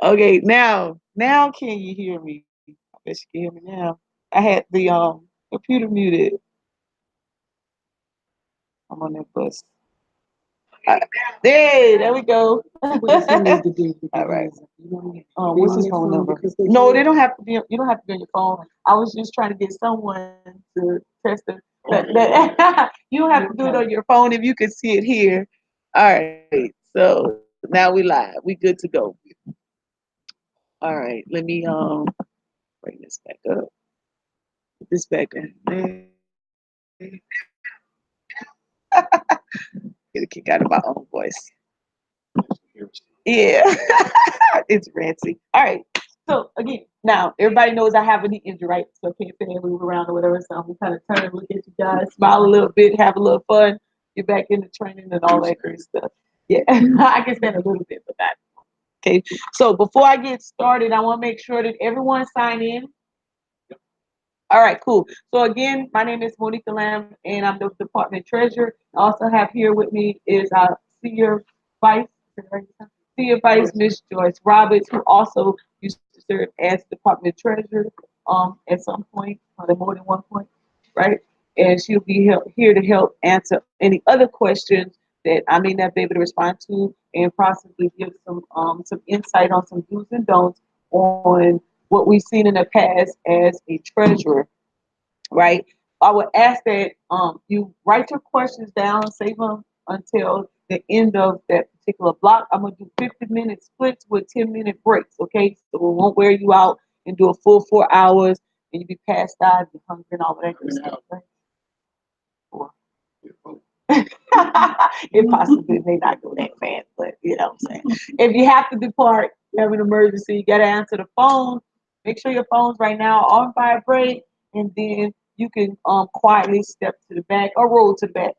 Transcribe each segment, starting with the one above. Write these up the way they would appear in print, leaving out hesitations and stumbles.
Okay, now can you hear me? I bet you can hear me now. I had the computer muted. I'm on that bus. Uh, there we go. All right. What's his phone number? No, they don't have to be. You don't have to be on your phone. I was just trying to get someone to test it. You don't have to do it on your phone if you can see it here. All right. So now we live. We good to go. All right. Let me bring this back up. Put this back in. Get a kick out of my own voice. Yeah, it's rancy. All right. So again, now everybody knows I have a knee injury, right? So I can't fit and move around or whatever. So I'm kind of turn, look at you guys, smile a little bit, have a little fun, get back into training and all that great stuff. Yeah, I can stand a little bit, but not. Okay. So before I get started, I want to make sure that everyone sign in. All right, cool. So again, my name is Monica Lamb, and I'm the department treasurer. I also have here with me is our senior vice, senior vice, Miss Joyce Roberts, who also used to serve as department treasurer at some point, or more than one point, right? And she'll be here to help answer any other questions that I may not be able to respond to, and possibly give some insight on some do's and don'ts on what we've seen in the past as a treasurer, right? I would ask that you write your questions down, save them until the end of that particular block. I'm gonna do 50-minute splits with 10-minute breaks, okay? So we won't wear you out and do a full 4 hours and you be passed out, you hungry and all that good stuff, right? It possibly may not go that fast, but you know what I'm saying. If you have to depart, you have an emergency, you gotta answer the phone. Make sure your phone's right now on vibrate, and then you can quietly step to the back or roll to the back.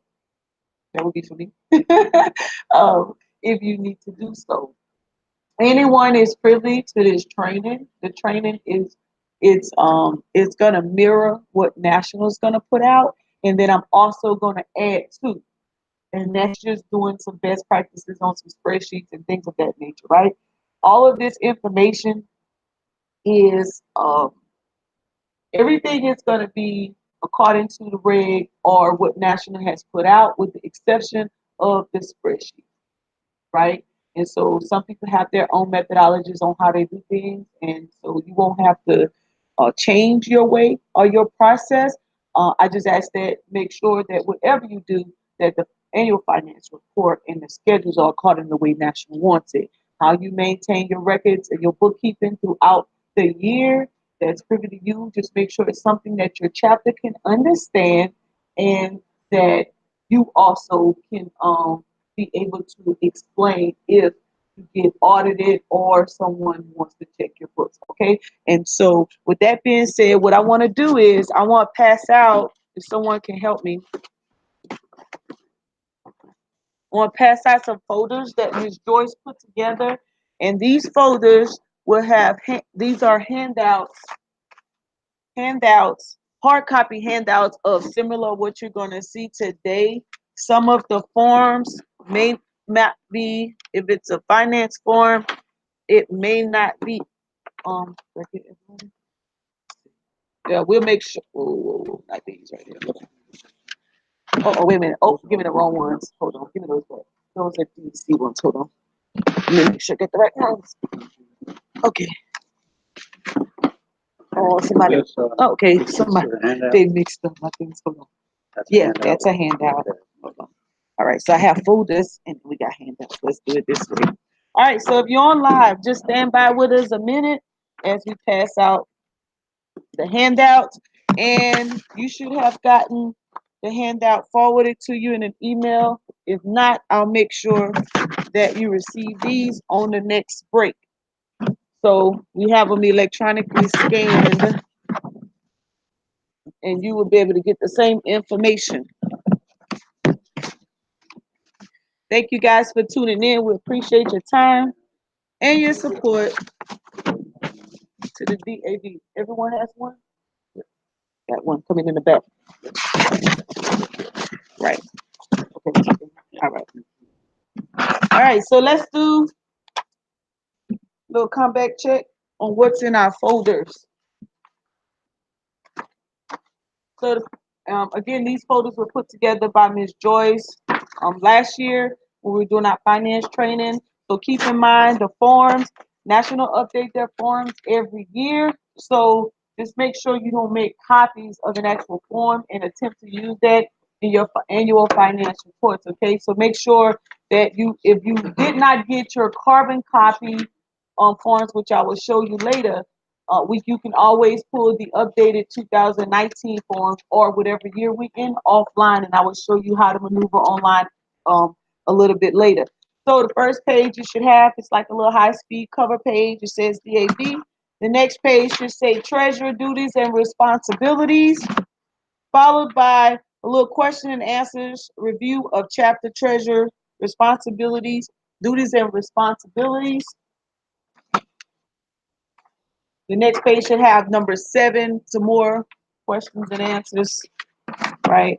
That would be for me. If you need to do so. Anyone is privy to this training. The training is it's gonna mirror what National is gonna put out, and then I'm also gonna add to, and that's just doing some best practices on some spreadsheets and things of that nature, right? All of this information is everything is going to be according to the reg or what National has put out, with the exception of the spreadsheet, right? And so some people have their own methodologies on how they do things, and so you won't have to change your way or your process. I just ask that make sure that whatever you do, that the annual finance report and the schedules are according to the way National wants it. How you maintain your records and your bookkeeping throughout the year, that's privy to you. Just make sure it's something that your chapter can understand, and that you also can be able to explain if you get audited or someone wants to check your books. Okay. And so, with that being said, what I want to do is I want to pass out, if someone can help me, I want to pass out some folders that Ms. Joyce put together. And these folders will have, these are handouts, hard copy handouts of similar what you're going to see today. Some of the forms may not be, if it's a finance form, it may not be. Yeah, we'll make sure. Oh, not these right here. Oh, wait a minute. Oh, give me the wrong ones. Hold on. Give me those back. Those are DC ones. Hold on. Let me make sure I get the right ones. Okay. Oh, somebody. Oh, okay, somebody. They mixed up my things. Hold on. Yeah, that's a handout. Hold on. All right, so I have folders and we got handouts. Let's do it this way. All right, so if you're on live, just stand by with us a minute as we pass out the handouts. And you should have gotten the handout forwarded to you in an email. If not, I'll make sure that you receive these on the next break. So we have them electronically scanned, and you will be able to get the same information. Thank you guys for tuning in. We appreciate your time and your support to the DAV. Everyone has one? Got one coming in the back. Right. Okay. All right. All right. So let's do Little comeback check on what's in our folders. So again, these folders were put together by Ms. Joyce last year when we were doing our finance training. So keep in mind the forms. National update their forms every year. So just make sure you don't make copies of an actual form and attempt to use that in your annual finance reports. Okay, so make sure that if you did not get your carbon copy forms, which I will show you later, you can always pull the updated 2019 forms or whatever year we in offline, and I will show you how to maneuver online a little bit later. So the first page you should have, it's like a little high-speed cover page. It says DAV. The next page should say Treasurer Duties and Responsibilities, followed by a little question and answers review of Chapter Treasurer Responsibilities, Duties and Responsibilities. The next page should have number 7, some more questions and answers, right?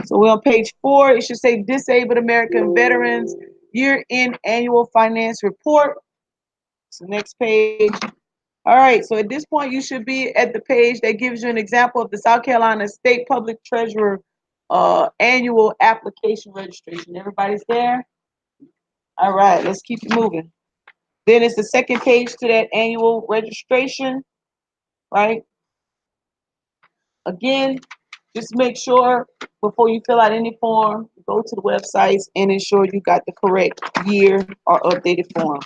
So we're on page 4. It should say Disabled American Veterans Year-End Annual Finance Report. So next page. All right, so at this point, you should be at the page that gives you an example of the South Carolina State Public Treasurer annual application registration. Everybody's there? All right, let's keep it moving. Then it's the second page to that annual registration, right? Again, just make sure before you fill out any form, go to the websites and ensure you got the correct year or updated form.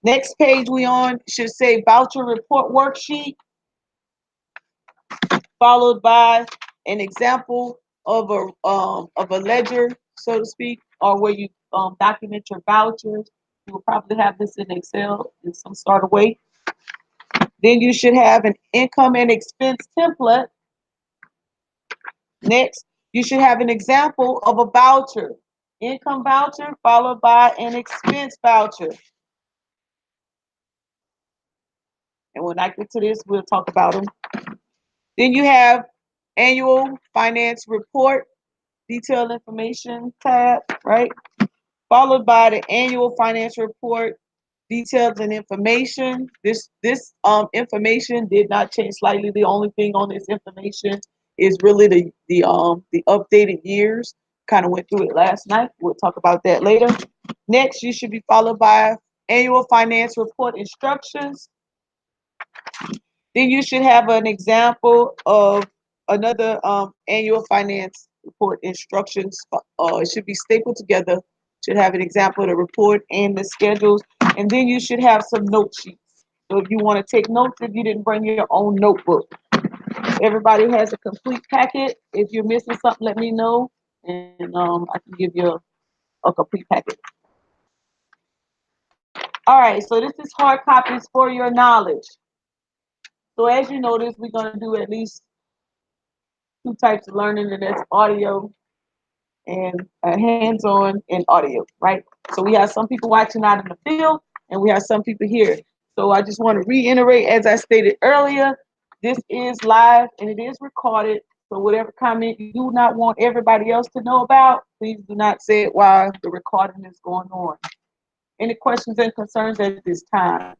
Next page we on should say voucher report worksheet, followed by an example of a ledger, so to speak, or where you document your vouchers. You will probably have this in Excel in some sort of way. Then you should have an income and expense template. Next, you should have an example of a voucher, income voucher followed by an expense voucher. And when I get to this, we'll talk about them. Then you have annual finance report, detailed information tab, right? Followed by the annual financial report, details and information. This information did not change slightly. The only thing on this information is really the updated years. Kind of went through it last night. We'll talk about that later. Next, you should be followed by annual finance report instructions. Then you should have an example of another annual finance report instructions. It should be stapled together. Should have an example of the report and the schedules. And then you should have some note sheets. So if you want to take notes, if you didn't bring your own notebook. Everybody has a complete packet. If you're missing something, let me know. And I can give you a complete packet. All right, so this is hard copies for your knowledge. So as you notice, we're going to do at least 2 types of learning, and that's audio and hands-on and audio, right? So we have some people watching out in the field, and we have some people here. So I just want to reiterate, as I stated earlier, this is live and it is recorded. So whatever comment you do not want everybody else to know about, please do not say it while the recording is going on. Any questions and concerns at this time?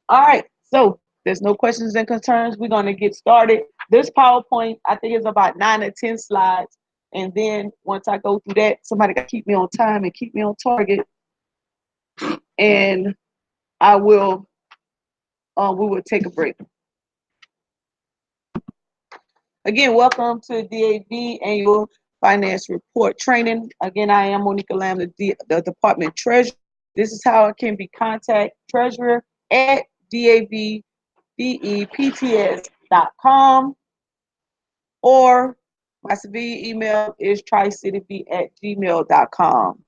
All right, so there's no questions and concerns. We're going to get started. This PowerPoint, I think, is about 9 or 10 slides. And then once I go through that, somebody got to keep me on time and keep me on target. And I will, we will take a break. Again, welcome to DAV Annual Finance Report Training. Again, I am Monica Lamb, the Department Treasurer. This is how I can be contact treasurer at davbepts.com, or my civilian email is tricityb@gmail.com.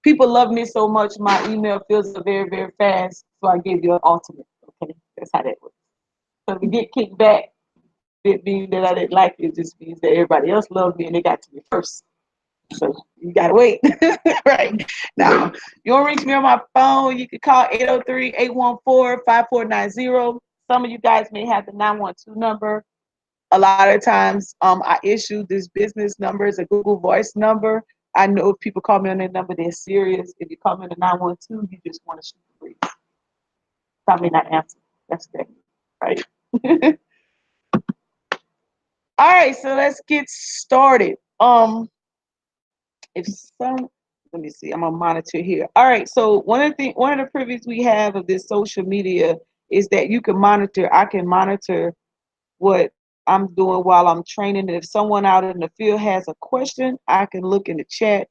People love me so much, my email fills up very, very fast, so I gave you an alternate. Okay, that's how that works. So if you get kicked back, it means that I didn't like it. It just means that everybody else loved me and they got to me first. So you gotta wait. Right now, you want to reach me on my phone, you can call 803-814-5490. Some of you guys may have the 912 number. A lot of times I issue this business number as a Google Voice number. I know if people call me on that number, they're serious. If you call me on the 912, you just want to shoot the breeze. So I may not answer. That's okay. Right. All right, so let's get started. If some, let me see, I'm gonna monitor here. All right, so one of the privileges we have of this social media is that you can monitor. I can monitor what I'm doing while I'm training. And if someone out in the field has a question, I can look in the chat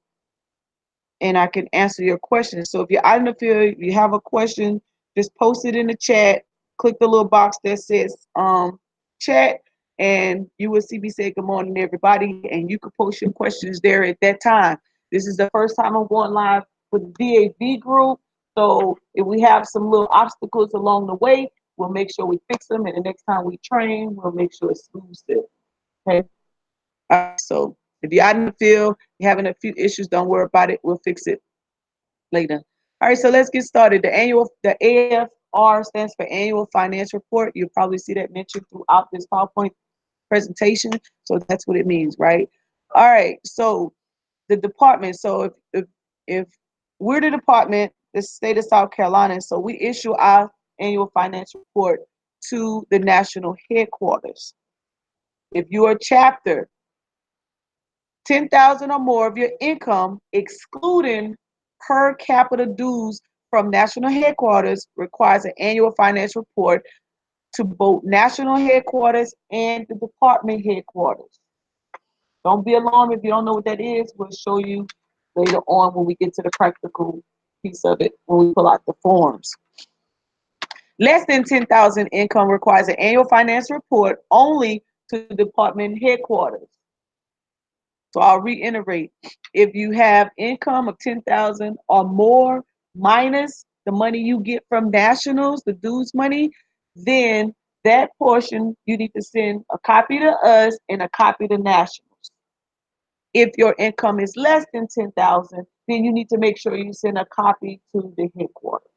and I can answer your question. So if you're out in the field, you have a question, just post it in the chat. Click the little box that says chat, and you will see me say good morning, everybody, and you can post your questions there at that time. This is the first time I'm going live with the DAV group. So if we have some little obstacles along the way, we'll make sure we fix them. And the next time we train, we'll make sure it's smooth. Okay. So if you're out in the field, you're having a few issues, don't worry about it. We'll fix it later. All right, so let's get started. The AFR stands for Annual Financial Report. You'll probably see that mentioned throughout this PowerPoint presentation. So that's what it means, right? All right, so the department. So if we're the department, the state of South Carolina, so we issue our annual financial report to the national headquarters. If you're a chapter, 10,000 or more of your income, excluding per capita dues from national headquarters, requires an annual financial report to both national headquarters and the department headquarters. Don't be alarmed if you don't know what that is. We'll show you later on when we get to the practical piece of it, when we pull out the forms. Less than 10,000 income requires an annual financial report only to the department headquarters. So I'll reiterate, if you have income of 10,000 or more minus the money you get from nationals, the dues money, then that portion you need to send a copy to us and a copy to nationals. If your income is less than 10,000, then you need to make sure you send a copy to the headquarters.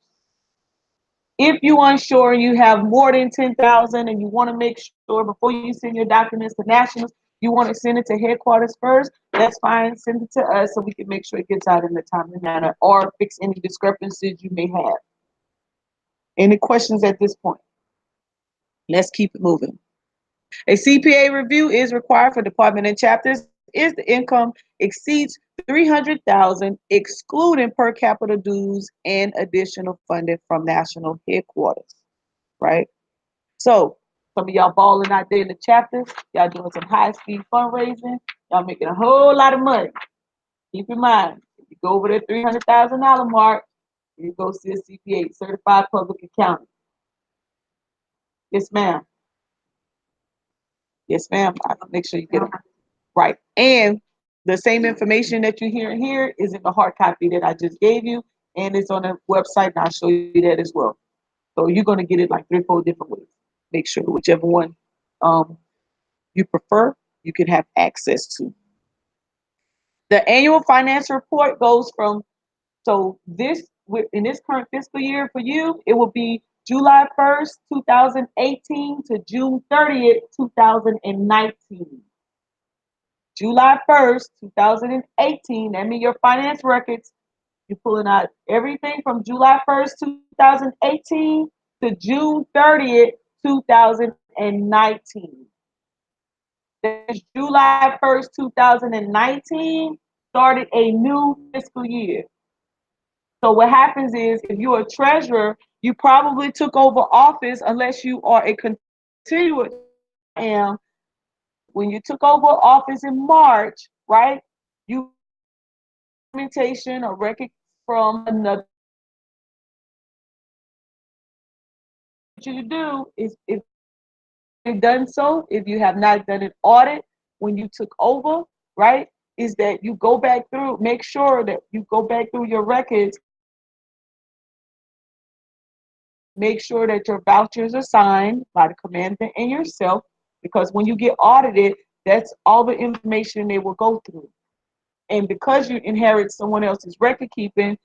If you're unsure and you have more than 10,000 and you want to make sure before you send your documents to nationals, you want to send it to headquarters first, that's fine. Send it to us so we can make sure it gets out in a timely manner or fix any discrepancies you may have. Any questions at this point? Let's keep it moving. A CPA review is required for department and chapters if the income exceeds 300,000, excluding per capita dues and additional funding from national headquarters, right? So some of y'all balling out there in the chapters, y'all doing some high-speed fundraising, y'all making a whole lot of money. Keep in mind, if you go over the $300,000 mark, you go see a CPA, Certified Public Accountant. Yes, ma'am. Yes, ma'am. I'll make sure you get it right. And the same information that you hear here is in the hard copy that I just gave you, and it's on the website, and I'll show you that as well. So you're going to get it like 3 or 4 different ways. Make sure whichever one you prefer, you can have access to. The annual financial report goes from, so this, in this current fiscal year for you, it will be July 1st, 2018 to June 30th, 2019. July 1st, 2018, that means your finance records, you're pulling out everything from July 1st, 2018 to June 30th, 2019. That's July 1st, 2019, started a new fiscal year. So what happens is if you're a treasurer, you probably took over office unless you are a continuous. And when you took over office in March, right, you documentation or record from another. What you do is, if you've done so, if you have not done an audit when you took over, right, is that you go back through, make sure that you go back through your records, make sure that your vouchers are signed by the commander and yourself, because when you get audited, that's all the information they will go through. And because you inherit someone else's record keeping,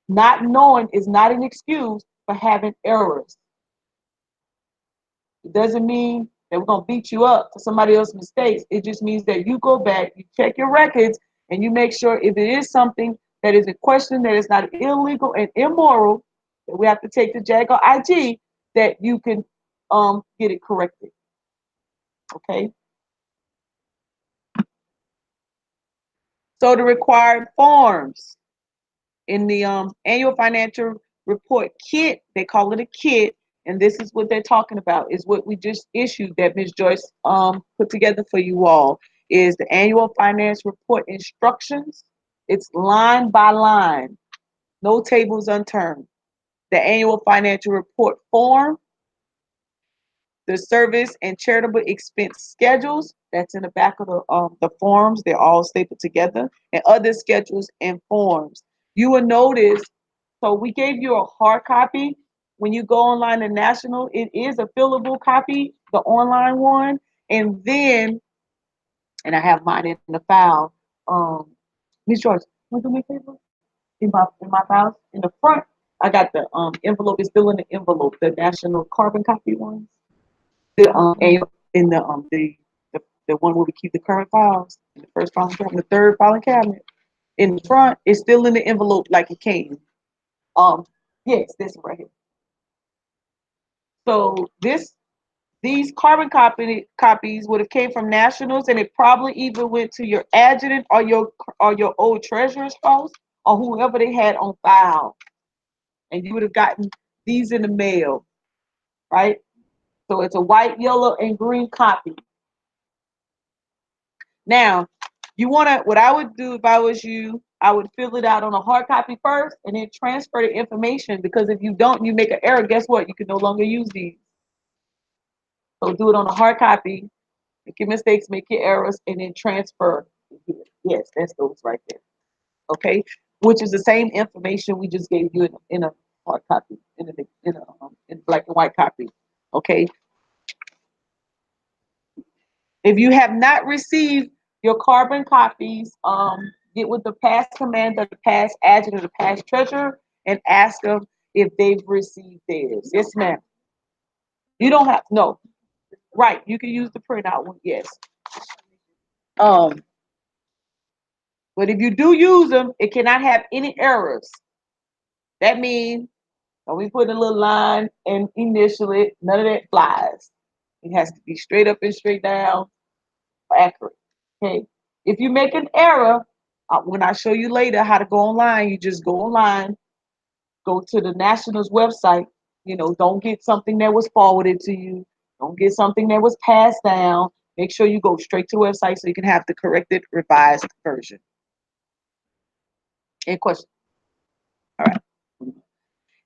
not knowing is not an excuse for having errors. It doesn't mean that we're going to beat you up for somebody else's mistakes. It just means that you go back, you check your records, And you make sure if it is something that is a question that is not illegal and immoral, that we have to take to JAG or IG, that you can get it corrected. Okay. So the required forms in the annual financial report kit, they call it a kit, and this is what they're talking about, is what we just issued that Ms. Joyce put together for you all, is the annual finance report instructions. It's line by line, no tables unturned. The annual financial report form, the service and charitable expense schedules, that's in the back of the forms. They're all stapled together, and other schedules and forms. You will notice, so we gave you a hard copy. When you go online to National, it is a fillable copy, the online one. And then, and I have mine in the file. Ms. George, want to do me a favor? In my files, in the front, I got the envelope. It's still in the envelope, the National carbon copy ones. The in the one where we keep the current files, in the first filing cabinet, the third filing cabinet. In the front, it's still in the envelope like it came. Um, yes, this one right here. So these carbon copies would have came from Nationals, and it probably even went to your adjutant or your old treasurer's spouse or whoever they had on file, and you would have gotten these in the mail, right? So it's a white, yellow, and green copy. Now, what I would do if I was you, I would fill it out on a hard copy first and then transfer the information, because if you don't, you make an error, guess what? You can no longer use these. So do it on a hard copy, make your mistakes, make your errors, and then transfer. Yes, that's those right there. Okay, which is the same information we just gave you in a hard copy, in black and white copy. Okay, if you have not received your carbon copies, get with the past commander, the past adjutant, or the past treasurer, and ask them if they've received theirs. Yes, ma'am. You don't have no. Right, you can use the printout one. Yes. Um, but if you do use them, it cannot have any errors. That means when we put a little line and initial it, none of that flies. It has to be straight up and straight down, accurate. Okay. If you make an error, when I show you later how to go online, you just go online, go to the Nationals website. Don't get something that was forwarded to you. Don't get something that was passed down. Make sure you go straight to the website so you can have the corrected, revised version. Any questions? All right.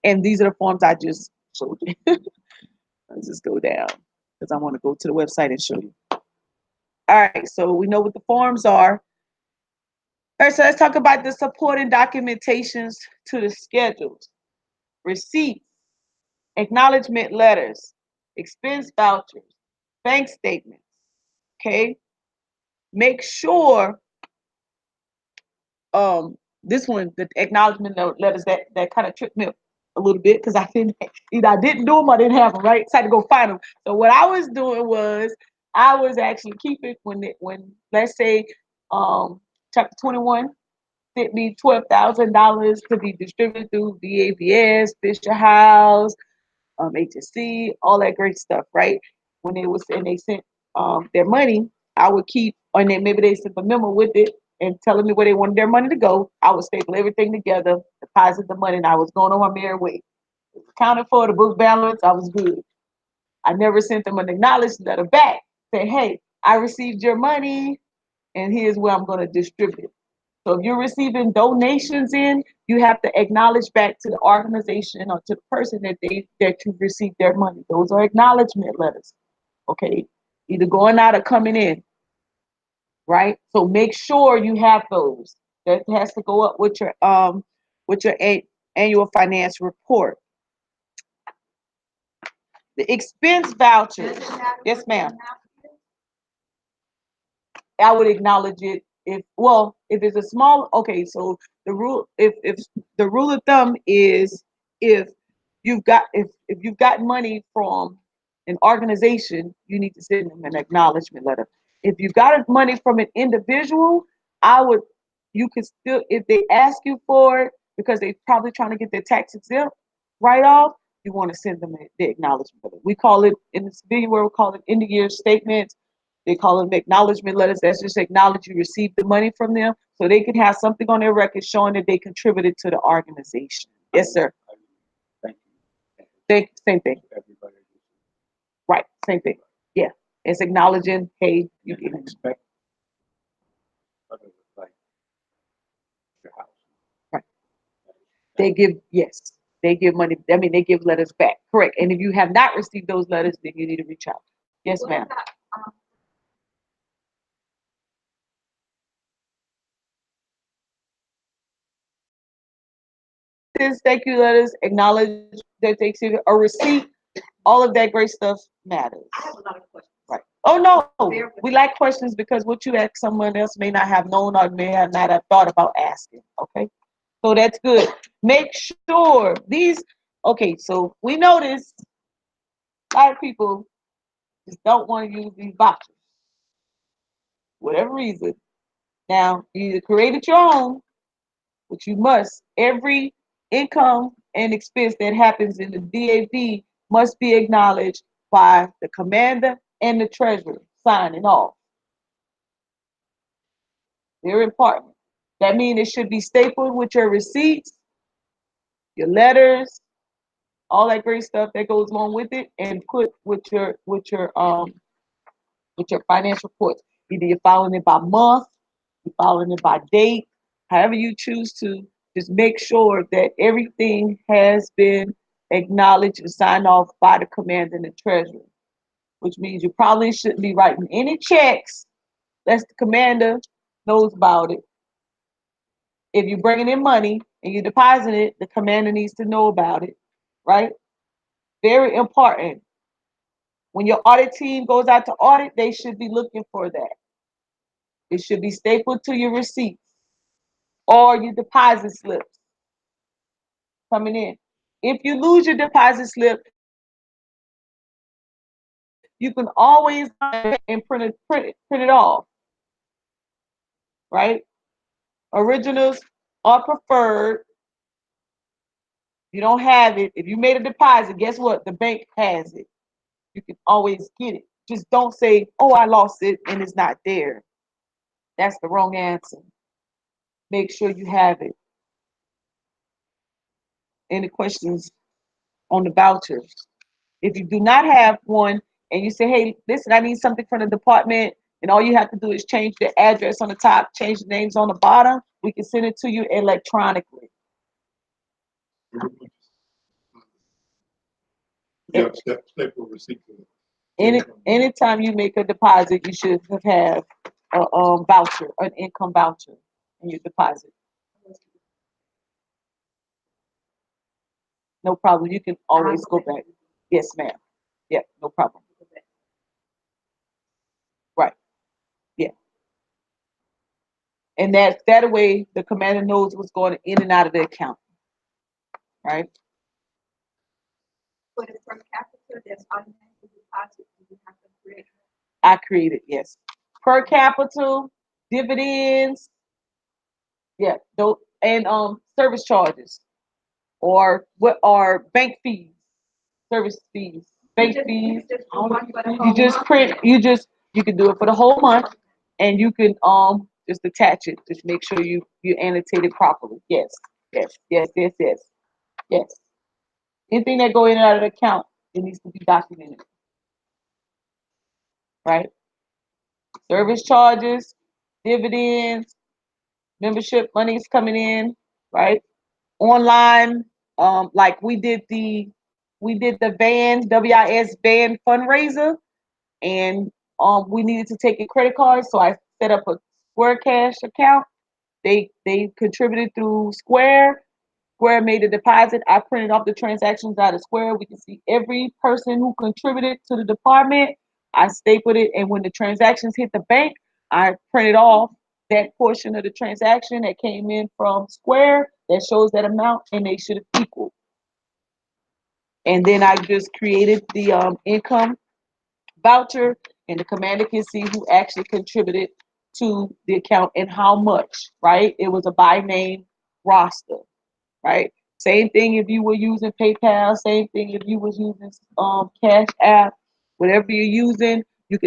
And these are the forms I just showed you. Let's just go down because I want to go to the website and show you. All right. So we know what the forms are. All right. So let's talk about the supporting documentations to the schedules, receipts, acknowledgement letters, expense vouchers, bank statements. Okay. Make sure this one, the acknowledgement letters, that kind of tripped me up a little bit because I didn't either I didn't do them or I didn't have them, right? So I had to go find them. So what I was doing was I was actually keeping when let's say chapter 21 sent me $12,000 to be distributed through DAVS, Fisher House, HSC, all that great stuff, right? When they sent their money, I would keep, and then maybe they sent a memo with it and telling me where they wanted their money to go. I would staple everything together, deposit the money, and I was going on my merry way. It was accounted for, the book balance, I was good. I never sent them an acknowledgement letter back saying, hey, I received your money and here's where I'm going to distribute it. So if you're receiving donations in, you have to acknowledge back to the organization or to the person that you received their money. Those are acknowledgement letters. Okay. Either going out or coming in. Right? So make sure you have those. That has to go up with your annual finance report. The expense vouchers. Yes, ma'am. I would acknowledge it if it's a small, okay, so the rule, if the rule of thumb is, if you've got money from an organization, you need to send them an acknowledgement letter. If you've got money from an individual, I would you can still, if they ask you for it, because they're probably trying to get their tax exempt write off, you want to send them the acknowledgement letter. We call it, in the civilian world, we call it end of year statements. They call them acknowledgement letters. That's just acknowledge you received the money from them, so they can have something on their record showing that they contributed to the organization. Yes, sir. Same thing. Right, same thing. Yeah, it's acknowledging, hey, you can expect. Right. They give, yes, they give money. I mean, they give letters back. Correct. And if you have not received those letters, then you need to reach out. Yes, ma'am. Thank you letters, acknowledge that they see a receipt, all of that great stuff matters. I have a lot of questions. Right. Oh no, we like questions because what you ask someone else may not have known or may have not have thought about asking. Okay, so that's good. Make sure these. Okay, so we notice a lot of people just don't want to use these vouchers, whatever reason. Now you either created your own, which you must. Every income and expense that happens in the DAV must be acknowledged by the commander and the treasurer signing off. Very important. That means it should be stapled with your receipts, your letters, all that great stuff that goes along with it, and put with your financial reports. Either you're following it by month, you're following it by date, however you choose to. Just make sure that everything has been acknowledged and signed off by the commander and the treasurer, which means you probably shouldn't be writing any checks unless the commander knows about it. If you're bringing in money and you're depositing it, the commander needs to know about it, right? Very important. When your audit team goes out to audit, they should be looking for that. It should be stapled to your receipts or your deposit slips coming in. If you lose your deposit slip, you can always and print it off, right? Originals are preferred. You don't have it. If you made a deposit, guess what? The bank has it. You can always get it. Just don't say, "Oh, I lost it and it's not there." That's the wrong answer. Make sure you have it. Any questions on the vouchers? If you do not have one and you say, "Hey, listen, I need something from the department," and all you have to do is change the address on the top, change the names on the bottom, we can send it to you electronically. Yeah, staple receipt. Anytime you make a deposit, you should have a voucher, an income voucher in your deposit. No problem. You can always go back. Yes, ma'am. Yeah, no problem. Right. Yeah. And that way the commander knows what's going in and out of the account. Right? But it's per capita, that's automatically deposit. You have to create. I created, yes. Per capita, dividends, yeah, those and service charges or what are bank fees, service fees, bank fees. You just print, you can do it for the whole month and you can just attach it. Just make sure you annotate it properly. Yes, yes, yes, yes, yes, yes. Anything that go in and out of the account, it needs to be documented. Right? Service charges, dividends, membership money is coming in, right? Online, like we did the WIS van fundraiser, and we needed to take a credit card, so I set up a Square Cash account. They contributed through Square. Square made a deposit. I printed off the transactions out of Square. We can see every person who contributed to the department. I stapled it, and when the transactions hit the bank, I printed off that portion of the transaction that came in from Square that shows that amount, and they should have equaled. And then I just created the income voucher, and the commander can see who actually contributed to the account and how much, right? It was a by name roster, right? Same thing if you were using PayPal, same thing if you was using Cash App, whatever you're using, you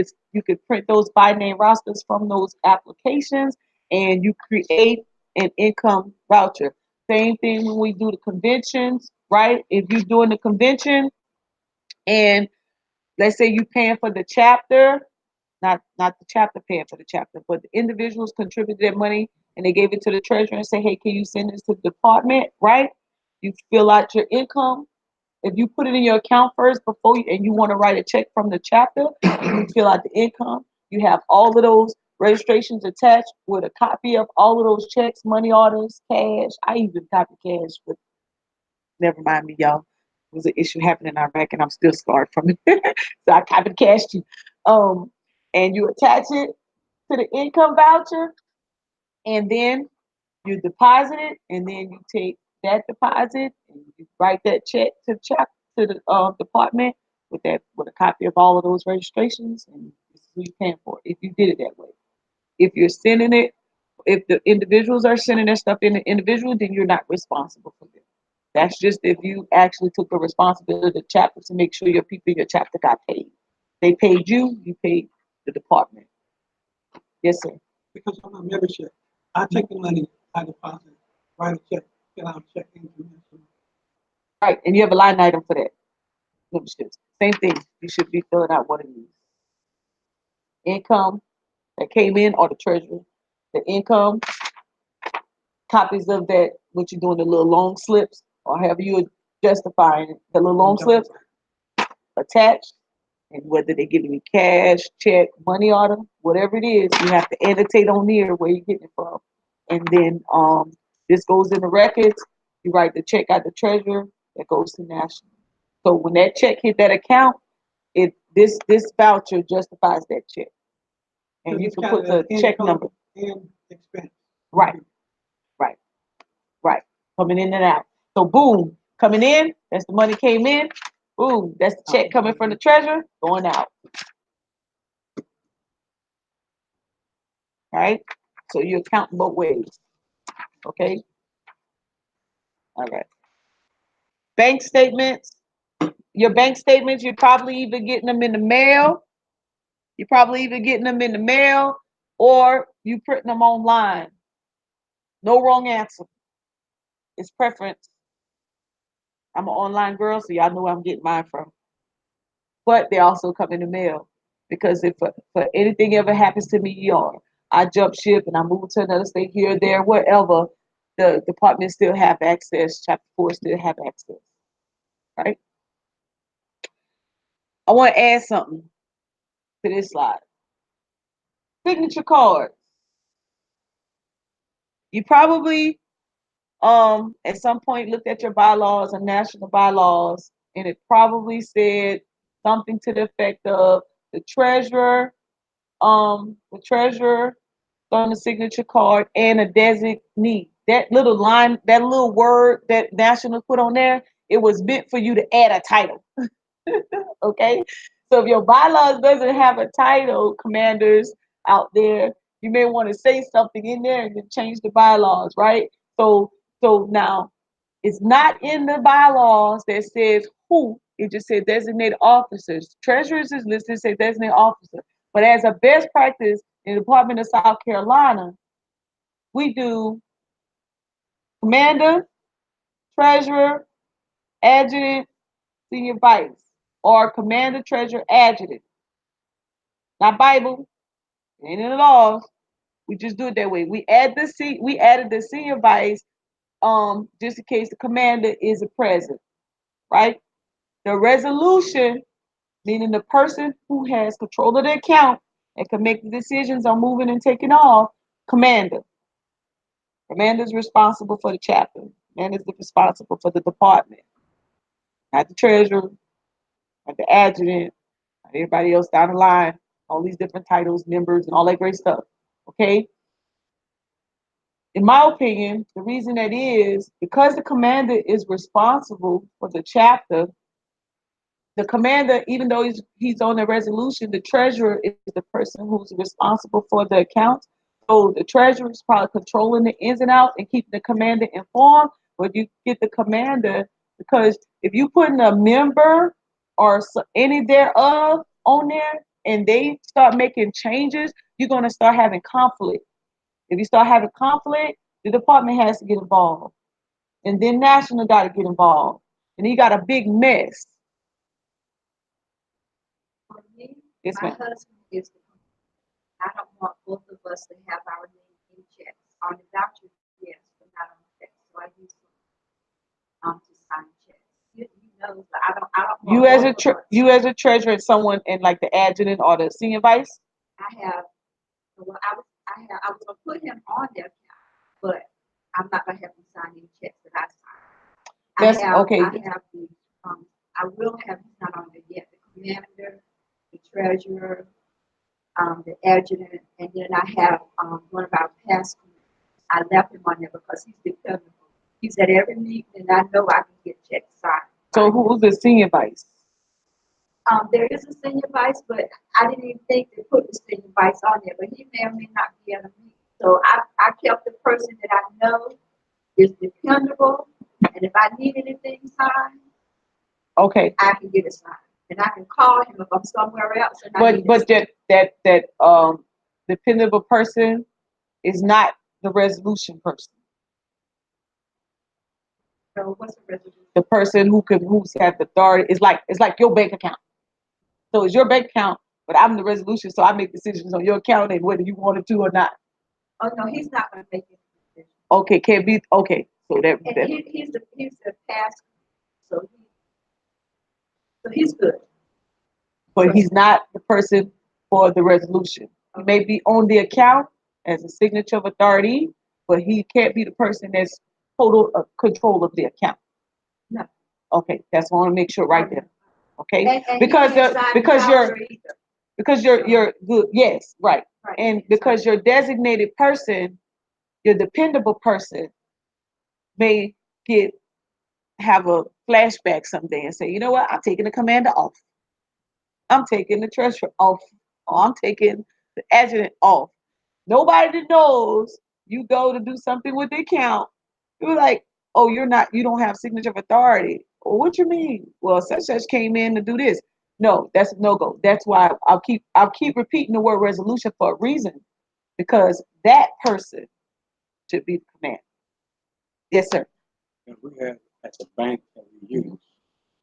could print those by name rosters from those applications and you create an income voucher. Same thing when we do the conventions, right? If you're doing the convention and let's say you're paying for the chapter, not the chapter paying for the chapter, but the individuals contributed their money and they gave it to the treasurer and say, hey, can you send this to the department, right? You fill out your income. If you put it in your account first before you, and you want to write a check from the chapter, you fill out the income. You have all of those registrations attached with a copy of all of those checks, money orders, cash. I even copy cash, but never mind me, y'all. It was an issue happening in Iraq, and I'm still scarred from it. So I copied cash too. And you attach it to the income voucher, and then you deposit it, and then you take that deposit and you write that check to the department with a copy of all of those registrations, and this is who you're paying for. If you did it that way, if you're sending it, if the individuals are sending their stuff in the individual, then you're not responsible for them. That's just if you actually took the responsibility of the chapter to make sure your people in your chapter got paid. They paid you, you paid the department. Yes, sir. Because of my membership, I take the money, I deposit, write a check, fill out a check international. Right, and you have a line item for that. Memberships. Same thing. You should be filling out what it is. Income that came in or the treasurer. The income, copies of that, what you're doing, the little long slips, or however you're justifying it, the little long slips attached, and whether they're giving you cash, check, money order, whatever it is, you have to annotate on there where you're getting it from. And then this goes in the records. You write the check out the treasurer, that goes to national. So when that check hit that account, this voucher justifies that check. And you can put the check number. And expense. Right, right, right. Coming in and out. So boom, coming in, that's the money came in. Boom, that's the check coming from the treasurer, going out. Right? So you're counting both ways. Okay? All right. Bank statements. Your bank statements, you're probably either getting them in the mail. You're probably either getting them in the mail or you printing them online. No wrong answer. It's preference. I'm an online girl, so y'all know where I'm getting mine from. But they also come in the mail because if for anything ever happens to me, or I jump ship and I move to another state here, there, wherever, the department still have access. Chapter 4 still have access. Right? I want to add something to this slide. Signature cards. You probably at some point looked at your bylaws and national bylaws, and it probably said something to the effect of the treasurer on the signature card and a designee. That little line, that little word that national put on there, it was meant for you to add a title. Okay, so if your bylaws doesn't have a title, commanders out there, you may want to say something in there and then change the bylaws, right? So now it's not in the bylaws that says who. It just said designated officers. Treasurers is listed, say designated officer. But as a best practice in the Department of South Carolina, we do commander, treasurer, adjutant, senior vice, or commander, treasurer, adjutant. Not Bible, it ain't in the laws. We just do it that way. We added the senior vice just in case the commander isn't present, right? The resolution, meaning the person who has control of the account and can make the decisions on moving and taking off, commander. Commander is responsible for the chapter. Commander is responsible for the department, not the treasurer, not the adjutant, not everybody else down the line. All these different titles, members, and all that great stuff. Okay. In my opinion, the reason that is because the commander is responsible for the chapter. The commander, even though he's on the resolution, the treasurer is the person who's responsible for the account. So the treasurer is probably controlling the ins and outs and keeping the commander informed. But you get the commander because if you putting a member or any thereof on there and they start making changes, you're gonna start having conflict. If you start having conflict, the department has to get involved, and then national got to get involved, and you got a big mess. For me, Yes, my ma'am. husband is the I don't want both of us to have our name in checks. On the voucher, yes, but not on checks. So I use to sign checks. You know, but I don't want You as a both of us. you as a treasurer and someone and like the adjutant or the senior vice. I have, well, I was gonna put him on their account, but I'm not gonna have him sign any checks that I sign. That's okay. I have the, I will have, he's not on there yet, the commander, the treasurer, the adjutant, and then I have, one of our past committees. I left him on there because he's dependable. He's at every meeting, and I know I can get checks signed. So who's the senior vice? There is a senior vice, but I didn't even think to put the senior vice on there, but he may or may not be at a meeting. So I kept the person that I know is dependable, and if I need anything signed, Okay. I can get it signed. And I can call him if I'm somewhere else. And But that dependable person is not the resolution person. So what's the resolution? The person who's have the authority is like it's like your bank account. So it's your bank account, but I'm the resolution, so I make decisions on your account and whether you want it to or not. Oh no, he's not going to make any decision. Okay, can't be okay. So And he's the past, so he's good. but he's not the person for the resolution. He may be on the account as a signature of authority, but he can't be the person that's total control of the account. No. Okay, that's what I want to make sure right there. Okay, And because he can't sign because the you're voucher either. because you're good. Yes, right. Right. And because your designated person, your dependable person, may have a flashback someday and say, you know what, I'm taking the commander off. I'm taking the treasurer off. Or I'm taking the adjutant off. Nobody that knows you go to do something with the account. You're like, oh, you don't have signature of authority. Well, what you mean? Well, such came in to do this. No, that's a no go. That's why I'll keep repeating the word resolution for a reason, because that person should be the commander. Yes, sir. And we have at the bank that we use,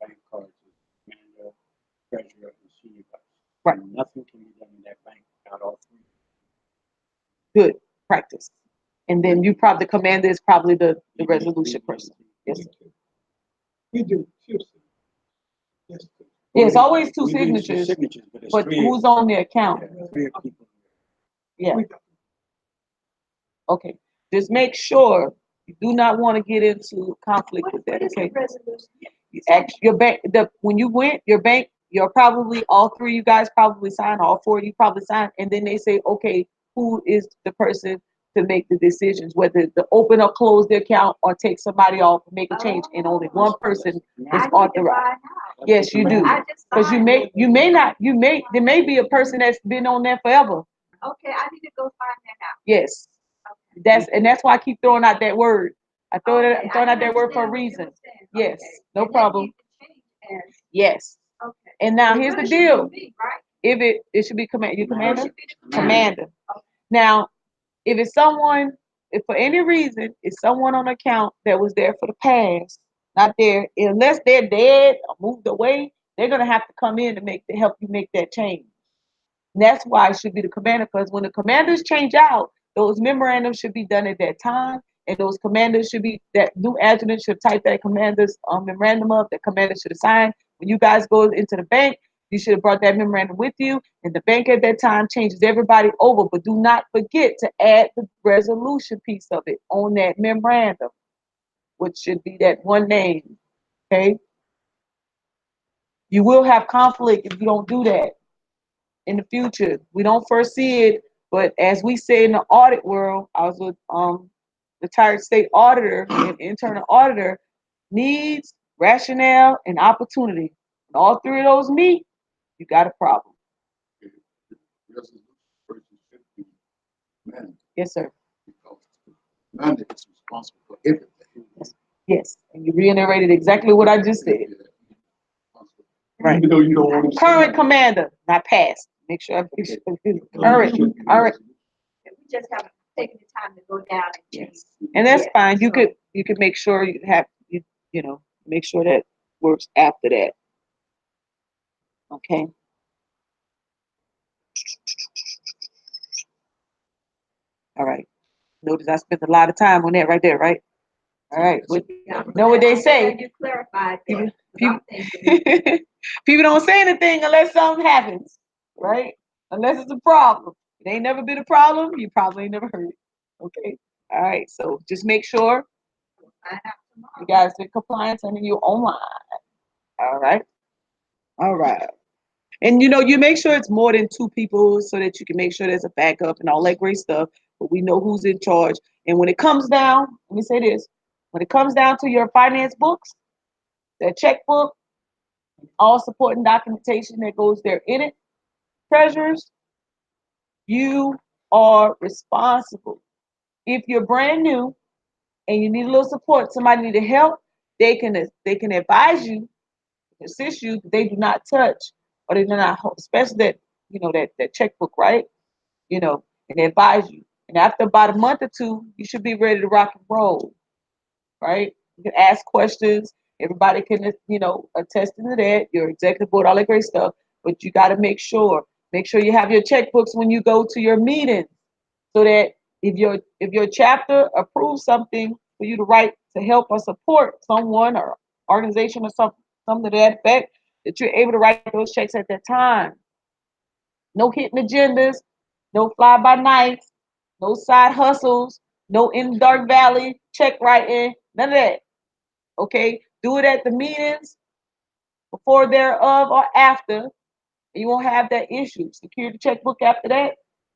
bank cards, commander, treasurer, and senior vice. Right. And nothing can be done in that bank without all three. Good practice. And then the commander is probably the resolution person. Yes, sir. We do two signatures. Yes. Yeah, it's always two We do signatures, but it's but three. who's on the account? Yeah, three people. Yeah. We got- Okay. Just make sure you do not want to get into conflict with that. What is the Okay. resolution? Your bank. When you went, your bank. You're probably all three. You guys probably signed. All four of you probably signed, and then they say, okay, who is the person to make the decisions, whether to open or close the account or take somebody off and make a change, and only one person is I need to authorized. find out. Yes, you do. I just Because signed it. there may be a person that's been on there forever. Okay, I need to go find that out. Yes, Okay. that's why I keep throwing out that word. I'm throwing Okay, out that word for a understand what you reason. were saying. Yes, Okay. no And they problem. need to change as- Yes. Okay. And now It here's the really should deal. be me, right? If it should be your Or it commander, should be the commander. Okay. Now, if it's someone, if for any reason it's someone on account that was there for the past, not there, unless they're dead or moved away, they're gonna have to come in to help you make that change. And that's why it should be the commander, because when the commanders change out, those memorandums should be done at that time, and those commanders should be that new adjutant should type that commander's memorandum up. The commander should have signed. When you guys go into the bank, you should have brought that memorandum with you, and the bank at that time changes everybody over. But do not forget to add the resolution piece of it on that memorandum, which should be that one name. Okay. You will have conflict if you don't do that in the future. We don't foresee it, but as we say in the audit world, I was a retired state auditor and internal auditor. Needs, rationale, and opportunity. When all three of those meet, you got a problem. Resolution person should be commanded. Yes, sir. Because the commander is responsible for everything. Yes. And you reiterated exactly what I just said. Right. Even though you don't want to. Current commander, not past. Make sure I fix it. Current. And we just haven't taken the time to go down and change. Yes. And that's Yeah, fine. You so- could make sure you know, make sure that works after that. Okay. All right. Notice I spent a lot of time on that right there, right? All right. Yeah, Know what they I'm say. glad you clarified that. People, 'Cause I'm thinking, people don't say anything unless something happens, right? Unless it's a problem. It ain't never been a problem, you probably ain't never heard it. Okay. All right. So just make sure we'll find out tomorrow. you guys are in compliance and you're online. All right. All right. And you make sure it's more than two people so that you can make sure there's a backup and all that great stuff. But we know who's in charge. And when it comes down, let me say this: when it comes down to your finance books, their checkbook, all supporting documentation that goes there in it, treasurers, you are responsible. If you're brand new and you need a little support, somebody need help, they can advise you, assist you. They do not touch or they do not hold, especially that checkbook, right? And they advise you. And after about a month or two, you should be ready to rock and roll, right? You can ask questions. Everybody can, attest to that. Your executive board, all that great stuff. But you got to make sure you have your checkbooks when you go to your meetings, so that if your chapter approves something for you to write to help or support someone or organization or something to that effect, that you're able to write those checks at that time. No hidden agendas, no fly by nights, no side hustles, no in the dark valley check writing, none of that. Okay, do it at the meetings, before, thereof, or after. You won't have that issue. Secure the checkbook after that,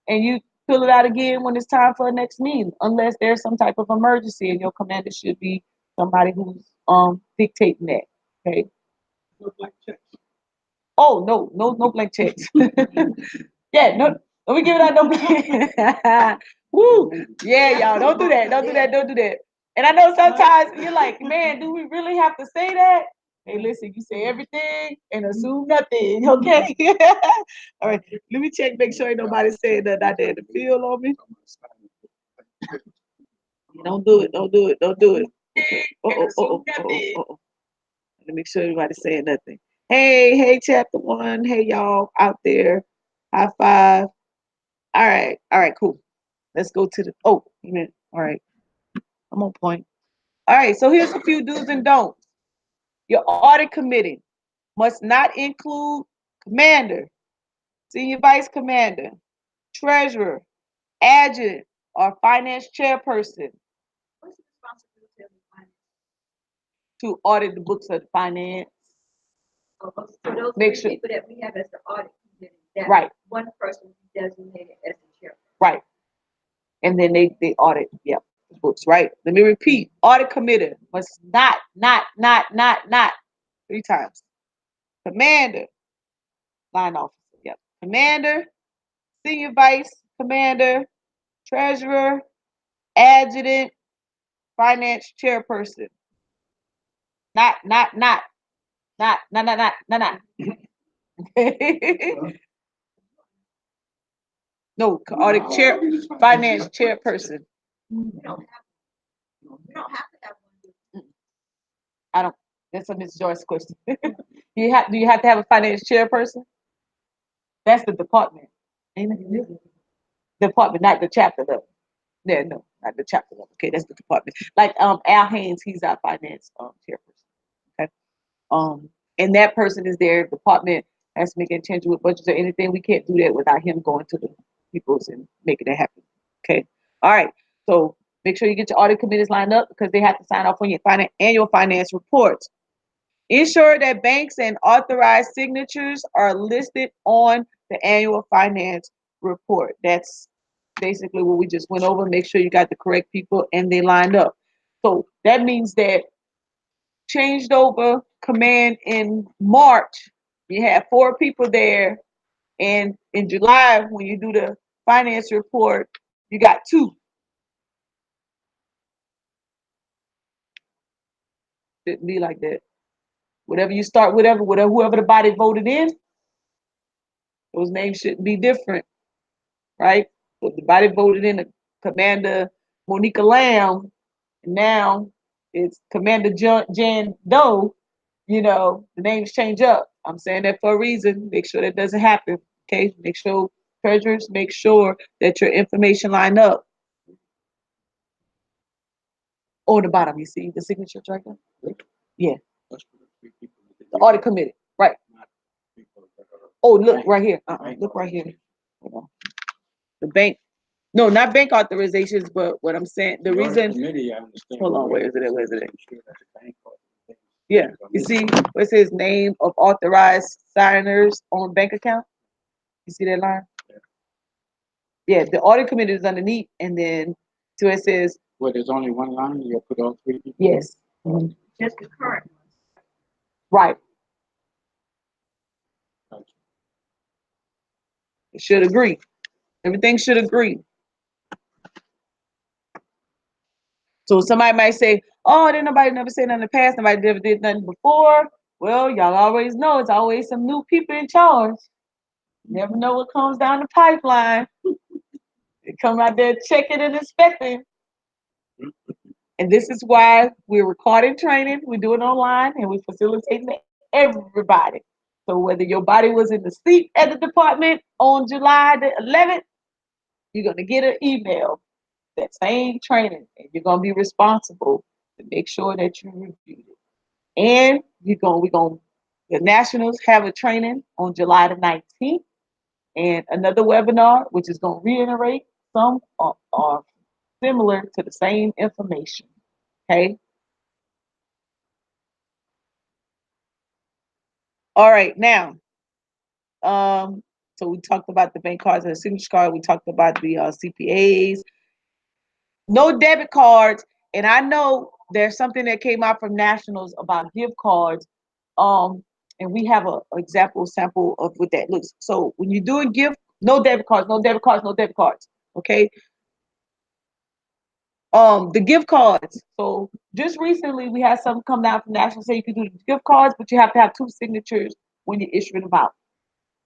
and you fill it out again when it's time for the next meeting, unless there's some type of emergency, and your commander should be somebody who's dictating that. Okay. No black checks. Oh, no blank checks. Yeah, no, let me give it out no blank. Woo, yeah, y'all, don't do that, don't do that. And I know sometimes you're like, man, do we really have to say that? Hey, listen, you say everything and assume nothing, okay? All right, let me check, make sure ain't nobody saying nothing out there in the field on me. Don't do it, don't do it, don't do it. Okay. Let me make sure everybody's saying nothing. Hey, chapter one. Hey, y'all out there. High five. All right, cool. Let's go to all right. I'm on point. All right, so here's a few do's and don'ts. Your audit committee must not include commander, senior vice commander, treasurer, adjutant, or finance chairperson What's the responsibility of the finance? to audit the books of the finance. So those Make three sure- people that we have as the audit committee, that Right, one person is designated as the chair. right. And then they audit, the books, right? Let me repeat. Audit committee must not, 3 times. Commander, line officer, yep. Commander, senior vice commander, treasurer, adjutant, finance chairperson. Not. No, audit chair, finance chairperson. We don't have to have one. I don't. That's a Miss Joyce question. Do you have to have a finance chairperson? That's the department. Ain't it? Department, not the chapter level. Yeah, no, not the chapter level. Okay, that's the department. Like Al Haynes, he's our finance chairperson. Okay. And that person is their department has to make intention with budgets or anything. We can't do that without him going to the peoples and making it happen. Okay. All right. So make sure you get your audit committees lined up because they have to sign off on your annual finance reports. Ensure that banks and authorized signatures are listed on the annual finance report. That's basically what we just went over. Make sure you got the correct people and they lined up. So that means that changed over command in March, you have 4 people there. And in July, when you do the finance report, You got two. Shouldn't be like that. Whatever you start, whatever, whoever the body voted in, those names shouldn't be different, right? So the body voted in Commander Monica Lamb, and now it's Commander Jan Doe. You know, the names change up. I'm saying that for a reason. Make sure that doesn't happen. Okay, make sure treasurers make sure that your information line up. On the bottom, you see the signatures right there. Yeah, That's for the three people that did the audit committee, right? not people that are Oh, look bank- right here. bank Look right here. organizations. Hold on. The bank. No, not bank authorizations, but what I'm saying, the audit reason. committee, I understand. Hold on, but where is it? Where is it? making sure that the bank authorization Yeah, is on you this see one. where it says name of authorized signers on bank account? You see that line? Yeah. Yeah, the audit committee is underneath, and then so it says Well, there's only one line, you put all three people? yes. Mhm. Just the current ones. Right. Gotcha. It should agree. Everything should agree. So somebody might say, oh, didn't nobody never say nothing in the past, nobody never did nothing before. Well, y'all always know it's always some new people in charge. Never know what comes down the pipeline. They come out there checking and inspecting. And this is why we're recording training, we do it online, and we facilitating to everybody. So whether your body was in the sleep at the department on July the 11th, you're gonna get an email, that same training, and you're gonna be responsible to make sure that you reviewed it. And the nationals have a training on July the 19th, and another webinar, which is gonna reiterate some are similar to the same information. Okay. All right, now, so we talked about the bank cards and the signature card. We talked about the CPAs. No debit cards, and I know there's something that came out from nationals about gift cards. And we have a sample of what that looks. So when you do a gift, no debit cards, no debit cards, no debit cards. Okay. The gift cards. So just recently we had something come down from national say you can do gift cards, but you have to have two signatures when you're issuing them out.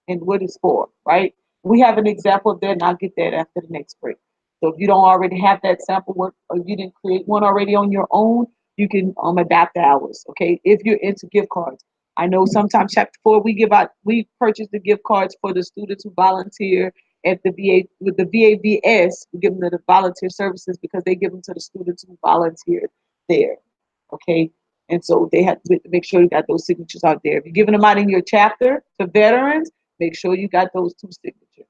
And what it's for, right? We have an example of that, and I'll get that after the next break. So if you don't already have that sample work, or you didn't create one already on your own, you can adapt ours, okay? If you're into gift cards. I know sometimes chapter 4, we purchase the gift cards for the students who volunteer at the VA, with the VAVS, we give them the volunteer services because they give them to the students who volunteer there, okay? And so they have to make sure you got those signatures out there. If you're giving them out in your chapter to veterans, make sure you got those two signatures,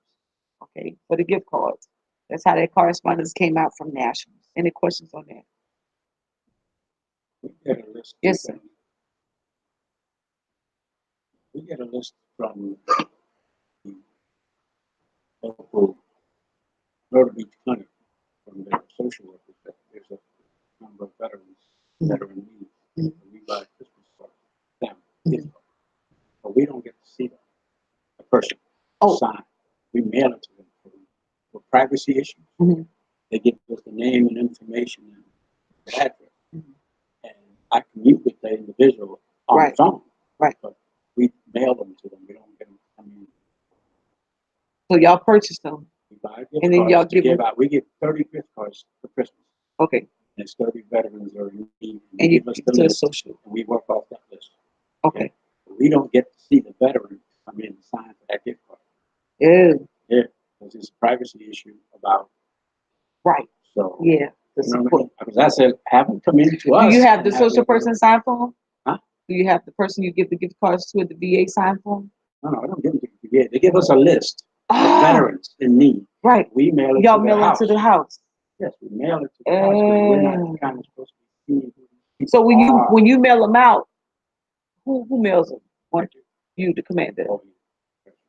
okay, for the gift cards. That's how that correspondence came out from nationals. Any questions on that? We get a list. Yes, sir. We get a list from the local Myrtle Beach Clinic, from their social workers, that there's a number of veterans that are in need. Mhm. And we buy Christmas cards for them, gift cards. But we don't get to see them, the person Oh. sign. We mail it to them for privacy issues. Mhm. They give us the name and information and the address. Mhm. And I commute with the individual on Right. the phone. Right. But we mail them to them. We don't get them. I mean, So y'all purchased them. we buy gift And then y'all cards to give give them- out. We get 30 gift cards for Christmas. Okay. And it's 30 veterans are in need. And you give us give the it to the list, social. and we work off that list. Okay. We don't get to see the veteran come in and sign for that gift card. Yeah. Yeah, because it's a privacy issue about. Right. So. Yeah. The You know what I support. mean? Because I said, have them come in to us. Do you have the and social them- person sign for them? Huh? Do you have the person you give the gift cards to at the VA sign for them? No, I don't give them to the VA. They give us a list of Ah, veterans in need. right. We mail it Y'all to their mail it house. to the house. Yes, we mail it to the house. 'Cause we're Oh. not kind of supposed to be seeing So when Ah. you mail them out, who mails them? One, you, the commander,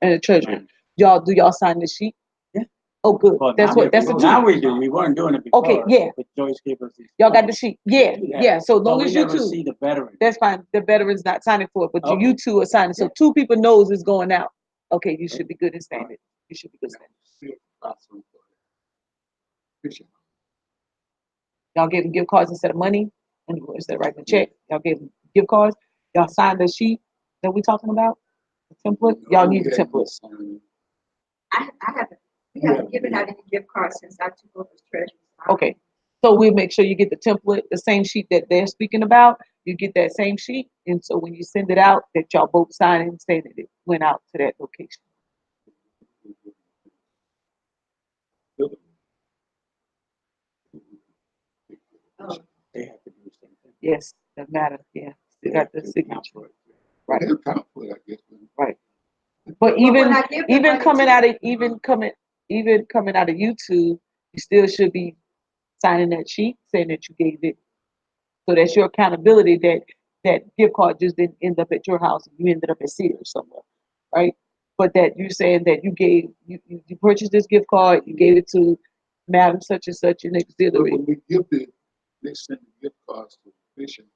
and the treasurer. Man. Do y'all sign the sheet? Yeah. Oh, good. Well, That's now what. That's the now two. we do. We weren't doing it before. Okay, yeah. But Joyce gave us these. Y'all got the forms. sheet. Yeah, We do that. yeah. So as But long we as you never two, see the veteran. that's fine. The veteran's not signing for it, but Okay. you two are signing. So Yeah. two people knows it's going out. Okay, you should be good in standing. You should be good in standing. Y'all gave them gift cards instead of money, and instead of writing a check, y'all gave them gift cards. Y'all signed the sheet that we talking about, the template. Y'all need the template. I haven't, we haven't given out any gift cards since I took over as treasurer. Okay, so we'll make sure you get the template, the same sheet that they're speaking about. You get that same sheet, and so when you send it out, that y'all both sign and say that it went out to that location. Oh, They have to do the same thing. Yes, that matter. Yeah, they got the signature. Right. They'll count for it, I guess. Right. But But even when I give the even money coming to- out of even coming out of YouTube, you still should be signing that sheet saying that you gave it. So that's your accountability that that gift card just didn't end up at your house and you ended up at Sears somewhere, right? But that you're saying that you purchased this gift card, you gave it to Madam such and such an But auxiliary. when we give the, they send the gift cards to the patient.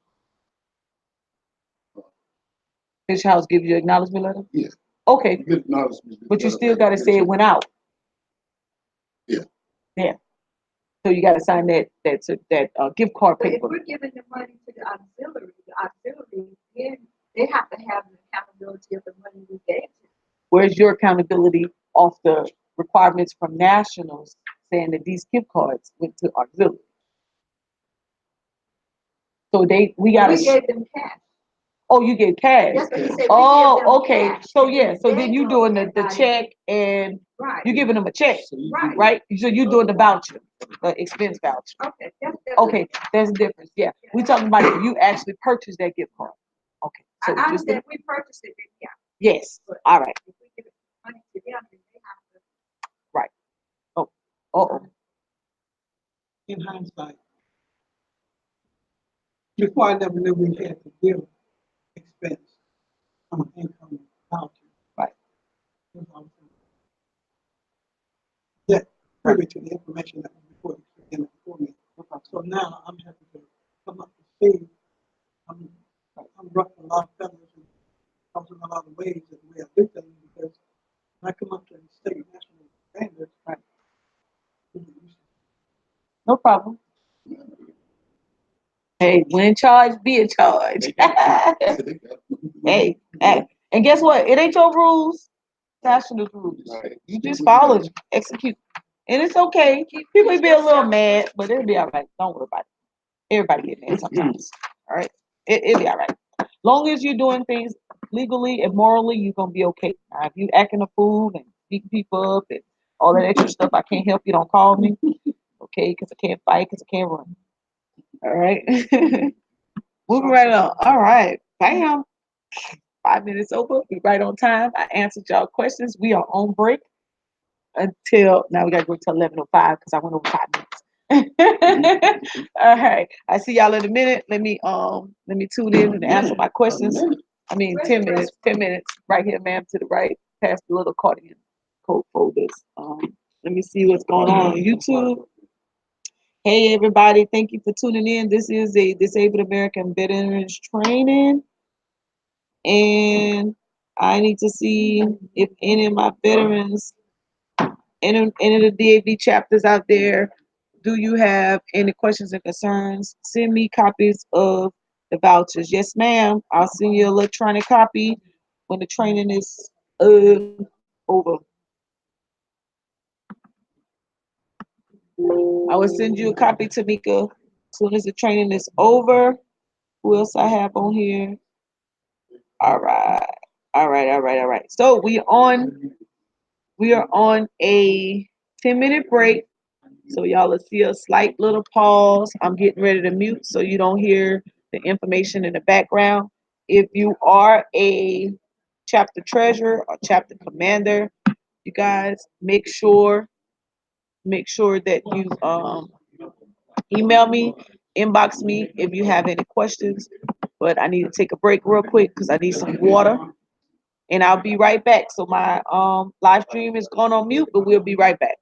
Fish House gives you an acknowledgement letter. Yeah. Okay, You get acknowledgement. but you still got to say it went out. Yeah. Yeah. So you got to sign that gift card But if paper. we're giving the money to the auxiliary, then they have to have the accountability of the money we gave to them. Where's your accountability off the requirements from nationals saying that these gift cards went to auxiliary? So we got We to. gave them cash. Oh, you get cash. That's what he said. We give them Oh, okay. cash, So and yeah. then So they then you go doing the buy it. check and Right. you giving them a check, Right. right? So you doing the voucher, the expense voucher. Okay. That's Okay, there's a difference. Yeah, we talking about if you actually purchased that gift card. Okay, I so just understand we purchased it, yeah. yes. All right. If we give money to them, then they have to. Right. Oh. Oh. In hindsight, before I never knew we had to give expense on income voucher. Right. That privy to the information that was before me. So now I'm having to come up to speed. I'm roughing a lot of feathers and causing a lot of ways of the way I do things because when I come up to the state national standards, right? No problem. Hey, when in charge, be in charge. Hey, and guess what? It ain't your rules. National rules. Right. You just follow them, execute, and it's okay. People be a little mad, but it'll be all right. Don't worry about it. Everybody get mad sometimes. All right, it'll be all right. Long as you're doing things legally and morally, you're gonna be okay. Now, if you acting a fool and beating people up and all that extra stuff, I can't help you. Don't call me, okay? Because I can't fight, because I can't run. All right. Moving right along. All right. Bam. 5 minutes over. We right on time. I answered y'all questions. We are on break until now. We gotta go until 11:05 because I went over 5 minutes. All right. I see y'all in a minute. Let me tune in and answer my questions. I mean 10 minutes. 10 minutes. Right here, ma'am, to the right. Past the little accordion code folders. Let me see what's going on YouTube. Hey everybody, thank you for tuning in. This is a Disabled American Veterans Training. And I need to see if any of my veterans, any of the DAV chapters out there, do you have any questions and concerns? Send me copies of the vouchers. Yes, ma'am. I'll send you an electronic copy when the training is over. I will send you a copy, Tamika, as soon as the training is over. Who else I have on here? All right. All right. All right. All right. So we are on a 10-minute break. So y'all will see a slight little pause. I'm getting ready to mute so you don't hear the information in the background. If you are a chapter treasurer or chapter commander, you guys make sure that you email me, inbox me if you have any questions. But I need to take a break real quick because I need some water. And I'll be right back. So my live stream is going on mute, but we'll be right back.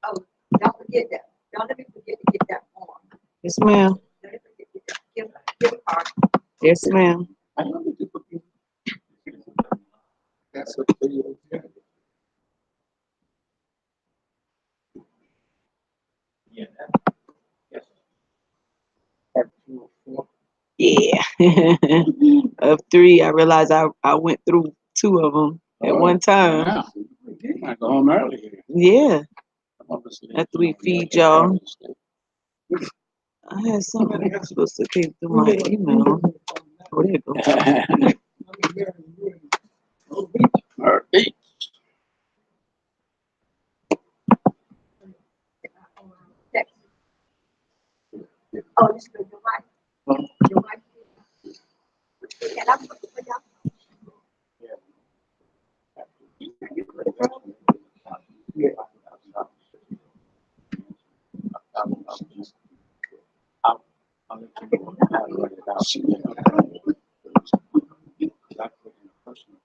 Oh, don't forget that. Don't let me forget to get that form. Yes, ma'am. Don't let me forget to get that. Give a card. Yes, ma'am. I love it. That's a video. Yeah. Yes. Part 204. Yeah. Of three, I realized I went through two of them at one time. Wow. You might go home early. Yeah. Obviously, After we feed y'all. I had something that's supposed to came through my email. Oh, there you go. All right. Text. Oh, this is your wife. Your wife. Can I put it for y'all? I'll let you know how to write it out. I put in a personal.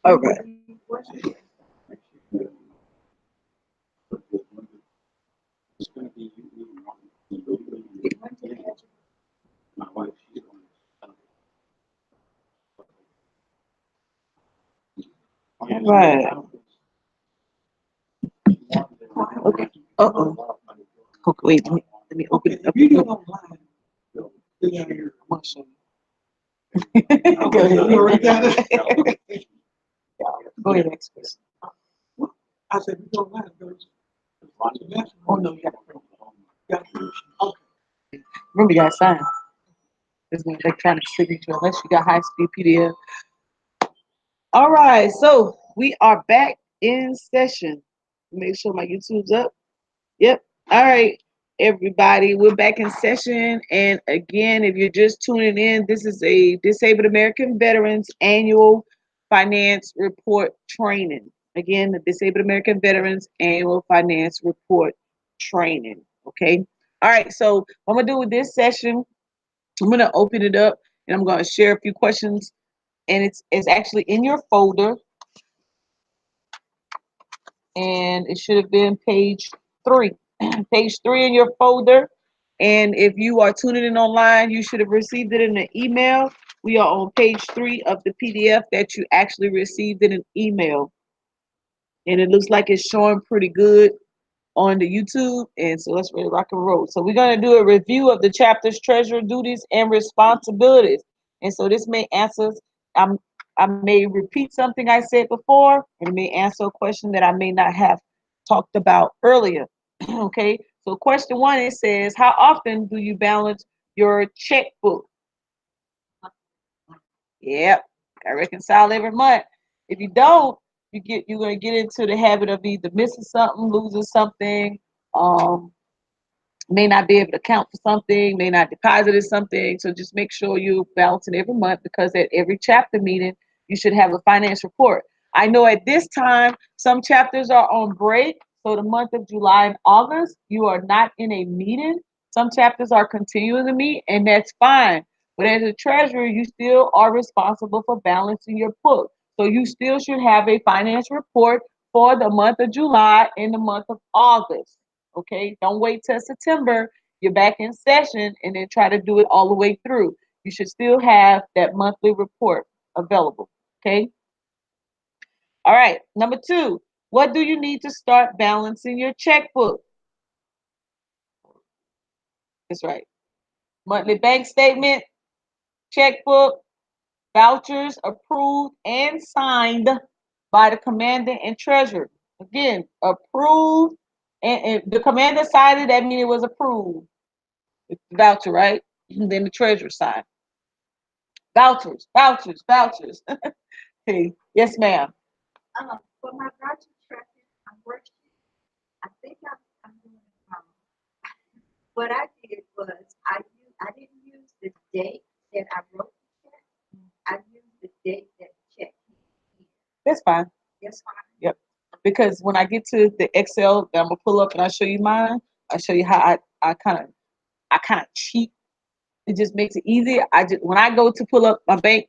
All right. It's going to be my wife. She's going All right. Okay. Uh-oh. Okay, wait, let me open Okay, it up. if you get online, then I'm gonna show you. Go ahead. You already got it? Go ahead, next question. I said, if you go online, go to the national. Oh, no, you got it. Got it. Okay. Remember, you got to sign. There's no electronic signature unless you got high-speed PDF. All right, so we are back in session. Make sure my YouTube's up. Yep. All right, everybody, we're back in session. And again, if you're just tuning in, this is a Disabled American Veterans Annual Finance Report Training. Again, the Disabled American Veterans Annual Finance Report Training. Okay. All right, so what I'm going to do with this session, I'm going to open it up and I'm going to share a few questions. And it's actually in your folder. And it should have been page 3. Page 3 in your folder. And if you are tuning in online, you should have received it in an email. We are on page 3 of the PDF that you actually received in an email. And it looks like it's showing pretty good on the YouTube. And so let's really rock and roll. So we're going to do a review of the chapter's treasurer duties and responsibilities. And so this may answer, I may repeat something I said before, and it may answer a question that I may not have talked about earlier. Okay, so question 1, it says, how often do you balance your checkbook? Yep, I reconcile every month. If you don't, you're gonna get into the habit of either missing something, losing something, may not be able to count for something, may not deposit something. So just make sure you're balancing every month, because at every chapter meeting, you should have a finance report. I know at this time, some chapters are on break. So the month of July and August, you are not in a meeting. Some chapters are continuing to meet, and that's fine. But as a treasurer, you still are responsible for balancing your book. So you still should have a finance report for the month of July and the month of August. Okay, don't wait till September. You're back in session and then try to do it all the way through. You should still have that monthly report available. Okay. All right. Number 2, what do you need to start balancing your checkbook? That's right. Monthly bank statement, checkbook, vouchers approved and signed by the commander and treasurer. Again, approved, and the commander signed it, that means it was approved. It's the voucher, right? And then the treasurer signed. Vouchers, vouchers, vouchers. Hey, yes, ma'am. For my voucher tracking, I'm working. I think I'm doing it wrong. What I did was I didn't use the date that I wrote the check. I used the date that the check came in. That's fine. That's fine. Yep. Because when I get to the Excel that I'm gonna pull up and I'll show you mine, I'll show you how I kind of cheat It just makes it easier. When I go to pull up my bank,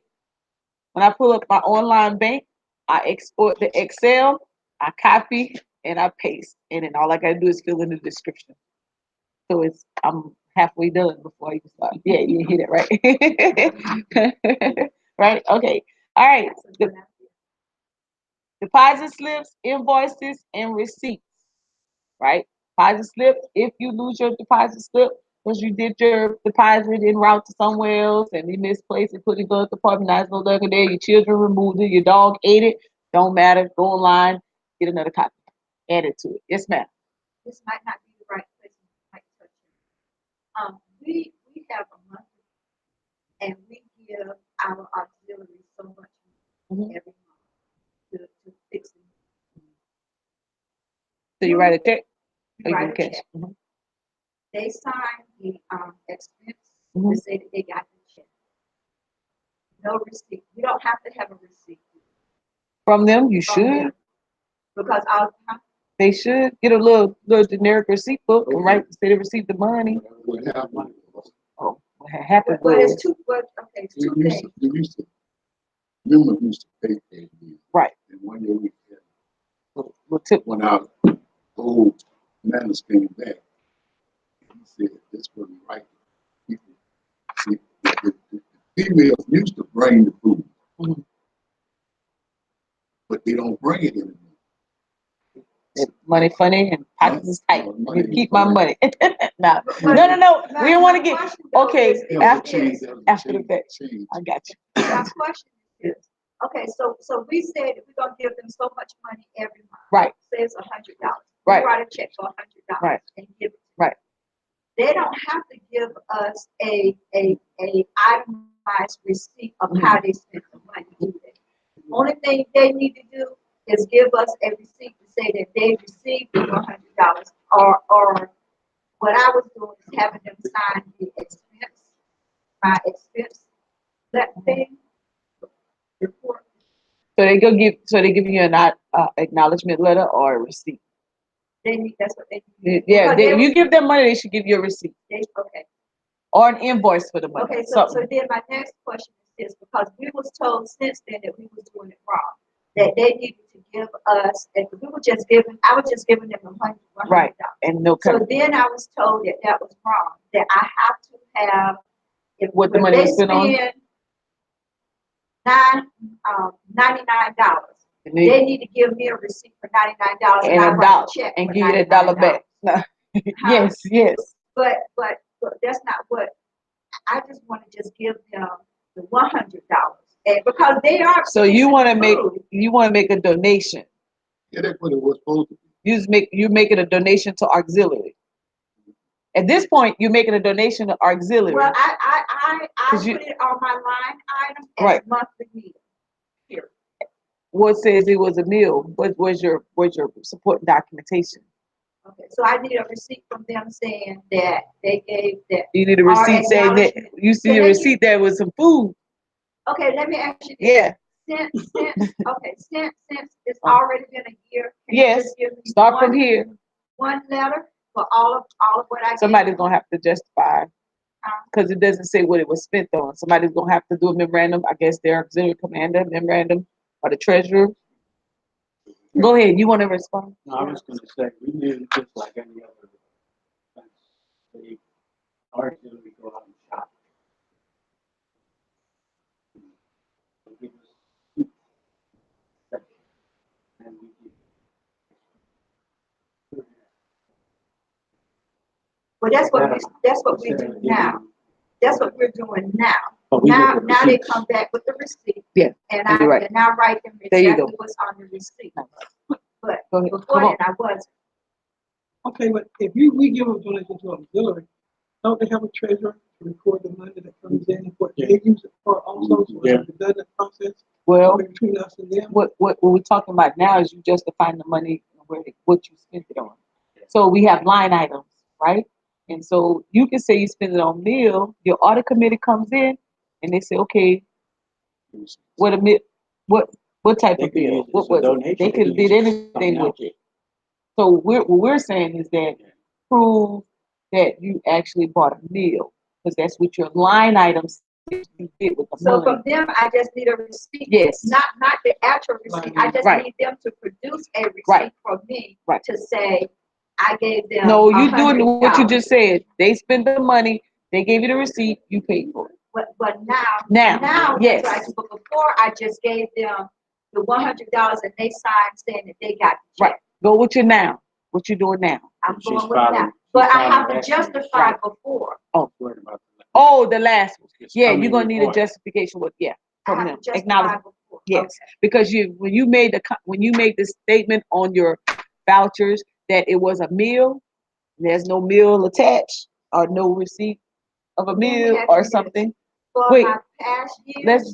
when I pull up my online bank, I export the Excel, I copy, and I paste. And then all I gotta do is fill in the description. So I'm halfway done before I even start. Yeah, you hit it right. Right? Okay. All right. That's a The good idea. deposit slips, invoices, and receipts. Right? Deposit slip. If you lose your deposit slip because you did your deposit en route to somewhere else and you misplaced it, put it in the department, now it's no longer there, your children removed it, your dog ate it, don't matter, go online, get another copy, add it to it. Yes, ma'am. This might not be the right place. Might touch it. We have a month and we give our auxiliaries so much money Mhm. every month to fix it. So you write a check or We you write give a cash? check. Mhm. They sign the expense Mhm. to say that they got the check. No receipt. We don't have to have a receipt From them, you from them should. because our They should get a little generic receipt book and write say they received the money. What happened was, Oh, what had happened but it's was two. But okay, it's you two used things. to, you used to, members used to pay me. right. And one year we had, What took when our old manners came back, he said, this wasn't right. People, see, the females used to bring the food, Mhm. but they don't bring it anymore. that money funny and pockets is tight. No, You money keep ain't my funny. money. Nah. But No. We don't want to my get question, though, okay is There was a after change, there was a after the fact. change. I got you. my question is, okay, so we said that we're gonna give them so much money every month. Right. Say it's $100. Right. We write a check for $100 Right. and give it. Right. They don't have to give us a itemized receipt of Mhm. how they spent the money. Do they? Only thing they need to do is give us a receipt to say that they received the $100, or what I was doing is having them sign the expense, my expense, that thing, report. So they give you an acknowledgement letter or a receipt. They need, that's what they need. Yeah, Because they, you give them money, they should give you a receipt okay. or an invoice for the money. Okay, so Something. then my next question is this, because we was told since then that we was doing it wrong, that they needed to give us, and we were just giving, I was just giving them $100. Right. And no So company. then I was told that that was wrong, that I have to have, if What the if money they was spent on? spend $99, And they- they need to give me a receipt for $99 and and I a write dollar a check and for give you that dollar $99. back. Yes, yes. But that's not what, I just want to just give them the $100. And because they are. So you want to fixing make a donation. Yeah, that's what it was supposed to be. You're making a donation to auxiliary. At this point, you're making a donation to auxiliary. Well, I 'Cause you- put it on my line item as Right. monthly meal. Here. What says it was a meal? What was your support documentation? Okay, so I need a receipt from them saying that they gave that. You need a Our receipt saying that acknowledgement. you see Can a they receipt that was some food. Okay, let me ask you this. Yeah. Since it's already been a year, can you Yes. just give me Start from here. one letter for all of what I Somebody's gave? gonna have to justify because it doesn't say what it was spent on. Somebody's gonna have to do a memorandum. I guess their auxiliary commander memorandum or the treasurer. Go ahead. You want to respond? No, I was gonna say, we knew just like any other defense, they arguably go out and shop. They give us soup, and we give food. Well, that's what we're doing now. That's what we're doing now. But we Now get the they receipts. come back with the receipt. Yeah, And you're right. I write them There you exactly go. what's on the receipt. Nice. But Go ahead. before Come on. that, I wasn't. Okay, but if we give a donation to auxiliary, don't they have a treasurer to record the money that comes in and what they use it for also? So Yeah. it's a redundant process Well, between us and them. what we're talking about now is you justifying the money what you spent it on. So we have line items, right? And so you can say you spend it on meal. Your audit committee comes in and they say, okay, what a meal, what type They of could use meal? it What as a was it? donation. They could have did use it for anything something with else. it. So what we're saying is that prove that you actually bought a meal. because that's what your line items you did with the So money. from them, I just need a receipt. Yes. Not the actual receipt. I just Right. need them to produce a receipt Right. for me Right. to say I gave them. No, you doing what you $100. just said. They spent the money, they gave you the receipt, you paid for it. But now, Now, yes. that's right. But before, I just gave them the $100 and they signed saying that they got the check. Right. Go with your now. What you doing now? I'm She's going with filing- that. she's But I filing have to last year's. justify Right. before. Worried about the- Oh, the last one. It's Yeah, coming you're gonna need a report. justification with I from have them. to justify Acknowledge. before. Yes, Okay. because when you made the statement on your vouchers that it was a meal, there's no meal attached or no receipt of a Let me meal ask or you this. something. For Wait, my past years, let's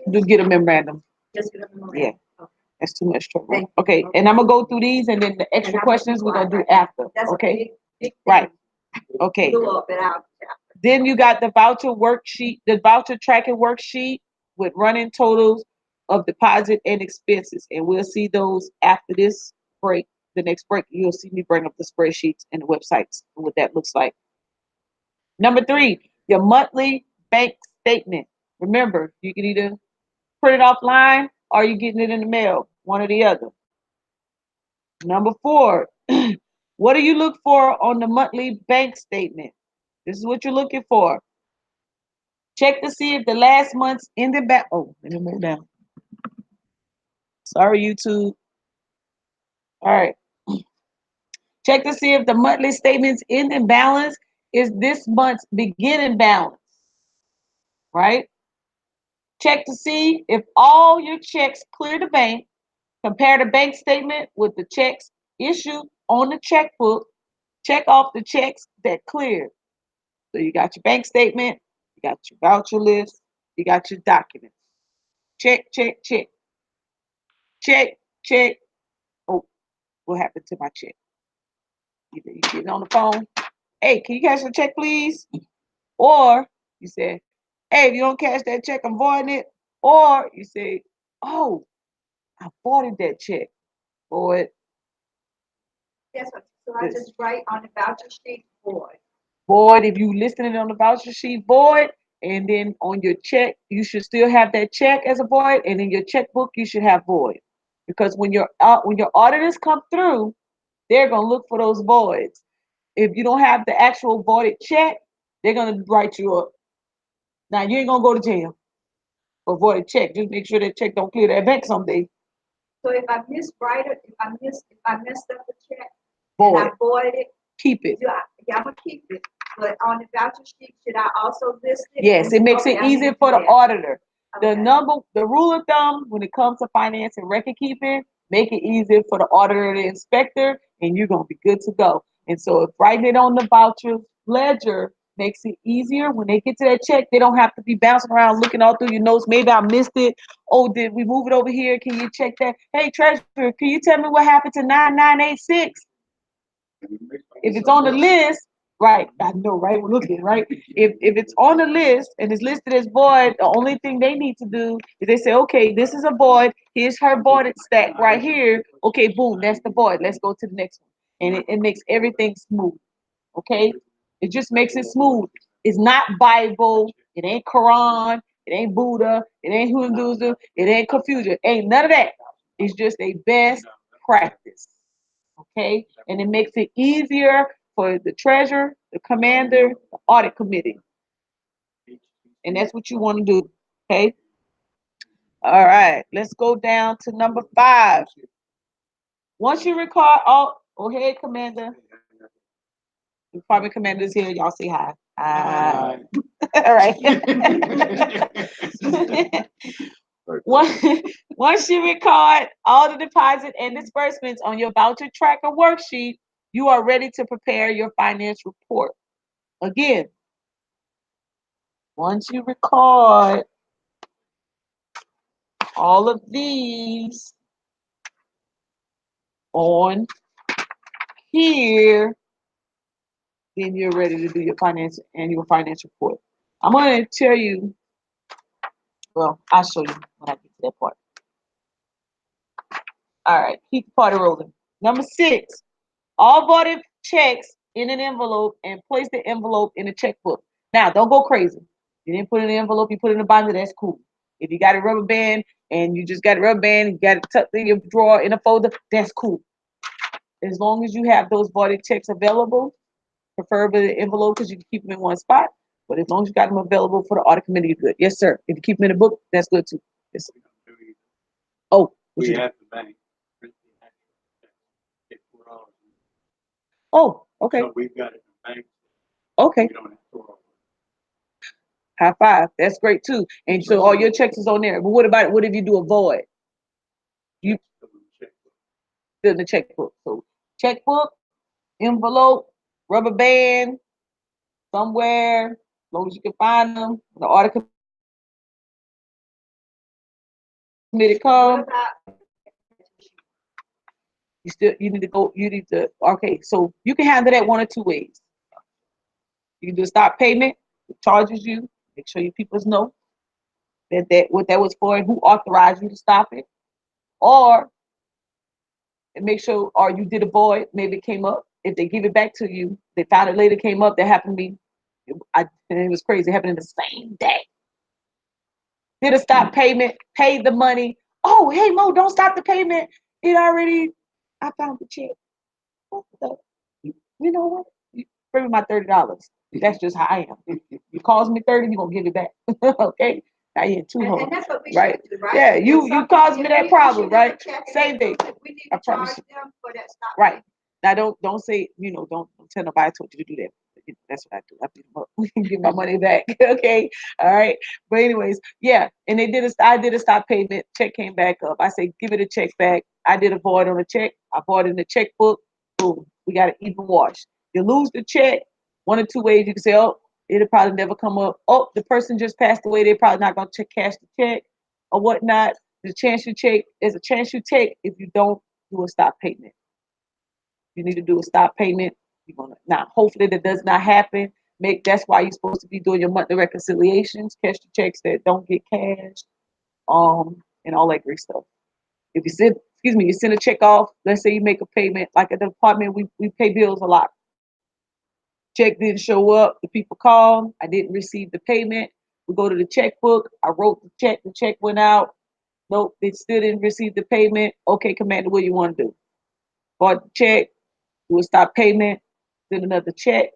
years, get a memorandum. just get a memorandum. Yeah. Okay. That's too much trouble. Thank you. Okay, and I'm gonna go through these, and then the extra I'm questions we're gonna do after. That's Okay, a big right. thing. Okay. Blew up and out. Then you got the voucher worksheet, the voucher tracking worksheet with running totals of deposit and expenses. And we'll see those after this break. The next break, you'll see me bring up the spreadsheets and the websites and what that looks like. Number 3, your monthly bank statement. Remember, you can either print it offline or you're getting it in the mail, one or the other. Number 4, what do you look for on the monthly bank statement? This is what you're looking for. Check to see if the last month's ending back. Oh, let me move down. Sorry, YouTube. All right. Check to see if the monthly statement's ending balance is this month's beginning balance. Right? Check to see if all your checks clear the bank. Compare the bank statement with the checks issued on the checkbook. Check off the checks that cleared. So you got your bank statement, you got your voucher list, you got your documents. Check, check, check. Check, check. Oh, what happened to my check? Either you getting on the phone, hey, can you cash the check, please? Or you say, hey, if you don't cash that check, I'm voiding it. Or you say, oh, I voided that check. Void. That's what. So I just write on the voucher sheet void. Void. If you listing it on the voucher sheet, void. And then on your check, you should still have that check as a void. And in your checkbook, you should have void. Because when your auditors come through, they're gonna look for those voids. If you don't have the actual voided check, they're gonna write you up. Now you ain't gonna go to jail for voided check. Just make sure that check don't clear that bank someday. So if I miswrite it, if I messed up the check, and I Void. void it, Keep it. yeah, I'm gonna keep it. But on the voucher sheet, should I also list it? Yes, it makes it Okay, I need easier to for do the that. auditor. Okay. The rule of thumb when it comes to finance and record keeping, make it easier for the auditor and the inspector, and you're gonna be good to go. And so if writing it on the voucher ledger makes it easier when they get to that check, they don't have to be bouncing around looking all through your notes. Maybe I missed it. Oh, did we move it over here? Can you check that? Hey, treasurer, can you tell me what happened to 9986? If it's on the list, right? I know, right? We're looking, right? If it's on the list and it's listed as void, the only thing they need to do is they say, okay, this is a void. Here's her voided stack right here. Okay, boom, that's the void. Let's go to the next one. And it makes everything smooth. Okay? It just makes it smooth. It's not Bible. It ain't Quran. It ain't Buddha. It ain't Hinduism. It ain't Confucius. Ain't none of that. It's just a best practice. Okay? And it makes it easier for the treasurer, the commander, the audit committee. And that's what you want to do. Okay? All right. Let's go down to number 5. Once you record all, go ahead, commander. Department commander's here. Y'all say hi. Hi. All right. Once you record all the deposit and disbursements on your voucher tracker worksheet, you are ready to prepare your finance report. Again, once you record all of these on here, then you're ready to do your annual finance report. I'm going to tell you, well, I'll show you when I get to that part. All right, keep the party rolling. Number 6, all voided checks in an envelope and place the envelope in a checkbook. Now, don't go crazy. You didn't put it in an envelope, you put it in a binder, that's cool. If you got a rubber band and you just got a rubber band, you got it tucked in your drawer in a folder, that's cool. As long as you have those voided checks available, preferably the envelope because you can keep them in one spot. But as long as you got them available for the audit committee, you're good. Yes, sir. If you keep them in a book, that's good too. Yes, sir. Oh, We have the bank. Print the actual check. It's $4. oh, okay, So we've got it in the bank. okay. We don't have $4. High five. That's great too. And so all your checks is on there. But what about it? What if you do a void? You fill in the checkbook. So checkbook, envelope, rubber band, somewhere, as long as you can find them. The audit committee What come. about, You need to go. You need to. Okay, so you can handle that one or two ways. You can do a stop payment. It charges you. Make sure your peoples know that what that was for and who authorized you to stop it, or and make sure, or you did a void, maybe it came up. If they give it back to you, they found it later, came up. That happened to me. And it was crazy. It happened in the same day. Did a stop payment, paid the money. Oh, hey Mo, don't stop the payment. It already. I found the check. What the? You know what? You bring me my $30. That's just how I am. You cost me 30, you gonna give it back. Okay? I ain't too hard. and that's what we Right. should do, right? Yeah, If you something- caused me if that we problem, issue them a right? check and Same they thing. prove it, we need I to promise charge them for that stop Right. payment. Now don't say, don't tell nobody I told you to do that. That's what I do. I beat them up. Get my money back. Okay. All right. But anyways, yeah. And I did a stop payment. Check came back up. I say, give it a check back. I did a void on a check. I bought it in the checkbook. Boom. We got an even wash. You lose the check, one or two ways you can say, oh, it'll probably never come up. Oh, the person just passed away. They're probably not gonna cash the check or whatnot. There's a chance you take if you don't do a stop payment. You need to do a stop payment. You're gonna now. Hopefully that does not happen. That's why you're supposed to be doing your monthly reconciliations, cash the checks that don't get cashed, and all that great stuff. If you send a check off. Let's say you make a payment. Like at the department, we pay bills a lot. Check didn't show up. The people call. I didn't receive the payment. We go to the checkbook. I wrote the check. The check went out. Nope, they still didn't receive the payment. Okay, Commander, what do you want to do? Bought the check. Do a stop payment. Send another check.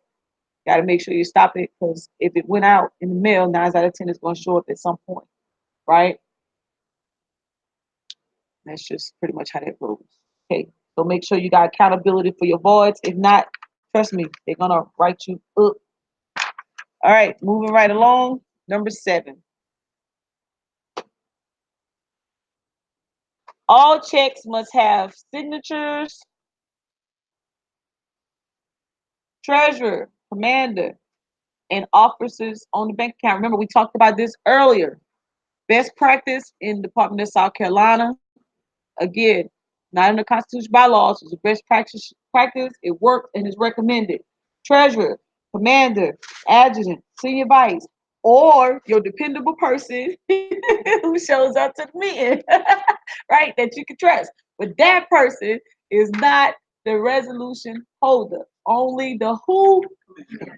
Got to make sure you stop it because if it went out in the mail, 9 out of 10 is going to show up at some point, right? That's just pretty much how that goes. Okay, so make sure you got accountability for your voids. If not, trust me, they're gonna write you up. All right, moving right along. Number 7. All checks must have signatures, treasurer, commander, and officers on the bank account. Remember, we talked about this earlier. Best practice in the Department of South Carolina. Again, not in the Constitution bylaws. It's a best practice. It works and is recommended. Treasurer, commander, adjutant, senior vice, or your dependable person who shows up to the meeting, right? That you can trust. But that person is not the resolution holder. Only the who?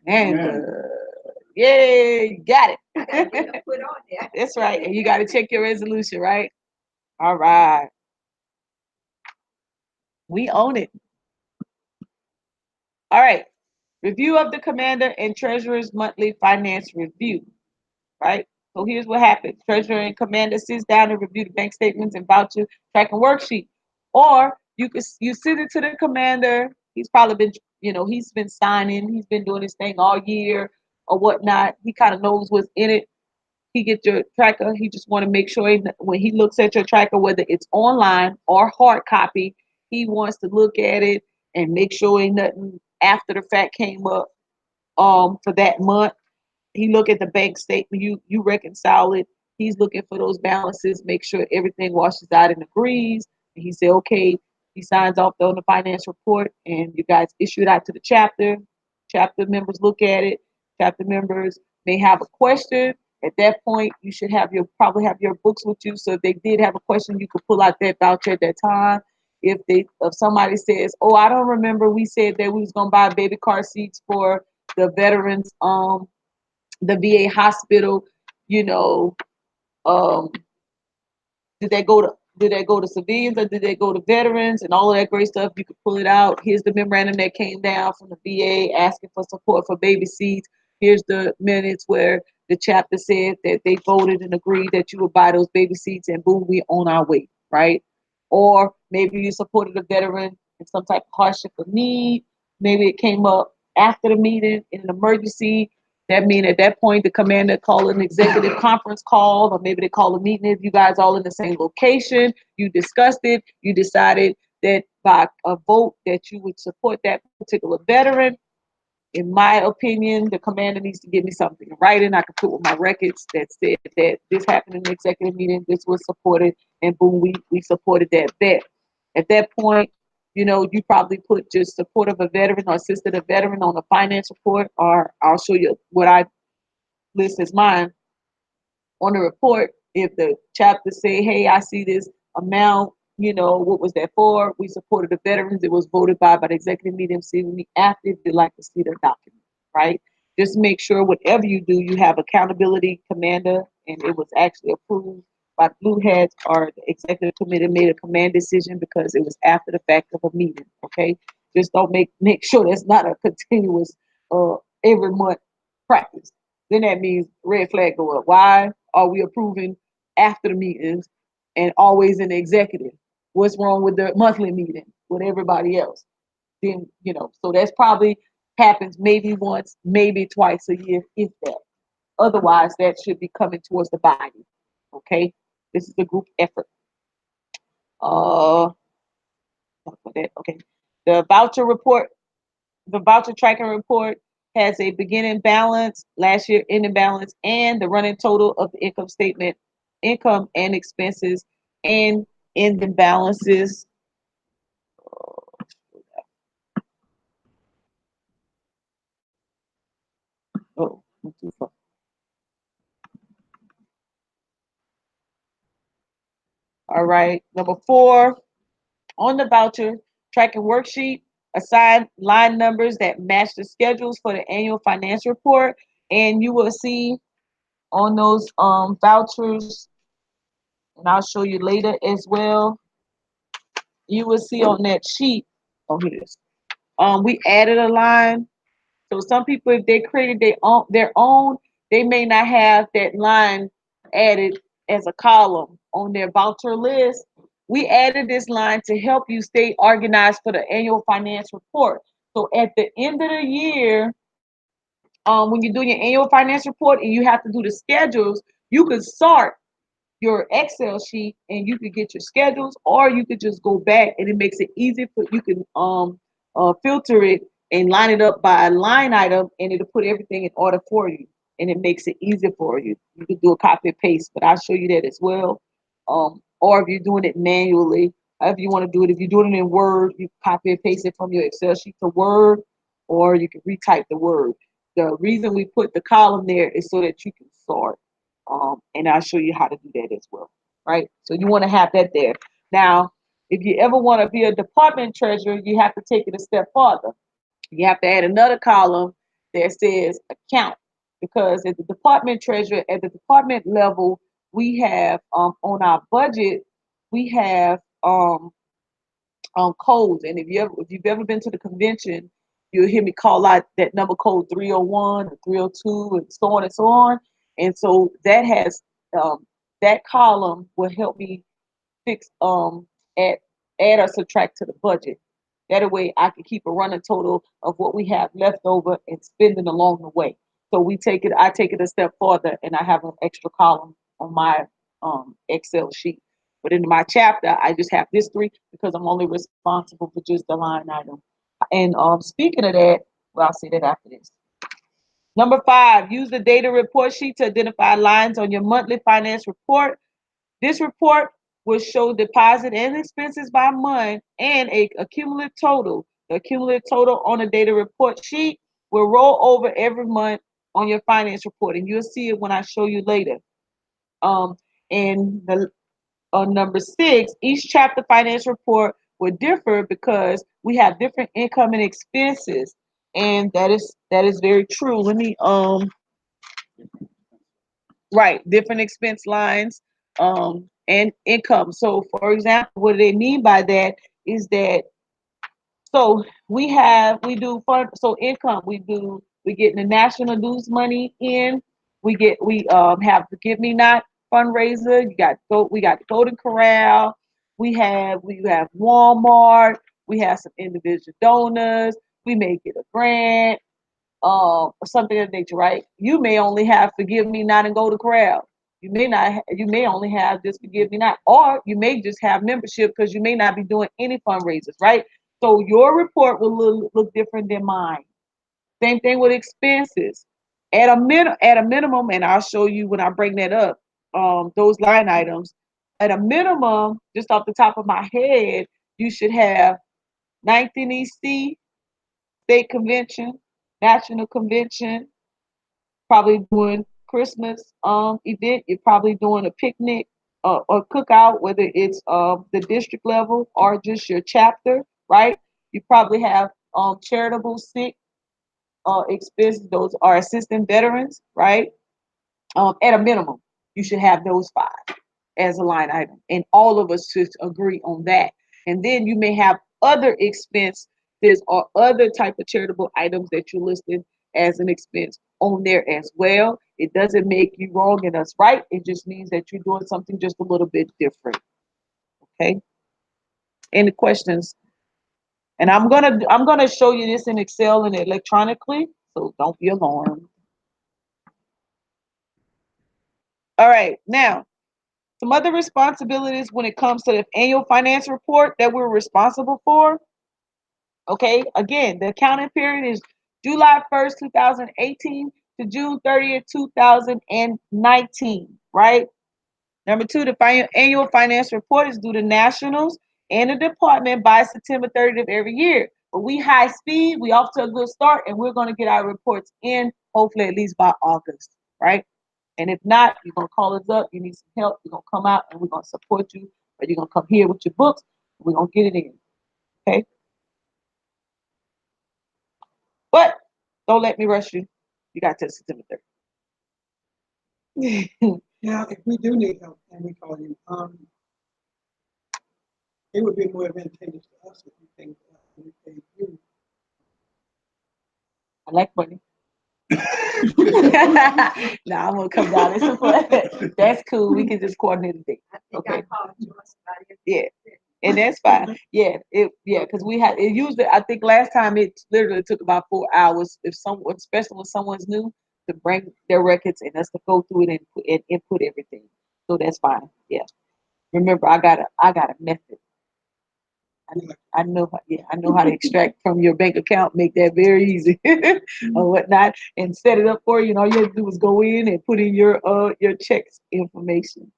Commander. Yay, got it. Put on there. That's right. And you got to check your resolution, right? All right. We own it. All right. Review of the commander and treasurer's monthly finance review, right? So here's what happens. Treasurer and commander sits down and review the bank statements and voucher tracking worksheet. Or you send it to the commander. He's probably been, he's been signing, he's been doing his thing all year or whatnot. He kind of knows what's in it. He gets your tracker. He just want to make sure when he looks at your tracker, whether it's online or hard copy, he wants to look at it and make sure ain't nothing after the fact came up for that month. He look at the bank statement, you reconcile it. He's looking for those balances, make sure everything washes out and agrees. And he said, okay, he signs off on the finance report and you guys issue it out to the chapter. Chapter members look at it. Chapter members may have a question. At that point, you should probably have your books with you. So if they did have a question, you could pull out that voucher at that time. if somebody says, oh, I don't remember we said that we was gonna buy baby car seats for the veterans, the VA hospital, you know, um, did that go to civilians or did they go to veterans and all of that great stuff? You could pull it out. Here's the memorandum that came down from the VA asking for support for baby seats. Here's the minutes where the chapter said that they voted and agreed that you would buy those baby seats, and boom, we on our way, right? Or maybe you supported a veteran in some type of hardship or need. Maybe it came up after the meeting in an emergency. That means at that point, the commander called an executive conference call, or maybe they call a meeting if you guys all in the same location. You discussed it. You decided that by a vote that you would support that particular veteran. In my opinion, the commander needs to give me something in writing. I can put with my records that said that this happened in the executive meeting, this was supported, and boom, we supported that vet. At that point, you know, you probably put just support of a veteran or assisted a veteran on a finance report, or I'll show you what I list as mine on the report. If the chapter say, hey, I see this amount, you know, what was that for? We supported the veterans. It was voted by the executive meeting. See me after if they'd like to see their document, right? Just make sure whatever you do, you have accountability commander, and it was actually approved by blue hats, or the executive committee made a command decision because it was after the fact of a meeting. Okay, just don't make sure that's not a continuous every month practice. Then that means red flag go up. Why are we approving after the meetings and always in the executive? What's wrong with the monthly meeting with everybody else? Then, you know, so that's probably happens maybe once, maybe twice a year, if that. Otherwise, that should be coming towards the body. Okay, this is a group effort. Uh, okay. The voucher report, the voucher tracking report has a beginning balance, last year ending balance, and the running total of the income statement, income and expenses, and ending balances. Oh, not too far. All right. Number 4, on the voucher tracking worksheet, assign line numbers that match the schedules for the annual financial report. And you will see on those vouchers, and I'll show you later as well, you will see on that sheet, oh, here it is. We added a line. So some people, if they created their own, they may not have that line added as a column on their voucher list. We added this line to help you stay organized for the annual finance report. So at the end of the year, when you're doing your annual finance report and you have to do the schedules, you could sort your Excel sheet and you could get your schedules, or you could just go back and it makes it easy for you can filter it and line it up by a line item, and it'll put everything in order for you, and it makes it easier for you. You can do a copy and paste, but I'll show you that as well. Or if you're doing it manually, however you want to do it. If you're doing it in Word, you copy and paste it from your Excel sheet to Word, or you can retype the word. The reason we put the column there is so that you can sort. And I'll show you how to do that as well, right? So you want to have that there. Now, if you ever want to be a department treasurer, you have to take it a step farther. You have to add another column that says account, because at the department treasurer, at the department level, we have on our budget, we have codes. And if you've ever been to the convention, you'll hear me call out that number code 301 or 302 and so on and so on. And so that has that column will help me fix add or subtract to the budget. That way I can keep a running total of what we have left over and spending along the way. So I take it a step further, and I have an extra column on my Excel sheet. But in my chapter, I just have this 3 because I'm only responsible for just the line item. And speaking of that, well, I'll say that after this. Number 5, use the data report sheet to identify lines on your monthly finance report. This report will show deposit and expenses by month and a cumulative total. The cumulative total on the data report sheet will roll over every month on your finance report, and you'll see it when I show you later. And the on number 6, each chapter finance report will differ because we have different income and expenses, and that is very true. Let me right, different expense lines and income. So, for example, what they mean by that is that so we do fund so income we get the national dues money in we have the Give Me Not fundraiser. We got the Golden Corral. We have Walmart. We have some individual donors. We may get a grant or something of that nature, right? You may only have Forgive Me Not and Golden Corral. You may not. You may only have just Forgive Me Not, or you may just have membership because you may not be doing any fundraisers, right? So your report will look different than mine. Same thing with expenses. At a minimum, and I'll show you when I bring that up. Those line items. At a minimum, just off the top of my head, you should have 19 EC, state convention, national convention, probably doing Christmas event. You're probably doing a picnic or cookout, whether it's the district level or just your chapter, right? You probably have charitable sick expenses. Those are assistant veterans, right? At a minimum, you should have those five as a line item, and all of us should agree on that. And then you may have other expenses or other type of charitable items that you listed as an expense on there as well. It doesn't make you wrong and us right. It just means that you're doing something just a little bit different. Okay. Any questions? And I'm gonna show you this in Excel and electronically, so don't be alarmed. All right, now some other responsibilities when it comes to the annual finance report that we're responsible for. Okay, again, the accounting period is July 1st, 2018 to June 30th, 2019, right? Number two, the annual finance report is due to nationals and the department by September 30th of every year. But we high speed, we off to a good start, and we're going to get our reports in hopefully at least by August, right? And if not, you're going to call us up. You need some help. We're going to come out and we're going to support you. Or you're going to come here with your books. We're going to get it in. Okay? But don't let me rush you. You got till September 30th. Now, if we do need help and we call you, it would be more advantageous to us if you think we pay you. I like money. Nah, I'm gonna come down and support. That's cool. We can just coordinate a date. I think Okay. I called you somebody. Yeah. And that's fine. Because we had it usually. I think last time it literally took about 4 hours. If someone, especially when someone's new, to bring their records and us to go through it and input everything. So that's fine. Yeah. Remember, I got a method. I know, I know how to extract from your bank account, make that very easy, or whatnot, and set it up for you. And all you have to do is go in and put in your checks information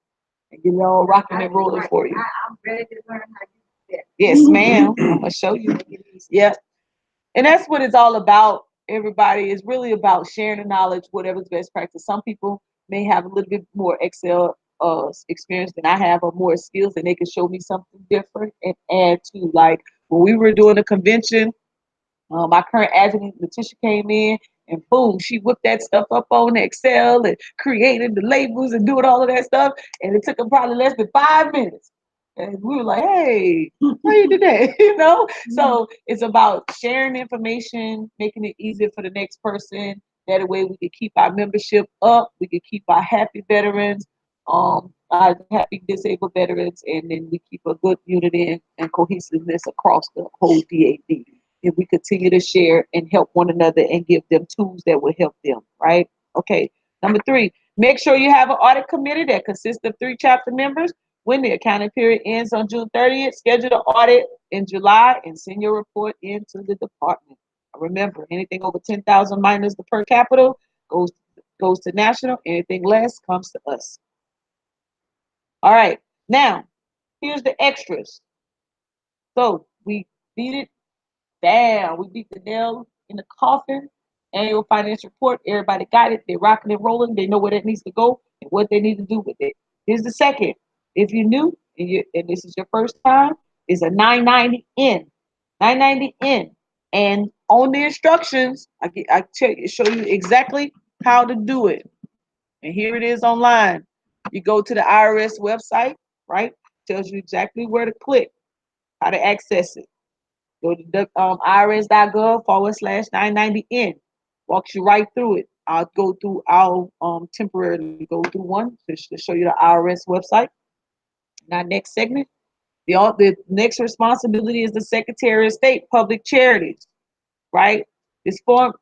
and get it all rocking and rolling for you. I'm ready to learn how to do that. Yes, ma'am. I'm gonna show you. Yeah, and that's what it's all about. Everybody is really about sharing the knowledge, whatever's best practice. Some people may have a little bit more Excel experience than I have, or more skills, and they can show me something different and add to. Like when we were doing a convention, my current adjutant Letitia came in, and boom, she whipped that stuff up on Excel and created the labels and doing all of that stuff, and it took her probably less than 5 minutes. And we were like, "Hey, how you did that?" So it's about sharing information, making it easier for the next person. That way, we can keep our membership up. We can keep our happy veterans, our happy disabled veterans, and then we keep a good unity and cohesiveness across the whole DAV. If we continue to share and help one another and give them tools that will help them, right? Okay. Number three, make sure you have an audit committee that consists of 3 chapter members. When the accounting period ends on June 30th, schedule the audit in July and send your report into the department. Remember, anything over 10,000 minus the per capita goes to national. Anything less comes to us. All right. Now, here's the extras. So we beat it down. We beat the nail in the coffin. Annual financial report. Everybody got it. They're rocking and rolling. They know where that needs to go and what they need to do with it. Here's the second. If you're new and this is your first time, It's a 990N. 990N. And on the instructions, show you exactly how to do it. And here it is online. You go to the IRS website, right? Tells you exactly where to click, how to access it. Go to the irs.gov/990N. Walks you right through it. I'll temporarily go through one to show you the IRS website. Now, next segment, the next responsibility is the Secretary of State, Public Charities, right? This form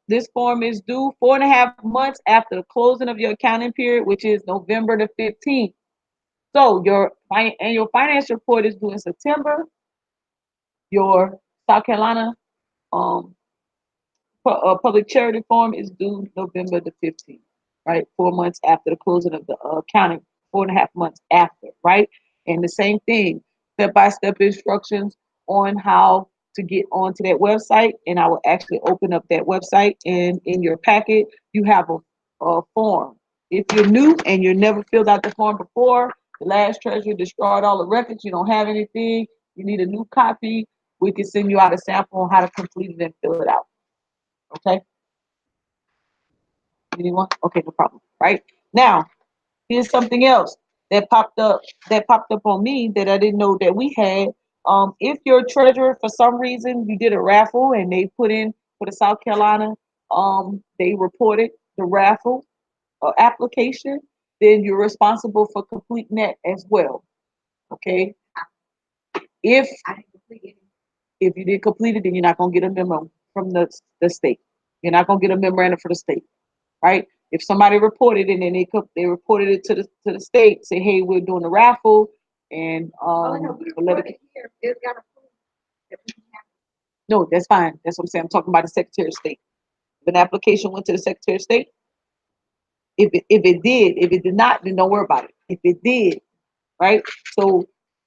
is due 4.5 months after the closing of your accounting period, which is November the 15th. So your annual finance report is due in September. Your South Carolina um, public charity form is due November the 15th, right? 4 months after the closing of the accounting, 4.5 months after, right? And the same thing, step-by-step instructions on how to get onto that website. And I will actually open up that website, and in your packet, you have a form. If you're new and you never filled out the form before, the last treasurer destroyed all the records, you don't have anything, you need a new copy, we can send you out a sample on how to complete it and fill it out. Okay. Anyone? Okay, no problem. Right now, here's something else that popped up. That popped up on me that I didn't know that we had. If your treasurer, for some reason, you did a raffle and they put in for the South Carolina, they reported the raffle application, then you're responsible for completing that as well. Okay. If I didn't complete it. if you didn't complete it, then you're not gonna get a memo from the state. You're not gonna get a memorandum for the state. Right? If somebody reported it and then they reported it to the state, say, hey, we're doing a raffle, and Oh, no, we let reported it, here. It's got a proof that we have. no, that's fine. That's what I'm saying. I'm talking about the Secretary of State. If an application went to the Secretary of State, if it did not, then don't worry about it. If it did, right? So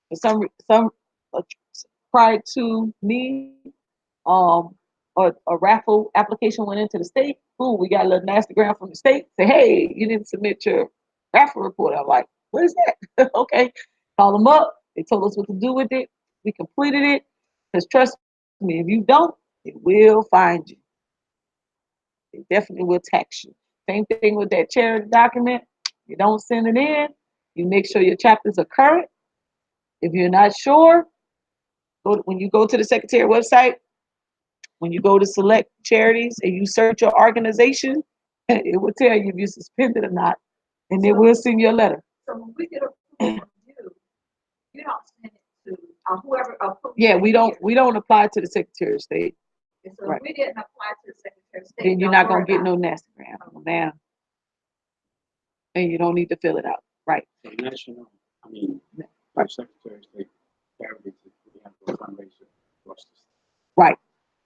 for some uh, prior to me, um, a raffle application went into the state. Ooh, we got a little nasty gram from the state. Say, hey, you didn't submit your raffle report. I'm like, what is that? Okay, call them up. They told us what to do with it. We completed it. Because trust me, if you don't, it will find you. It definitely will tax you. Same thing with that charity document. You don't send it in. You make sure your chapters are current. If you're not sure, when you go to the Secretary website, when you go to select charities and you search your organization, it will tell you if you're suspended or not, and they will send you a letter. So when we get a proof from you don't send it to whoever approved. Yeah, we don't apply to the Secretary of State. And so Right. if we didn't apply to the Secretary of State, Then you're don't not worry gonna get about no nasty gram, now, and you don't need to fill it out. Right. The national, I mean, Right. the Secretary of State charities, we have a fundraiser across the state. Right.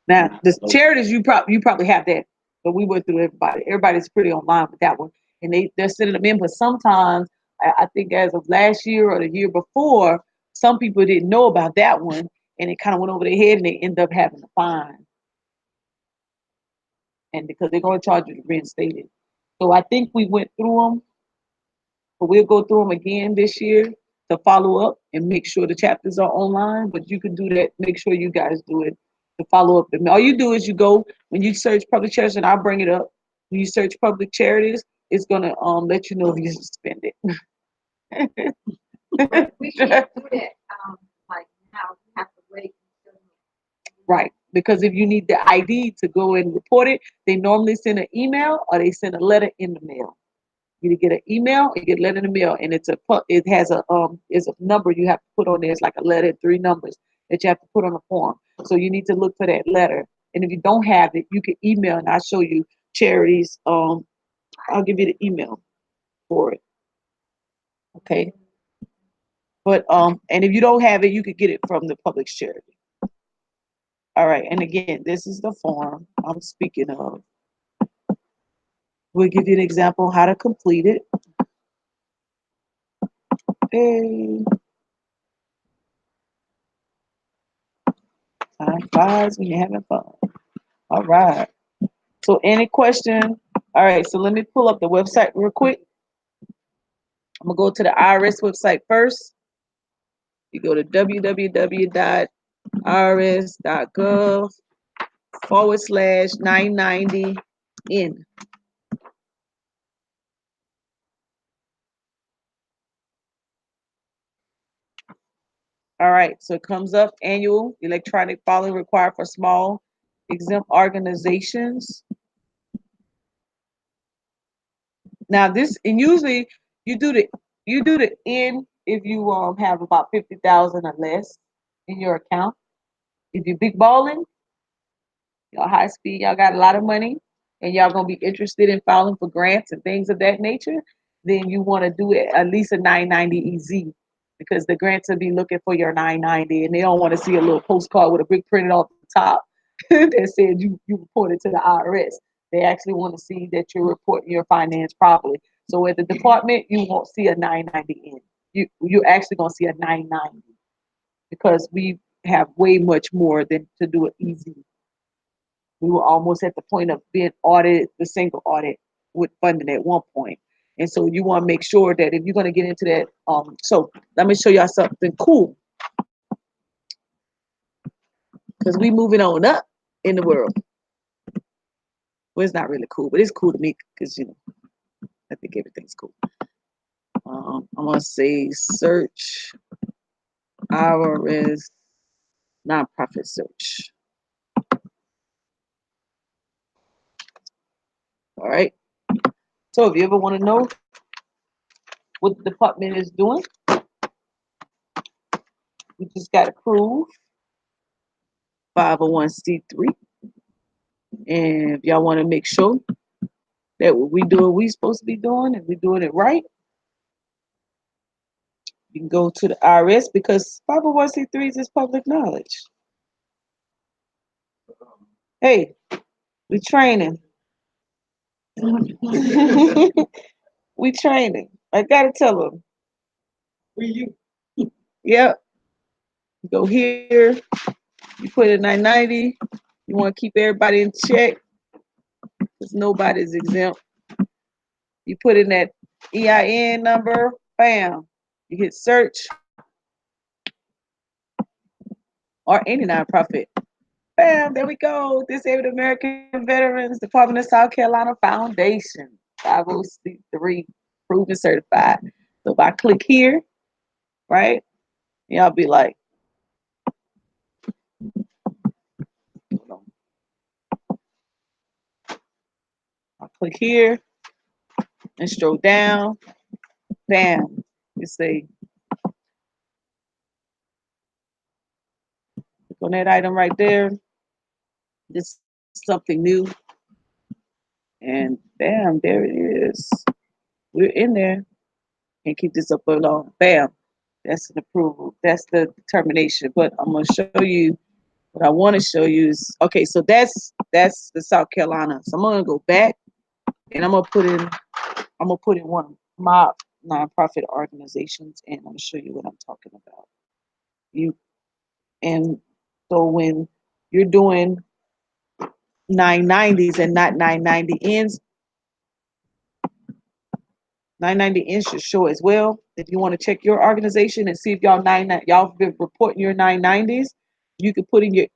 Now, Yeah, the those- charities, you probably have that, but we went through everybody. Everybody's pretty online with that one, and they're sending them in. But sometimes, I think as of last year or the year before, some people didn't know about that one, and it kind of went over their head, and they end up having to fine, and because they're going to charge you to reinstate it. So I think we went through them, but we'll go through them again this year to follow up and make sure the chapters are online. But you can do that. Make sure you guys do it to follow up. And all you do is you go when you search public charities, and I'll bring it up. When you search public charities, it's gonna let you know if you're suspended. But we can't do that, like now, we have to wait until. Right. Because if you need the ID to go and report it, they normally send an email or they send a letter in the mail. You get an email, you get a letter in the mail, and it has is a number you have to put on there. It's like a letter, 3 numbers that you have to put on the form. So you need to look for that letter. And if you don't have it, you can email, and I'll show you charities. I'll give you the email for it. Okay. But and if you don't have it, you could get it from the public charity. All right. And again, this is the form I'm speaking of. We'll give you an example how to complete it. Okay. Time flies when you're having fun. All right. So any question? All right. So let me pull up the website real quick. I'm gonna go to the IRS website first. You go to www.irs.gov/990N. All right, so it comes up annual electronic filing required for small exempt organizations. Now this, and usually you do the N if you have about 50,000 or less in your account. If you're big balling, y'all high speed, y'all got a lot of money, and y'all gonna be interested in filing for grants and things of that nature, then you want to do it at least a 990 EZ, because the grants will be looking for your 990, and they don't want to see a little postcard with a big printed off the top that said you reported to the IRS. They actually want to see that you're reporting your finance properly. So at the department, you won't see a 990 in. You're actually gonna see a 990, because we have way much more than to do it easy. We were almost at the point of being audited, the single audit with funding at one point. And so you want to make sure that if you're going to get into that, so let me show y'all something cool, because we moving on up in the world. Well, it's not really cool, but it's cool to me because, I think everything's cool. I'm going to say search IRS nonprofit search. All right. So if you ever want to know what the department is doing, we just got to prove 501c3. And if y'all want to make sure that what we do what we supposed to be doing and we're doing it right, you can go to the IRS, because 501c3s is public knowledge. Hey, we training. We training. I gotta tell them. We Yep. Go here. You put in 990. You want to keep everybody in check, because nobody's exempt. You put in that EIN number. Bam. You hit search, or any nonprofit. Bam, there we go. Disabled American Veterans Department of South Carolina Foundation, 503, proven certified. So if I click here, right, y'all be like, I click here and scroll down. Bam, you see, click on that item right there. This is something new. And bam, there it is. We're in there. Can't keep this up for long. Bam. That's an approval. That's the determination. But I'm gonna show you what I want to show you is, okay, so that's the South Carolina. So I'm gonna go back and I'm gonna put in one of my nonprofit organizations, and I'm gonna show you what I'm talking about. And so when you're doing 990s and not 990 ends, 990 ends should show as well. If you want to check your organization and see if y'all been reporting your 990s, you could put in your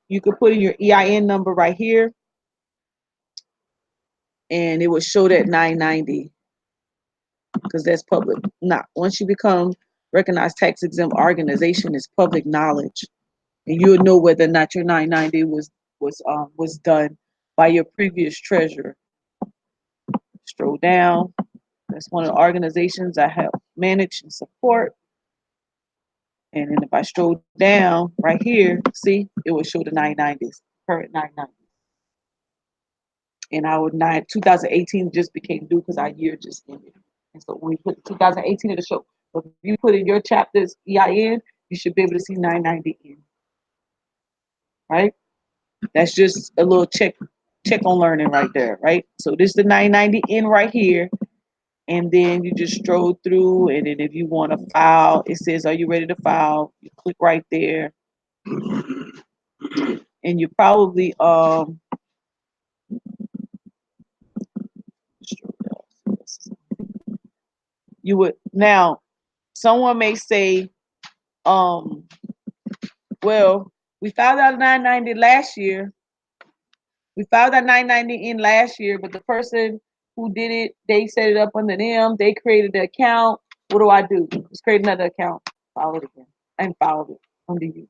EIN number right here, and it will show that 990, because that's public. Not once you become recognized tax exempt organization, it's public knowledge, and you'll know whether or not your 990 was done by your previous treasurer. Scroll down. That's one of the organizations I help manage and support. And then if I scroll down right here, see, it will show the 990s, current 990s. And our 2018 just became due because our year just ended. And so when we put 2018 in the show, but if you put in your chapter's EIN, you should be able to see 990 in. Right? That's just a little check on learning right there, right? So this is the 990 in right here. And then you just stroll through, and then if you want to file, it says, are you ready to file? You click right there. And you probably you would, now someone may say, Well, we filed out 990 last year. We filed that 990 in last year, but the person who did it, they set it up under them. They created the account. What do I do? Just create another account. File it again. And file it under you.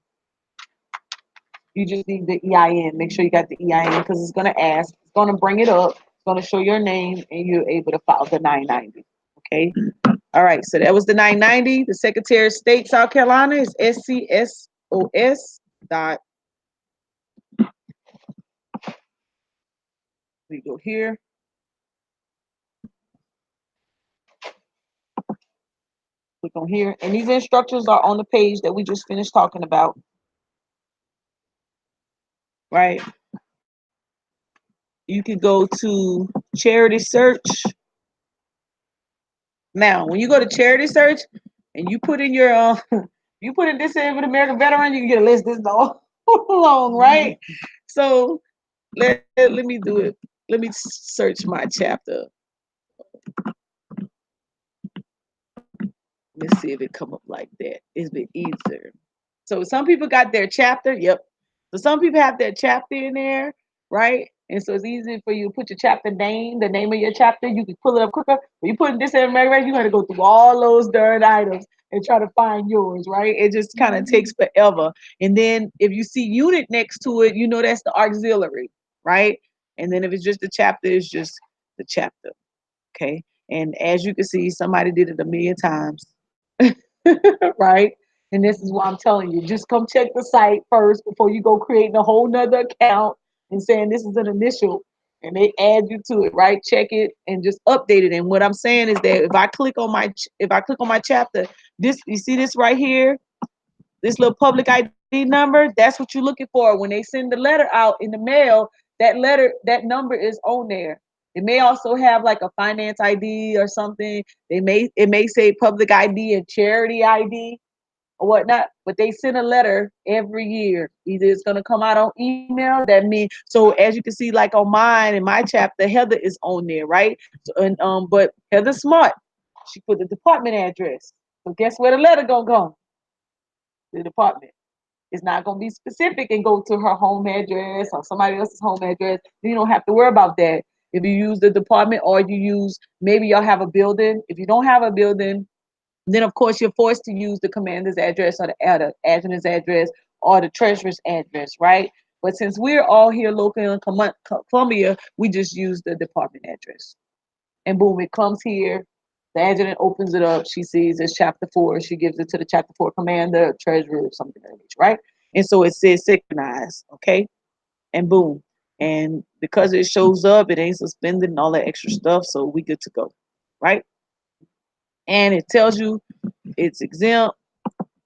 You just need the EIN. Make sure you got the EIN because it's going to ask. It's going to bring it up. It's going to show your name and you're able to file the 990. Okay. All right. So that was the 990. The Secretary of State, South Carolina is SCSOS dot. We go here. Click on here. And these instructions are on the page that we just finished talking about. Right. You can go to charity search. Now, when you go to charity search and you put in your you put in disabled American veteran, you can get a list this long, right? So let me do it. Let me search my chapter. Let's see if it come up like that. It's a bit easier. So some people got their chapter. Yep. So some people have their chapter in there, right? And so it's easy for you to put your chapter name, the name of your chapter. You can pull it up quicker. When you put in this in American, you got to go through all those darn items and try to find yours, right? It just kind of takes forever. And then if you see unit next to it, you know that's the auxiliary, right? And then if it's just the chapter, it's just the chapter, okay? And as you can see, somebody did it a million times, right? And this is why I'm telling you, just come check the site first before you go creating a whole nother account and saying this is an initial and they add you to it, right? Check it and just update it. And what I'm saying is that if I click on my chapter, this, you see this right here, this little public ID number, that's what you're looking for. When they send the letter out in the mail, that number is on there. It may also have like a finance ID or something. It may say public ID and charity ID or whatnot, but they send a letter every year. Either it's gonna come out on email. That means, so as you can see, like on mine in my chapter, Heather is on there, right? So, and but Heather's smart. She put the department address. So guess where the letter gonna go? The department. It's not gonna be specific and go to her home address or somebody else's home address. You don't have to worry about that. If you use the department or you use, maybe y'all have a building. If you don't have a building, then of course you're forced to use the commander's address or the adjutant's address or the treasurer's address, right? But since we're all here locally in Columbia, we just use the department address. And boom, it comes here. The adjutant opens it up. She sees it's chapter 4. She gives it to the chapter 4 commander, treasurer, something like that, right? And so it says synchronized, okay? And boom. And because it shows up, it ain't suspended and all that extra stuff, so we good to go, right? And it tells you it's exempt.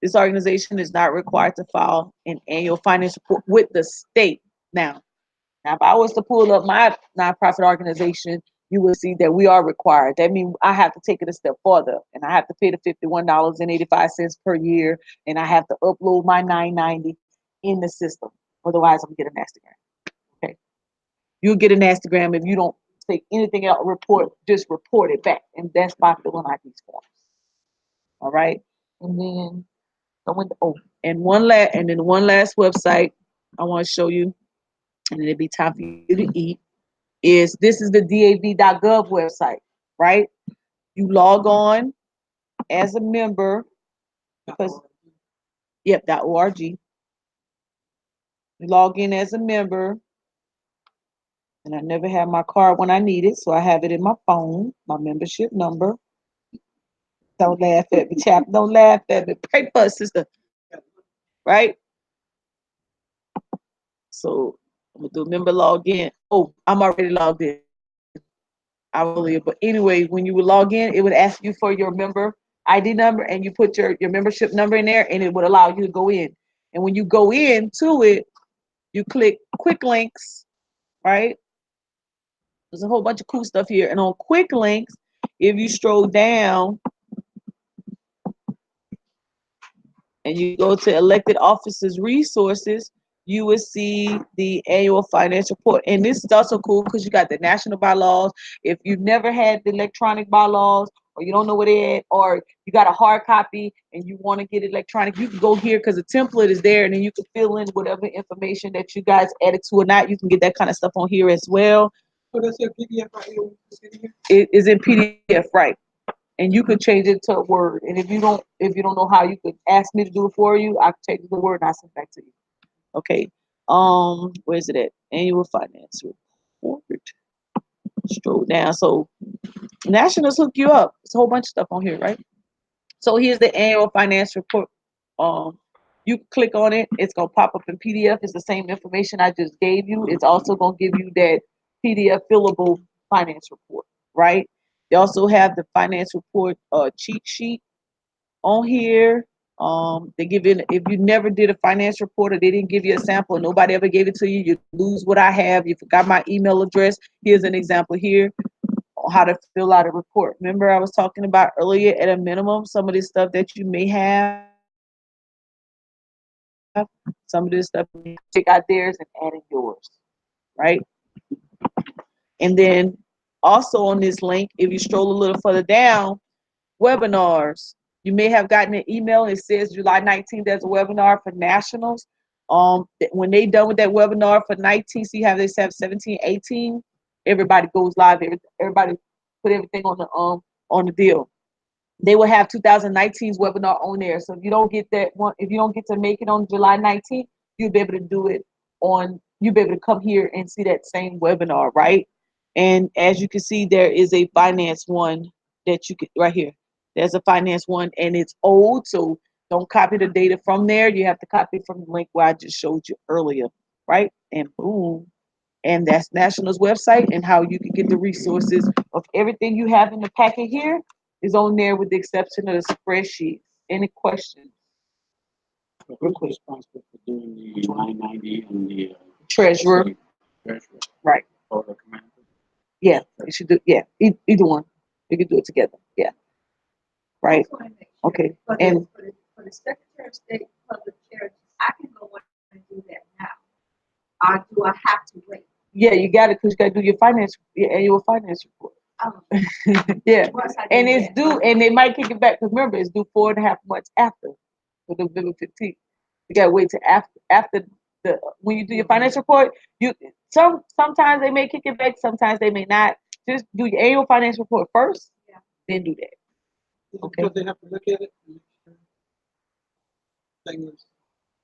This organization is not required to file an annual financial report with the state. Now, if I was to pull up my nonprofit organization, you will see that we are required. That means I have to take it a step further, and I have to pay the $51.85 per year, and I have to upload my 990 in the system. Otherwise, I'm gonna get a nastygram. Okay, you'll get a nastygram if you don't take anything else. Just report it back, and that's by filling out these forms. All right, and then and one last website I want to show you, and it'll be time for you to eat. This is the DAV.gov website, right? You log on as a member because .org. You log in as a member, and I never have my card when I need it, so I have it in my phone, my membership number. Don't laugh at me, chap. Don't laugh at me. Pray for us, sister. Right? So I'm gonna do member login. Oh, I'm already logged in. But anyway, when you would log in, it would ask you for your member ID number, and you put your membership number in there, and it would allow you to go in. And when you go into it, you click quick links, right? There's a whole bunch of cool stuff here. And on quick links, if you stroll down and you go to elected officers resources, you will see the annual financial report. And this is also cool because you got the national bylaws. If you've never had the electronic bylaws or you don't know where they're at, or you got a hard copy and you want to get it electronic, you can go here because the template is there, and then you can fill in whatever information that you guys added to or not. You can get that kind of stuff on here as well. So that's a PDF right here. It is in PDF, right? And you could change it to Word. And if you don't know how, you could ask me to do it for you. I can change the Word and I send it back to you. Okay. Where's it at? Annual finance report. Scroll down. So Nationals hook you up. It's a whole bunch of stuff on here, right? So here's the annual finance report. You click on it. It's gonna pop up in PDF. It's the same information I just gave you. It's also gonna give you that PDF fillable finance report, right? They also have the finance report cheat sheet on here. They give you, if you never did a finance report or they didn't give you a sample, nobody ever gave it to you, you lose what I have. You forgot my email address. Here's an example here on how to fill out a report. Remember I was talking about earlier, at a minimum, some of this stuff that you may have, some of this stuff, check out theirs and add in yours, right? And then also on this link, if you stroll a little further down, webinars. You may have gotten an email. It says July 19th, there's a webinar for nationals. When they done with that webinar for 19, see how they have 17, 18, everybody goes live. Everybody put everything on the deal. They will have 2019's webinar on there. So if you don't get that one, if you don't get to make it on July 19th, you'll be able to do it you'll be able to come here and see that same webinar, right? And as you can see, there is a finance one that you could, right here. There's a finance one and it's old, so don't copy the data from there. You have to copy from the link where I just showed you earlier, right? And boom. And that's National's website, and how you can get the resources of everything you have in the packet here is on there, with the exception of the spreadsheet. Any questions? So who's responsible for doing the 990 and the Treasurer, treasurer right? or the commander? Yeah, you should do. Yeah, either one. You can do it together. Yeah, right. I just wanna make sure, Okay, For and the Secretary of State Public Charities, I can go on and do that now. Or do I have to wait? yeah, you got it, because you got to do your annual finance report. Um, Yeah, once I do and it's that, due, and they might kick it back, because remember, it's due 4.5 months after, for November 15th. You gotta wait till after the when you do your finance report. You sometimes they may kick it back, sometimes they may not. Just do your annual finance report first, Yeah. then do that. Okay. Because they have to look at it. And make sure thing is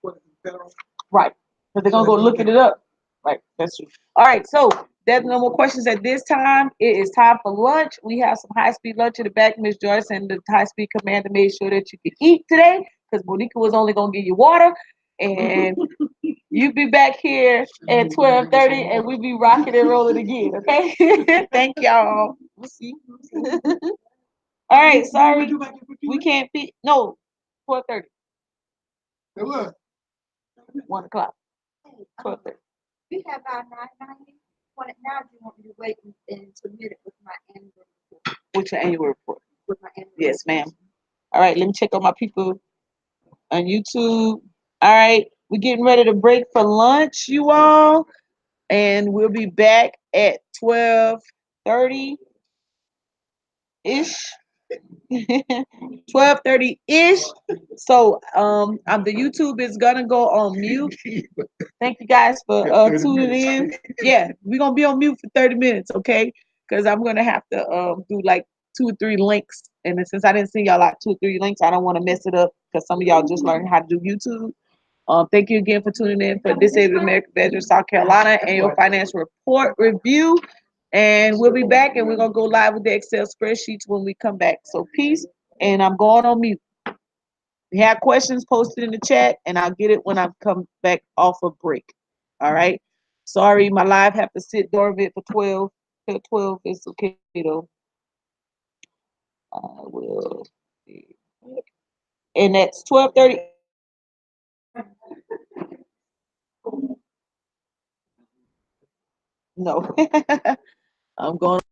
what is federal. Right. But they're gonna go looking it up. Right. That's true. All right. So there's no more questions at this time. It is time for lunch. We have some high-speed lunch in the back. Miss Joyce and the high-speed commander made sure that you could eat today, because Monica was only gonna give you water. And you be back here at 12:30, and we be rocking and rolling again. Okay. Thank y'all. We'll see. All right. Sorry, we can't be. No, 12:30. Hey, look, 1 o'clock. 12:30. we have our 990. Now do you want me to wait and submit it with my annual report? What's your annual report? With my annual Yes, report? ma'am. All right, let me check on my people on YouTube. All right, we're getting ready to break for lunch, you all, and we'll be back at 12:30 ish. 12:30 ish. So the YouTube is gonna go on mute. Thank you guys for tuning in. Yeah, we're gonna be on mute for 30 minutes, okay? Because I'm gonna have to do like 2 or 3 links. And then since I didn't see y'all like 2 or 3 links, I don't want to mess it up, because some of y'all just learned how to do YouTube. Thank you again for tuning in for Disabled American Veterans South Carolina Annual Financial Report Review. And we'll be back, and we're gonna go live with the Excel spreadsheets when we come back. So peace, and I'm going on mute. If you have questions, post it in the chat, and I'll get it when I come back off of break. All right. Sorry, my live have to sit dormant for 12 till 12. It's okay though. I will see. And that's 12:30. No. I'm going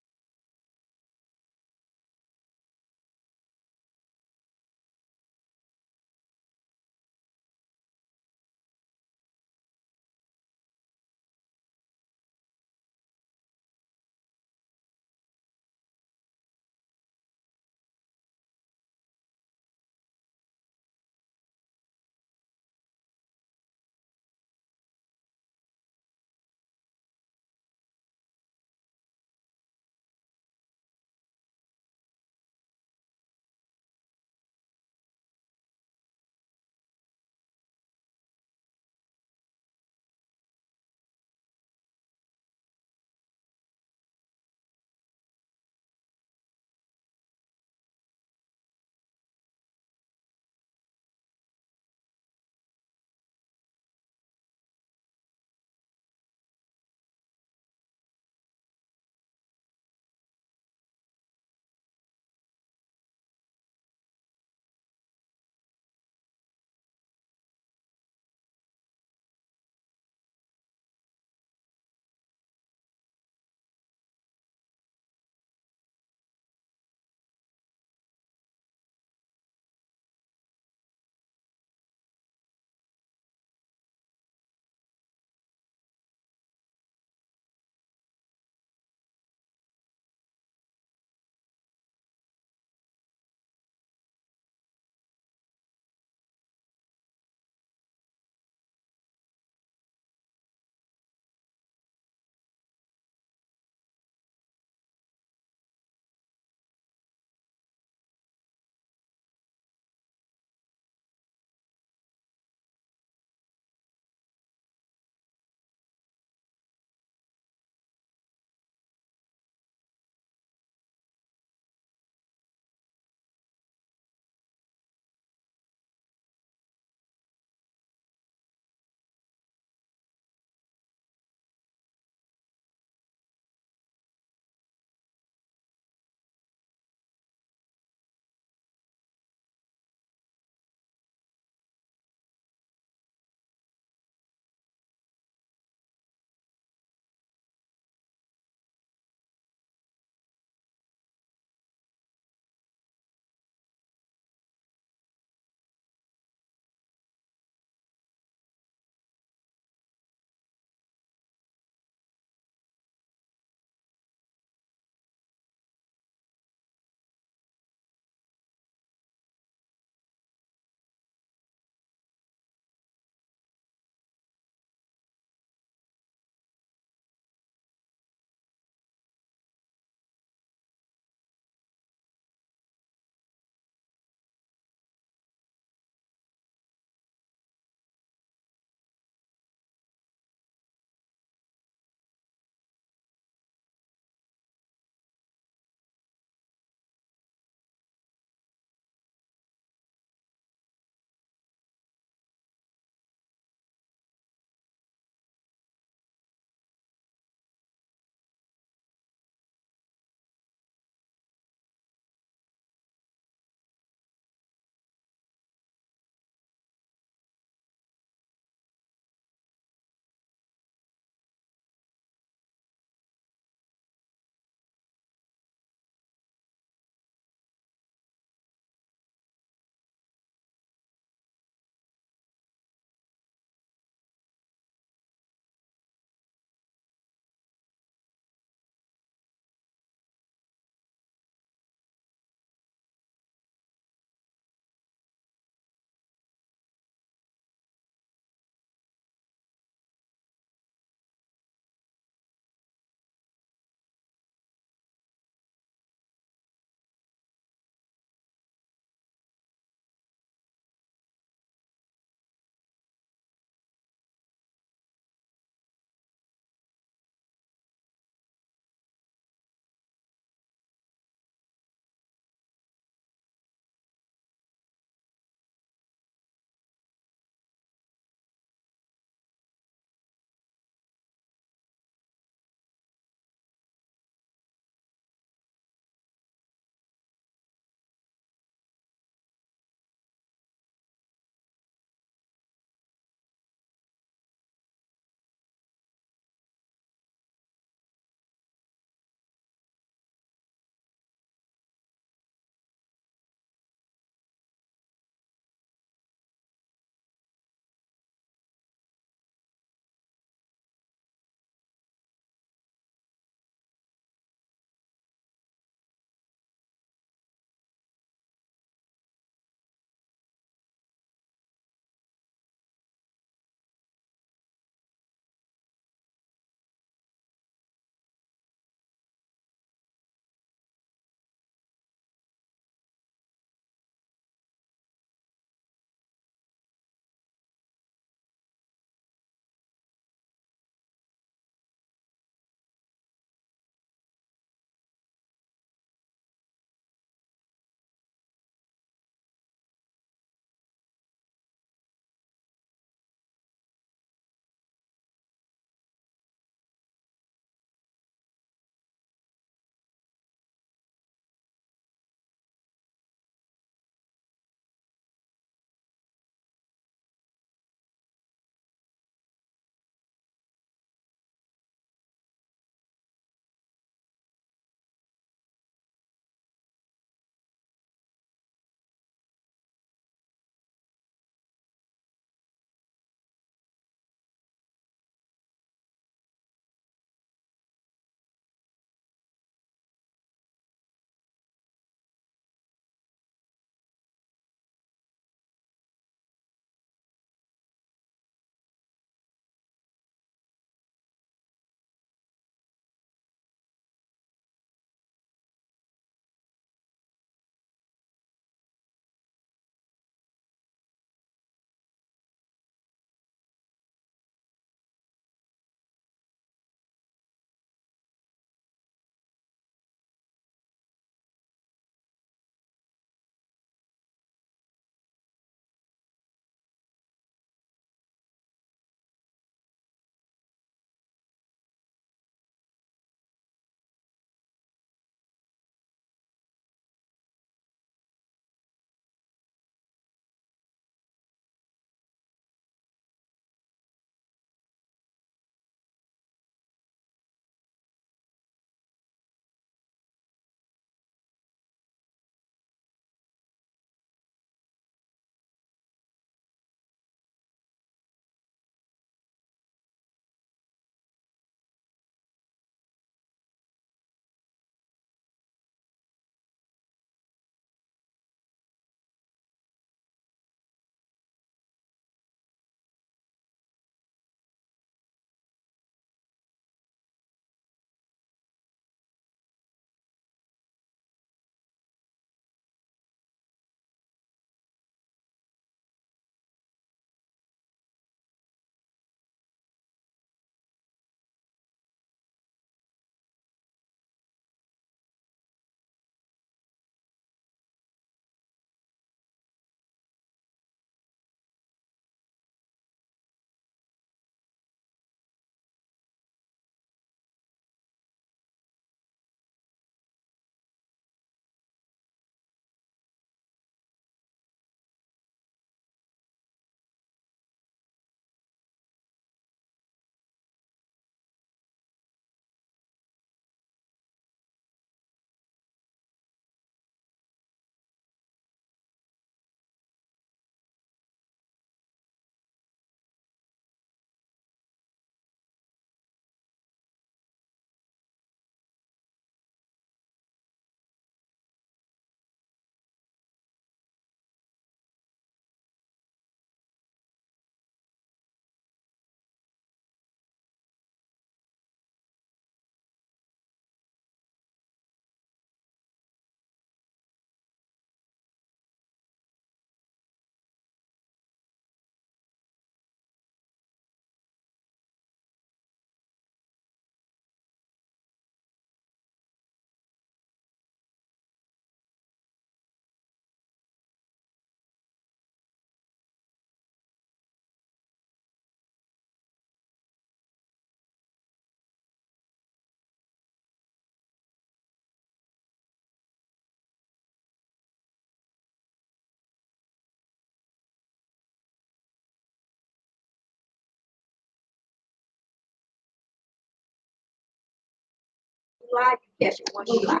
July, you catch it 1 July.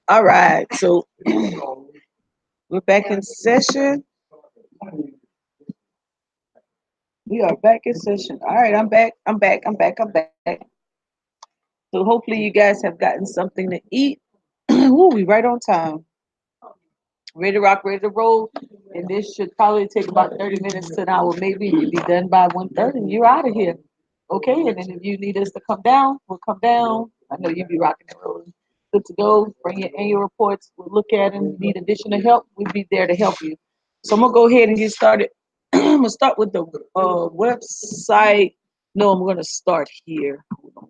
All right, so we're back in session. We are back in session. All right, I'm back. I'm back. I'm back. I'm back. So hopefully you guys have gotten something to eat. Ooh, we right on time. Ready to rock, ready to roll. And this should probably take about 30 minutes to an hour. Maybe you'll be done by 1:30. You're out of here. Okay, and then if you need us to come down, we'll come down. I know you'll be rocking and rolling. Good to go. Bring your annual reports. We'll look at them. Need additional help, we'll be there to help you. So I'm gonna go ahead and get started. I'm gonna start with the website. No, I'm gonna start here. Hold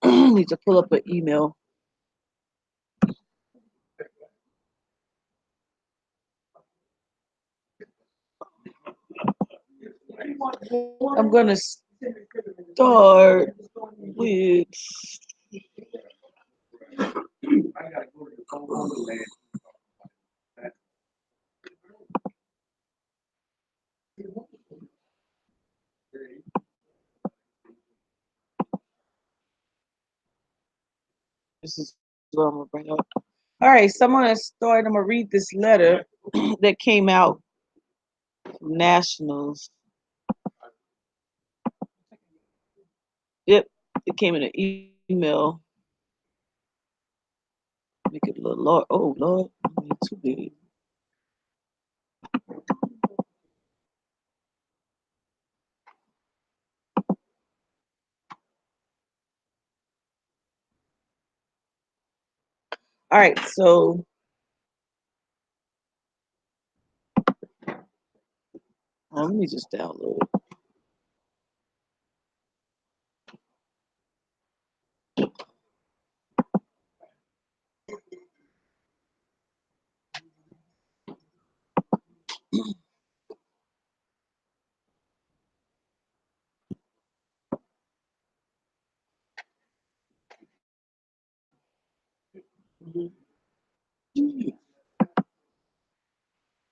on. Need to pull up an email. I'm gonna start with this is what I'm gonna bring up. All right, so I'm gonna start. I'm gonna read this letter that came out from Nationals. Yep, it came in an email. Make it a little large. Oh Lord, I made it too big. All right, so let me just download it.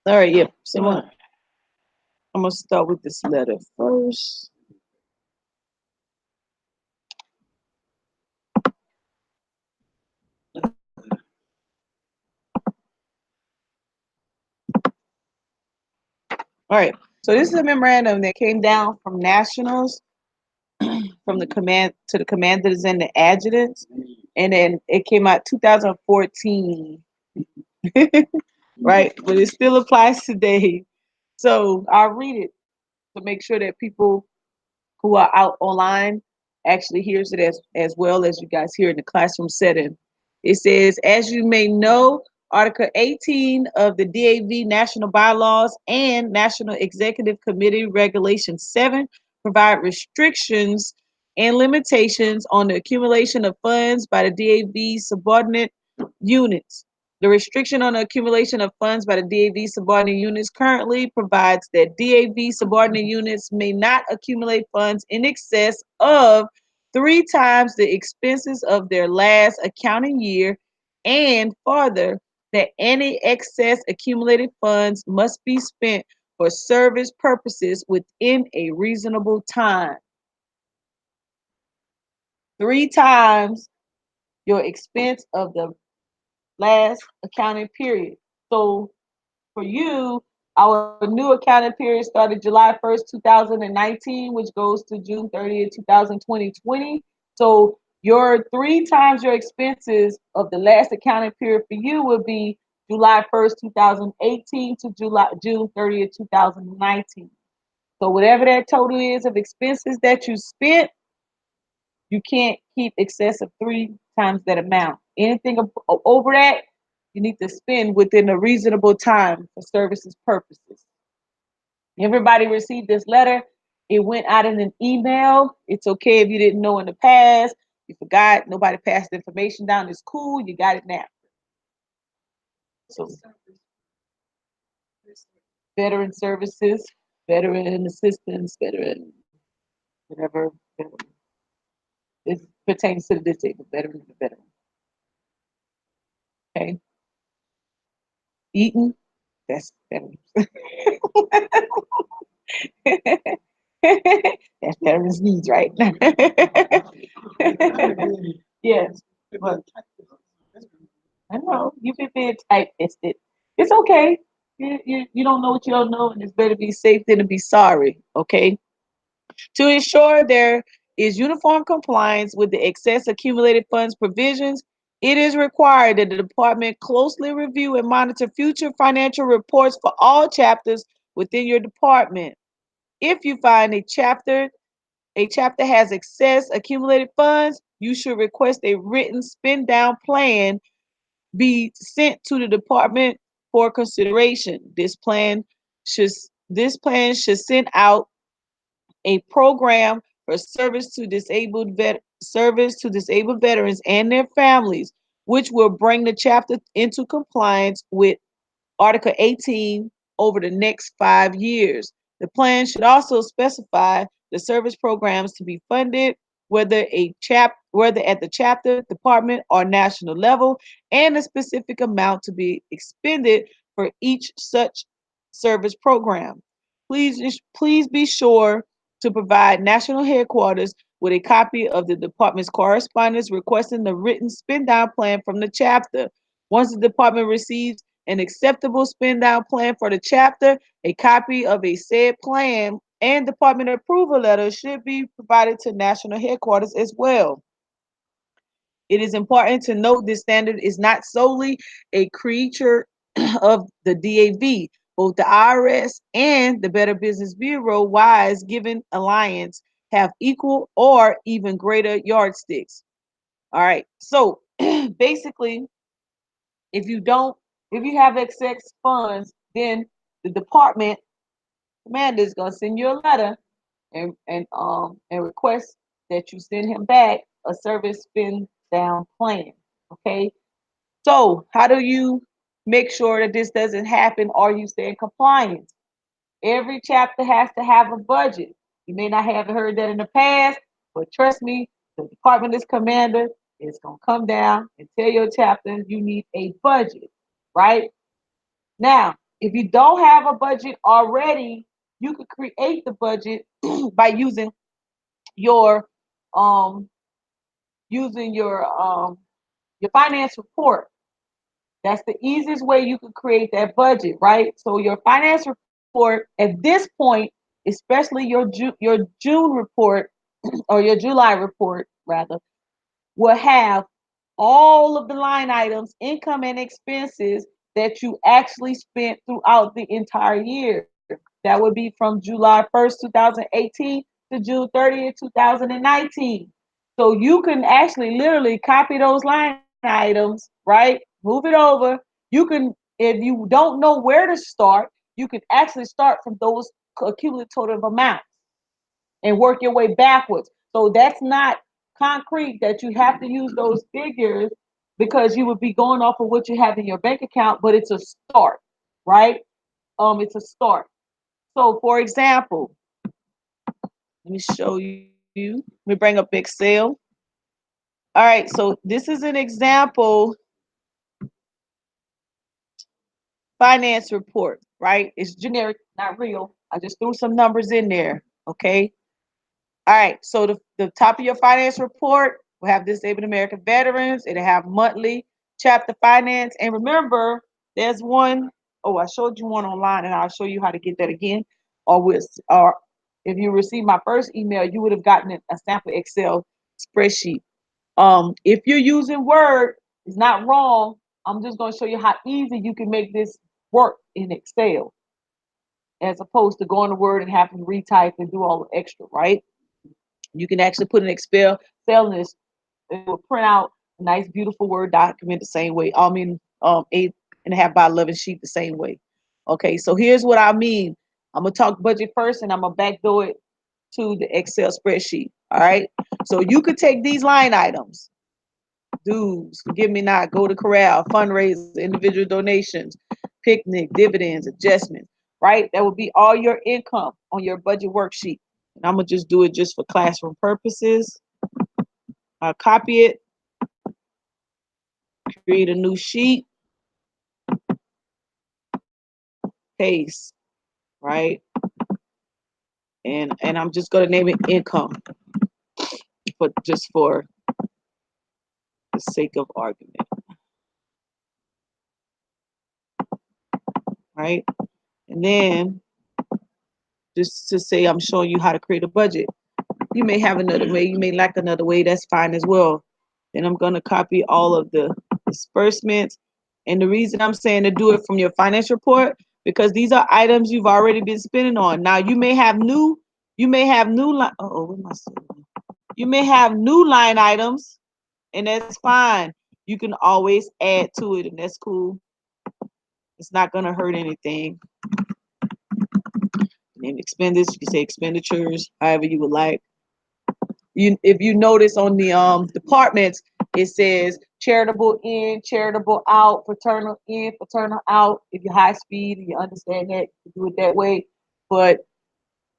All right, yep. So I'm gonna start with this letter first. All right, so this is a memorandum that came down from Nationals, from the command to the commanders and the adjutants, and then it came out 2014. Right, but it still applies today. So I'll read it to make sure that people who are out online actually hears it as well as you guys hear in the classroom setting. It says, as you may know, Article 18 of the DAV National Bylaws and National Executive Committee Regulation 7 provide restrictions and limitations on the accumulation of funds by the DAV subordinate units. The restriction on the accumulation of funds by the DAV subordinate units currently provides that DAV subordinate units may not accumulate funds in excess of 3 times the expenses of their last accounting year, and further, that any excess accumulated funds must be spent for service purposes within a reasonable time. 3 times your expense of the last accounting period. So for you, our new accounting period started July 1st, 2019, which goes to June 30th, 2020. So your 3 times your expenses of the last accounting period for you would be July 1st, 2018 to June 30th, 2019. So whatever that total is of expenses that you spent, you can't keep excess of 3 times that amount. Anything over that, you need to spend within a reasonable time for services purposes. Everybody received this letter. It went out in an email. It's okay if you didn't know in the past. You forgot. Nobody passed the information down. It's cool. You got it now. So, veteran services, veteran assistance, veteran, whatever. Veteran. It pertains to the disabled veteran and the veteran. Okay. Eaton, that's veterans. That's veterans needs, right? Yes, but I know you've been being tight-fisted. It's okay. You don't know what you don't know, and it's better to be safe than to be sorry. Okay. To ensure there is uniform compliance with the excess accumulated funds provisions, it is required that the department closely review and monitor future financial reports for all chapters within your department. If you find a chapter has excess accumulated funds, you should request a written spend down plan be sent to the department for consideration. Should this plan should send out a program for service to disabled veterans and their families, which will bring the chapter into compliance with Article 18 over the next 5 years. The plan should also specify the service programs to be funded, whether at the chapter, department, or national level, and a specific amount to be expended for each such service program. Please be sure to provide national headquarters with a copy of the department's correspondence requesting the written spend down plan from the chapter. Once the department receives an acceptable spend down plan for the chapter, a copy of a said plan and department approval letter should be provided to national headquarters as well. It is important to note this standard is not solely a creature of the DAV. Both the IRS and the Better Business Bureau Wise Given Alliance have equal or even greater yardsticks. All right. So basically, if you don't, if you have excess funds, then the department commander is gonna send you a letter and request that you send him back a service spin down plan. Okay. So how do you make sure that this doesn't happen or you stay in compliance? Every chapter has to have a budget. You may not have heard that in the past, but trust me, the department is commander is going to come down and tell your chapter you need a budget, right? Now, if you don't have a budget already, you could create the budget by your um using your finance report. That's the easiest way you can create that budget, right? So your finance report at this point, especially your June report or your July report rather, will have all of the line items, income and expenses that you actually spent throughout the entire year. That would be from July 1st, 2018 to June 30th, 2019. So you can actually literally copy those line items, right? Move it over. You can, if you don't know where to start, you can actually start from those accumulative amounts and work your way backwards. So that's not concrete that you have to use those figures because you would be going off of what you have in your bank account, but it's a start, right? It's a start. So for example, let me show you. Let me bring up Excel. All right, so this is an example finance report, right? It's generic, not real. I just threw some numbers in there, okay? All right, so the top of your finance report will have disabled American veterans. It'll have monthly chapter finance. And remember, there's one, oh, I showed you one online and I'll show you how to get that again. Or if you received my first email, you would have gotten a sample Excel spreadsheet. If you're using Word, it's not wrong. I'm just going to show you how easy you can make this work in Excel as opposed to going to Word and having to retype and do all the extra, right? You can actually put an Excel cell in this. It will print out a nice, beautiful Word document the same way. I mean, 8.5 by 11 sheet the same way. Okay, so here's what I mean. I'm gonna talk budget first, and I'm gonna backdoor it to the Excel spreadsheet. All right. So you could take these line items: dues, forgive me not, go to corral, fundraisers, individual donations, picnic, dividends, adjustments. Right. That would be all your income on your budget worksheet. And I'm gonna just do it just for classroom purposes. I'll copy it, create a new sheet, paste, right? and I'm just gonna name it income, but just for the sake of argument, right? And then just to say I'm showing you how to create a budget. You may have another way, you may like another way, that's fine as well. Then I'm gonna copy all of the disbursements. And the reason I'm saying to do it from your finance report, because these are items you've already been spending on. Now you may have new line. Oh, what am I saying? You may have new line items, and that's fine. You can always add to it, and that's cool. It's not gonna hurt anything. Name expenditures, you can say expenditures, however you would like. If you notice on the departments, it says charitable in, charitable out, fraternal in, fraternal out. If you're high speed and you understand that, you do it that way. But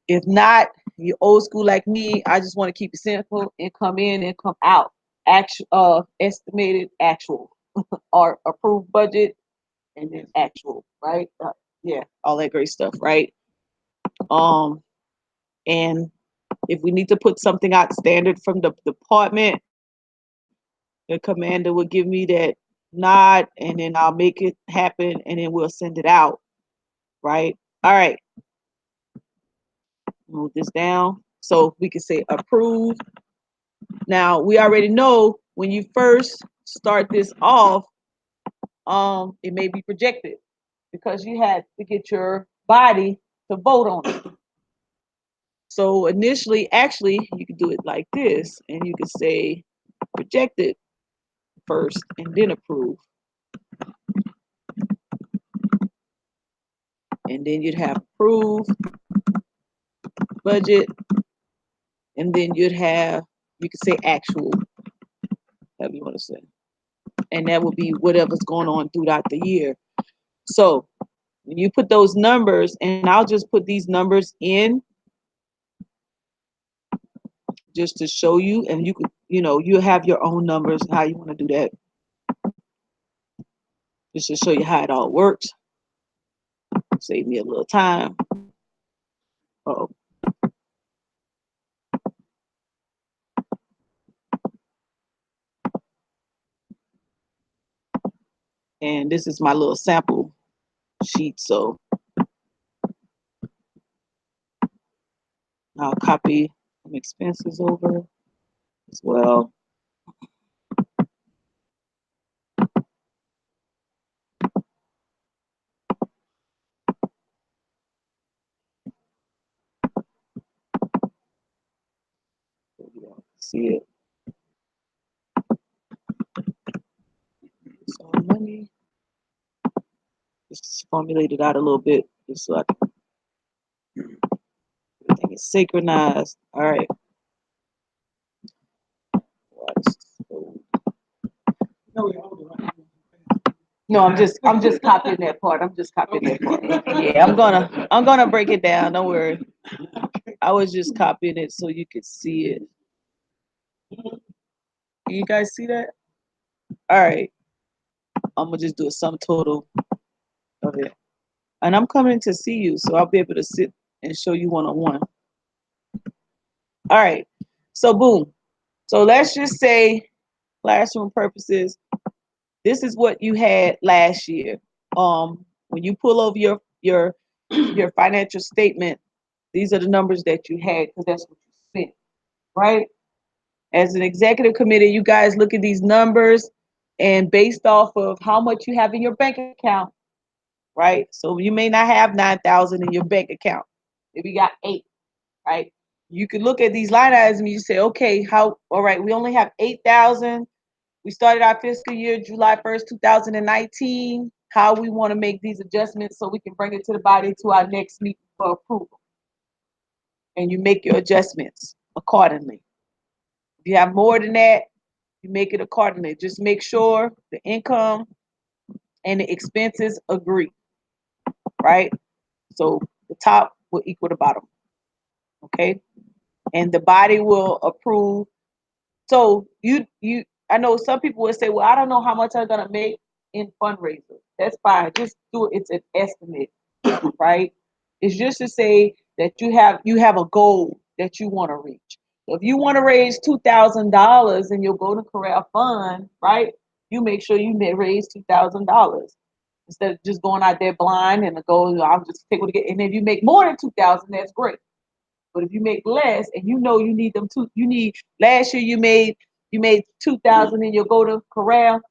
if not, you're old school like me, I just want to keep it simple and come in and come out. Actual, estimated actual, or approved budget, and then actual, right? Yeah, all that great stuff, right? And if we need to put something out standard from the department, the commander will give me that nod, and then I'll make it happen, and then we'll send it out, right? All right, move this down so we can say approve. Now we already know when you first start this off, it may be projected because you had to get your body to vote on it. So initially, actually, you could do it like this, and you could say projected first and then approve. And then you'd have approve, budget, and then you'd have, you could say actual, whatever you want to say. And that would be whatever's going on throughout the year. So when you put those numbers, and I'll just put these numbers in just to show you, and you could, you have your own numbers, how you want to do that. Just to show you how it all works. Save me a little time. Oh. And this is my little sample sheet, so I'll copy some expenses over as well. So you all can see it. It's all money. Just formulate it out a little bit, just so everything is synchronized. All right. No, I'm just copying that part. I'm just copying that part. Yeah, I'm gonna break it down. Don't worry. I was just copying it so you could see it. Can you guys see that? All right. I'm gonna just do a sum total of it. And I'm coming to see you, so I'll be able to sit and show you one-on-one. All right. So boom. So let's just say, classroom purposes, this is what you had last year. When you pull over your financial statement, these are the numbers that you had because that's what you spent, right? As an executive committee, you guys look at these numbers, and based off of how much you have in your bank account, right? So you may not have 9,000 in your bank account. If you got 8, right? You could look at these line items and you say, okay, all right, we only have 8,000. We started our fiscal year July 1st, 2019. How we want to make these adjustments so we can bring it to the body to our next meeting for approval. And you make your adjustments accordingly. If you have more than that, you make it accordingly. Just make sure the income and the expenses agree, right? So the top will equal the bottom, okay? And the body will approve. So I know some people will say, well, I don't know how much I'm gonna make in fundraiser. That's fine. Just do it. It's an estimate, right? It's just to say that you have a goal that you want to reach. So if you want to raise $2,000 in your Golden Corral fund, right? You make sure you may raise $2,000 instead of just going out there blind and the goal. I'll just take what I get. And if you make more than 2,000, that's great. But if you make less and you know you need them two, you need last year you made 2,000 in your Golden Corral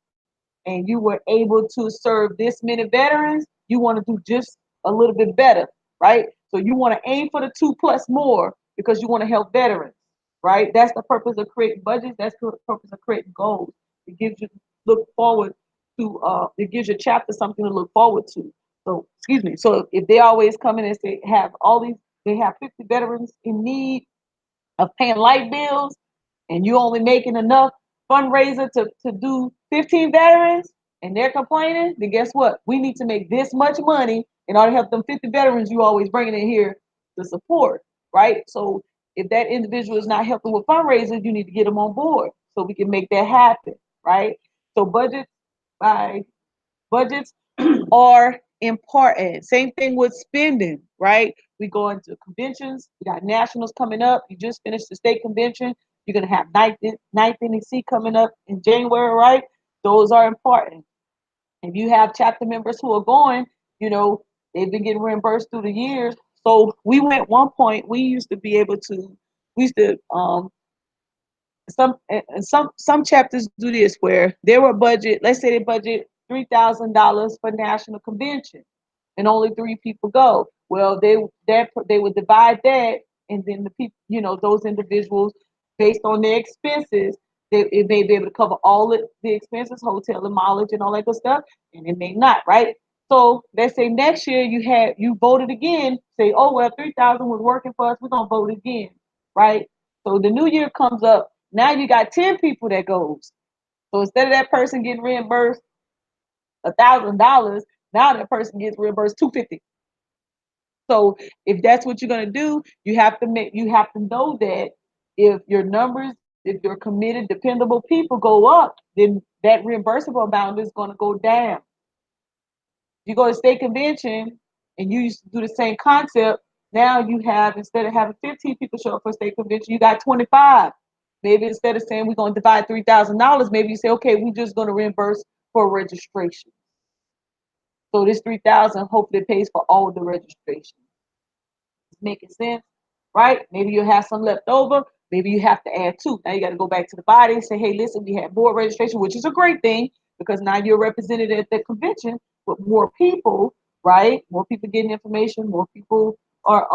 and you were able to serve this many veterans, you want to do just a little bit better, right? So you want to aim for the 2+ more because you want to help veterans, right? That's the purpose of creating budgets. That's the purpose of creating goals. It gives you look forward to. It gives your chapter something to look forward to. So excuse me. So if they always come in and say have all these, they have 50 veterans in need of paying light bills, and you only making enough fundraiser to do 15 veterans and they're complaining, then guess what? We need to make this much money in order to help them 50 veterans you always bringing in here to support, right? So if that individual is not helping with fundraisers, you need to get them on board so we can make that happen, right? So by budgets are important. Same thing with spending, right? We go into conventions. We got nationals coming up. You just finished the state convention. You're gonna have ninth NEC coming up in January, right? Those are important. If you have chapter members who are going, you know, they've been getting reimbursed through the years. So we went one point, we used to be able to, we used to some chapters do this where they were budget, let's say they budget $3,000 for national convention and only 3 people go. Well, they would divide that, and then the people, you know, those individuals, based on their expenses, it may be able to cover all the expenses, hotel and mileage and all that good stuff, and it may not, right? So let's say next year you voted again, say, oh well, 3,000 was working for us, we're gonna vote again, right? So the new year comes up, now you got 10 people that goes. So instead of that person getting reimbursed $1,000, now that person gets reimbursed 250. So if that's what you're gonna do, you have to know that if your numbers, if your committed, dependable people go up, then that reimbursable amount is gonna go down. You go to state convention and you used to do the same concept. Now you have, instead of having 15 people show up for state convention, you got 25. Maybe instead of saying we're going to divide $3,000, maybe you say, okay, we're just going to reimburse for registration. So this 3,000 hopefully pays for all of the registration. It's making sense, right? Maybe you'll have some left over. Maybe you have to add 2. Now you got to go back to the body and say, hey, listen, we had board registration, which is a great thing because now you're represented at the convention with more people, right? More people getting information, more people are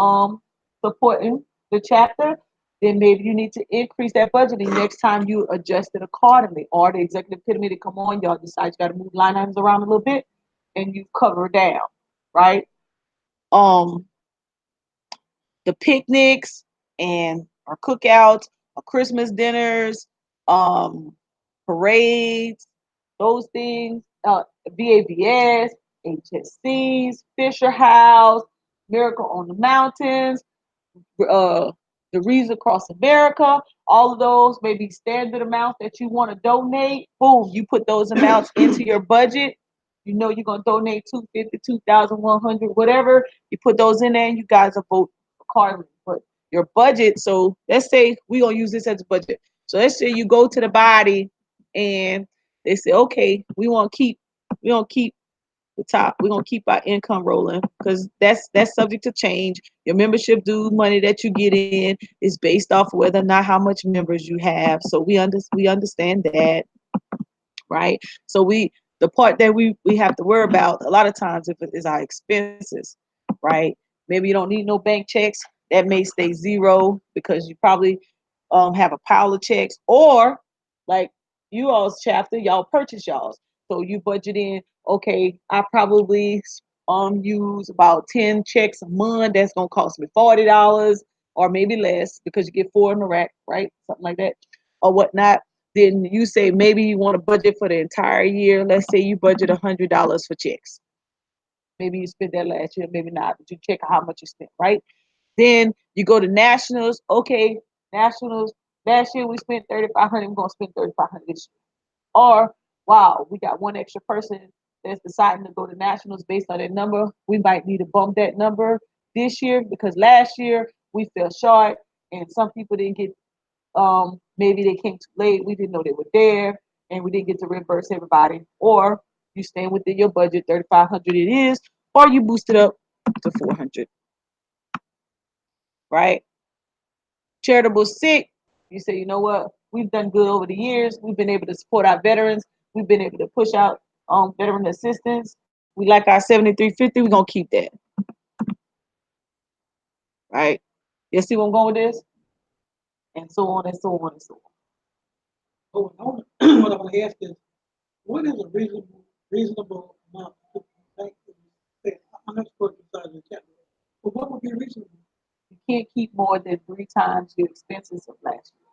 supporting the chapter. Then maybe you need to increase that budgeting next time you adjust it accordingly. Or the executive committee come on, y'all decide you got to move line items around a little bit and you cover down, right? Um, the picnics and our cookouts, our Christmas dinners, um, parades, those things, BABS, HSCs, Fisher House, Miracle on the Mountains, uh, the Reason Across America, all of those maybe standard amounts that you want to donate. Boom, you put those amounts into your budget. You know you're gonna donate 250, 2,100, whatever. You put those in there, and you guys will vote accordingly. But your budget. So let's say we're gonna use this as a budget. So let's say you go to the body, and they say, okay, we want to keep the top. We're gonna keep our income rolling because that's subject to change. Your membership due money that you get in is based off whether or not how much members you have. So we understand that, right? So the part that we have to worry about a lot of times if it is our expenses, right? Maybe you don't need no bank checks. That may stay zero because you probably have a pile of checks, or like you all's chapter, y'all purchase y'all's. So you budget in, okay, I probably use about 10 checks a month. That's gonna cost me $40 or maybe less because you get 4 in the rack, right? Something like that, or whatnot. Then you say maybe you want to budget for the entire year. Let's say you budget $100 for checks. Maybe you spent that last year, maybe not, but you check how much you spent, right? Then you go to nationals. Okay, nationals. Last year we spent 3,500. We're gonna spend 3,500 this year. Or wow, we got one extra person that's deciding to go to nationals based on that number. We might need to bump that number. this year because last year we fell short and some people didn't get maybe they came too late, we didn't know they were there, and we didn't get to reimburse everybody. Or you stay within your budget, 3,500 it is, or you boost it up to 400, right? Charitable sick, you say, you know what, we've done good over the years. We've been able to support our veterans. We've been able to push out veteran assistance. We like our 7350. We're gonna keep that, right? You see where I'm going with this, and so on and so on and so on. Oh, what I want to ask is, what is a reasonable amount to think that you say? I'm not supposed to decide the capital, but what would be reasonable? You can't keep more than 3 times your expenses of last year.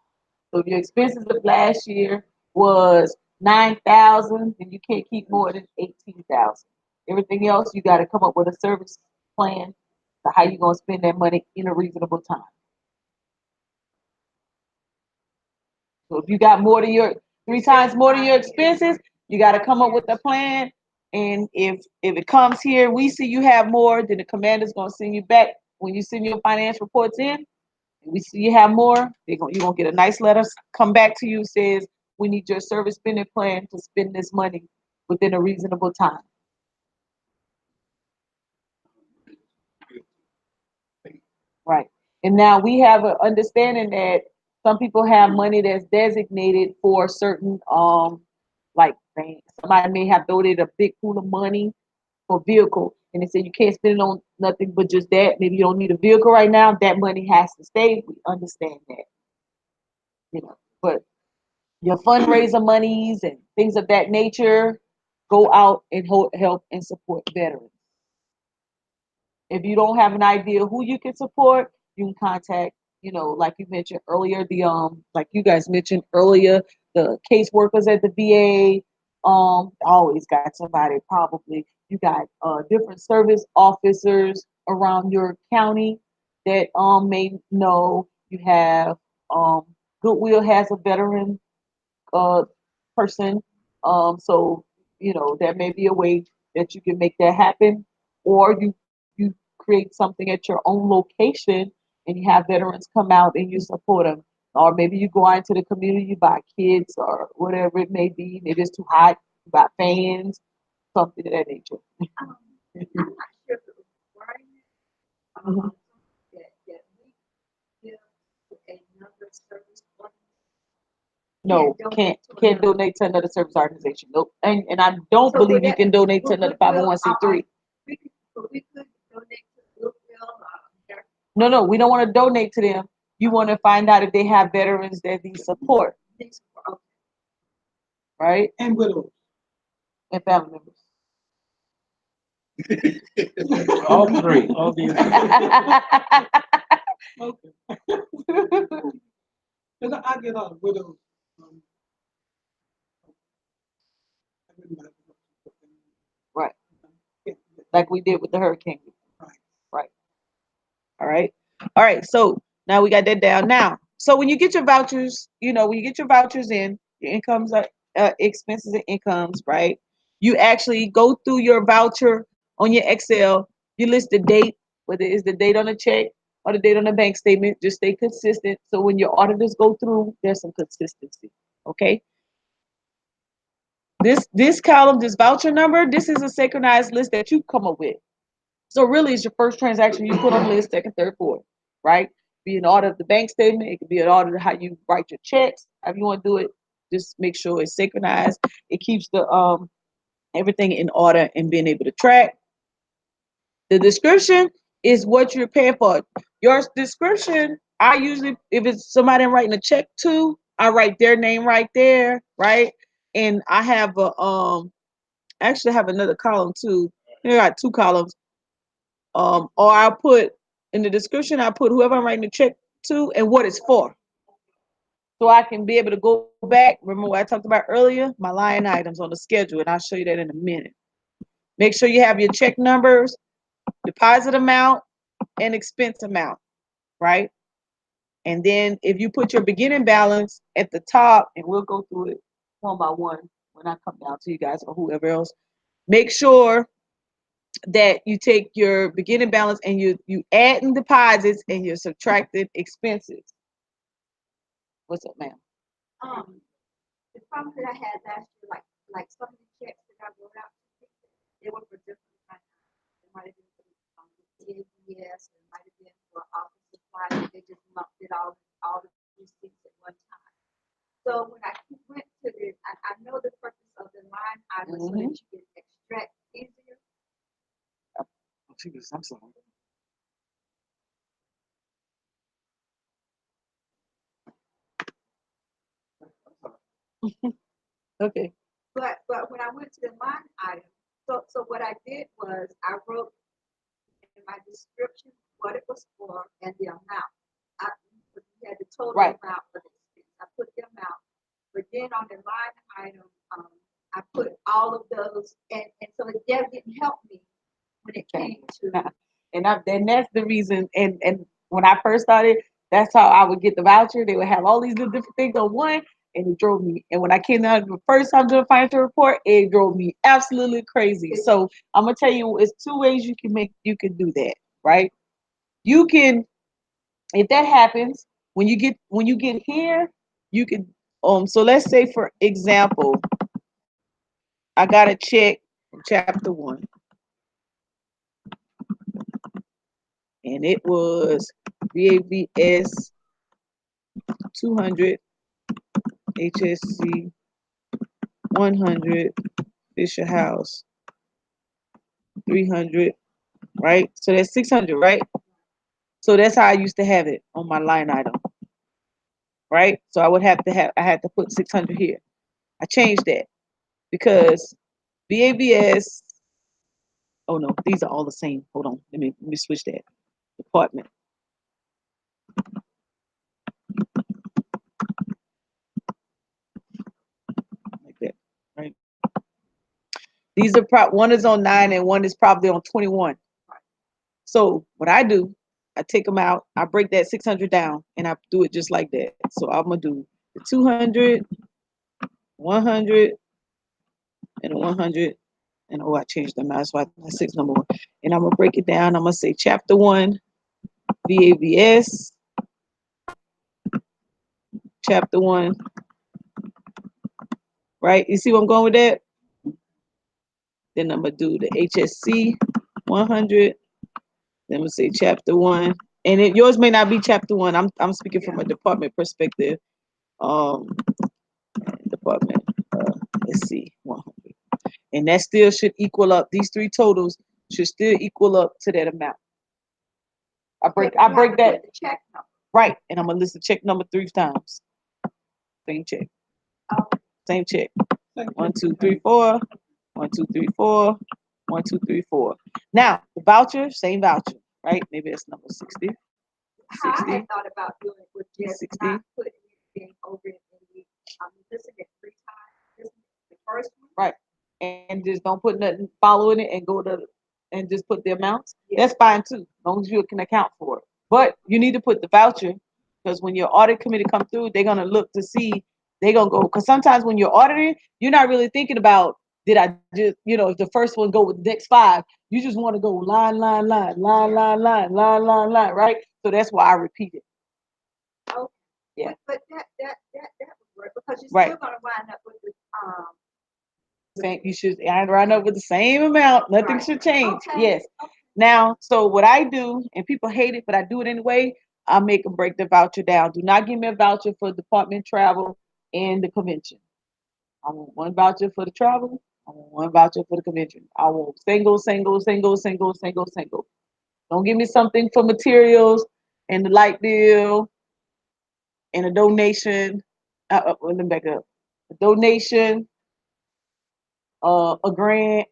So if your expenses of last year was 9,000, then you can't keep more than 18,000. Everything else, you got to come up with a service plan for how you're gonna spend that money in a reasonable time. So if you got more than your 3 times more than your expenses, you got to come up with a plan. And if it comes here, we see you have more, then the commander's gonna send you back when you send your financial reports in. And we see you have more, you're gonna get a nice letter come back to you says we need your service spending plan to spend this money within a reasonable time. Right. And now we have an understanding that some people have money that's designated for certain like things. Somebody may have donated a big pool of money for vehicle and they say you can't spend it on nothing but just that. Maybe you don't need a vehicle right now. That money has to stay. We understand that. You know, but your fundraiser monies and things of that nature go out and help and support veterans. If you don't have an idea who you can support, you can contact, like you mentioned earlier, the like you guys mentioned earlier, the caseworkers at the VA. Always got somebody probably. You got different service officers around your county that may know. You have Goodwill has a veteran uh person. So there may be a way that you can make that happen, or you create something at your own location and you have veterans come out and you support them. Or maybe you go out into the community, you buy kids or whatever it may be. Maybe it's too hot, you buy fans, something of that nature. I'm not sure if it was requirement, that we give another service No, can't donate to another service organization. Nope. And I don't believe you can donate to another 501c3. We could donate to Goodwill. No, we don't want to donate to them. You want to find out if they have veterans that they support, right? And widows. And family members. All three, all the. Okay. Because I get out of widows. Right. Like we did with the hurricane. Right. All right. All right. So now we got that down. Now, so when you get your vouchers, when you get your vouchers in, your incomes are expenses and incomes, right? You actually go through your voucher on your Excel. You list the date, whether it's the date on the check or the date on the bank statement. Just stay consistent. So when your auditors go through, there's some consistency. Okay. This column, this voucher number, this is a synchronized list that you come up with. So really, it's your first transaction you put on the list, second, third, fourth, right? Be an audit of the bank statement. It could be an audit of how you write your checks. However you want to do it, just make sure it's synchronized. It keeps the everything in order and being able to track. The description is what you're paying for. Your description, I usually, if it's somebody I'm writing a check to, I write their name right there, right? And I have actually have another column too. I got 2 columns. Or I'll put in the description, I put whoever I'm writing the check to and what it's for. So I can be able to go back. Remember what I talked about earlier? My line items on the schedule, and I'll show you that in a minute. Make sure you have your check numbers, deposit amount, and expense amount, right? And then if you put your beginning balance at the top, and we'll go through it one by one when I come down to you guys or whoever else, make sure that you take your beginning balance and you adding deposits and you're subtracting expenses. What's up, ma'am? The problem that I had last year, like some of the checks that I wrote out, they were for different kinds. It might have been for DAVs, it might have been for office supplies. They just lumped it all the receipts at one time. So when I went to this, I know the purpose of the line item so that you can extract easier. I'm sorry. Okay. But when I went to the line item, so what I did was I wrote in my description what it was for and the amount. I had the total Right. amount of the expense. I put the amount, but then on the line item, I put all of those, and so it didn't help me when it came to. And that's the reason. And when I first started, that's how I would get the voucher. They would have all these little different things on one, and it drove me. And when I came out the first time doing financial report, it drove me absolutely crazy. So I'm gonna tell you, it's two ways you can do that, right? You can, if that happens, when you get here, you can so let's say for example, I got a check from chapter 1, and it was VAVS 200, HSC 100, Fisher House 300, right? So that's 600, right? So that's how I used to have it on my line item, right? So I had to put 600 here. I changed that because VAVS, oh no, these are all the same. Hold on, let me switch that. Department. Like that, right? These are one is on 9 and one is probably on 21. So what I do, I take them out, I break that 600 down, and I do it just like that. So I'm gonna do the 200, 100, and 100, and oh, I changed them out, so I six number one, and I'm gonna break it down. I'm gonna say chapter 1, VAVS, chapter 1, right? You see where I'm going with that? Then I'm gonna do the HSC 100. Then I'm gonna say chapter 1, and yours may not be chapter 1. I'm speaking from a department perspective. Um, department. Let's see, 100, and that still should equal up. These three totals should still equal up to that amount. I break that check number. right, and I'm gonna list the check number 3 times. Same check. Same check. 1, 2, 3, 4. 1, 2, 3, 4. 1, 2, 3, 4. Now the voucher, same voucher, right? Maybe it's number 60. How I had thought about doing it with just 60. not putting anything over in the listening it 3 times. The first one. Right. And just don't put nothing following it and go to and just put the amounts. That's fine too, as long as you can account for it. But you need to put the voucher, because when your audit committee come through, they're gonna look to see, they're gonna go, because sometimes when you're auditing, you're not really thinking about, did I just, if the first one go with the next 5, you just want to go line, line, line, line, line, line, line, line, line, right? So that's why I repeat it. Okay. Yeah. But that would work, because you're Right. still gonna wind up with the Same, you should round up with the same amount. Nothing Right. should change. Okay. Yes. Now, so what I do, and people hate it, but I do it anyway, I make them break the voucher down. Do not give me a voucher for department travel and the convention. I want one voucher for the travel. I want one voucher for the convention. I want single, single, single, single, single, single. Don't give me something for materials and the light bill and a donation. Let me back up. A donation, a grant,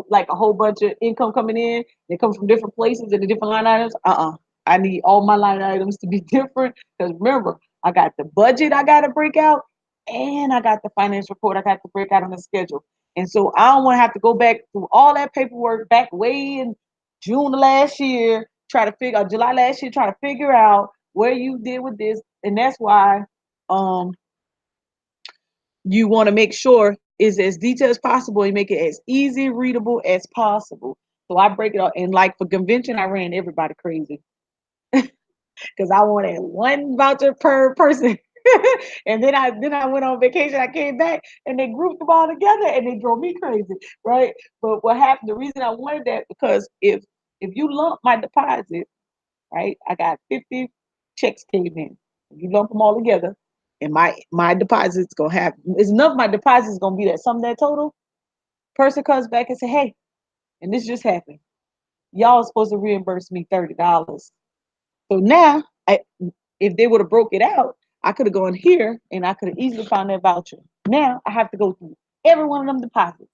like a whole bunch of income coming in. They come from different places and the different line items. I need all my line items to be different, because remember, I got the budget I got to break out, and I got the finance report I got to break out on the schedule. And so I don't want to have to go back through all that paperwork back way in June of last year, July last year, try to figure out where you did with this. And that's why you want to make sure is as detailed as possible and make it as easy readable as possible. So I break it up. And like for convention, I ran everybody crazy because I wanted one voucher per person. And then I went on vacation. I came back and they grouped them all together and they drove me crazy, right? But what happened? The reason I wanted that because if you lump my deposit, right? I got 50 checks came in. You lump them all together, and my deposit's gonna have it's enough. My deposit's gonna be that sum that total. Person comes back and say, "Hey, and this just happened. Y'all are supposed to reimburse me $30." So now, if they would have broke it out, I could have gone here and I could have easily found that voucher. Now I have to go through every one of them deposits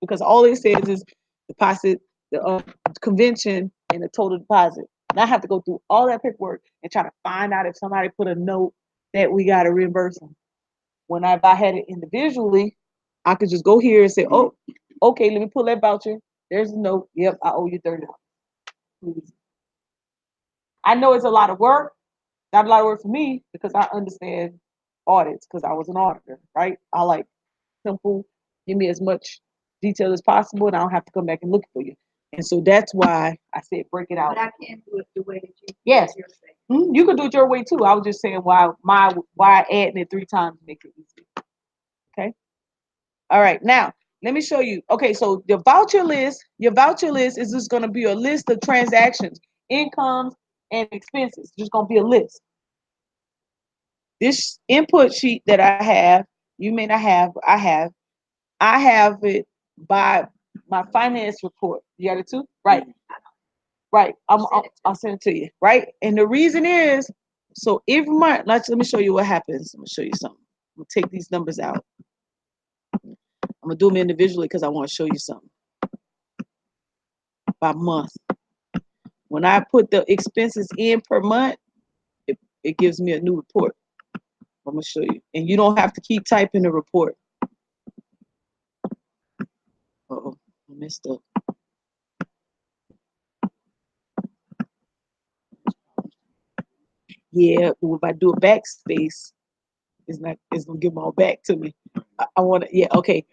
because all it says is deposit, the convention, and the total deposit. And I have to go through all that paperwork and try to find out if somebody put a note that we got to reimburse them. When if I had it individually, I could just go here and say, "Oh, okay, let me pull that voucher. There's a note. Yep, I owe you $30." I know it's a lot of work. Not a lot of work for me because I understand audits because I was an auditor, right? I like simple, give me as much detail as possible, and I don't have to come back and look for you. And so that's why I said break it out. But I can do it the way that you. Yes. You're saying. You could do it your way too. I was just saying why adding it 3 times makes it easy. Okay. All right. Now let me show you. Okay, so your voucher list is just going to be a list of transactions, incomes, and expenses. Just going to be a list. This input sheet that I have, you may not have. I have it by my finance report. You got it too, right? Right. I'll send it to you. Right. And the reason is, so every month, let me show you what happens. I'm gonna show you something. I'm gonna take these numbers out. I'm gonna do them individually because I want to show you something by month. When I put the expenses in per month, it gives me a new report. I'm gonna show you, and you don't have to keep typing the report. Uh-oh, I messed up. Yeah, but if I do a backspace, it's gonna give them all back to me. I want to, yeah, okay.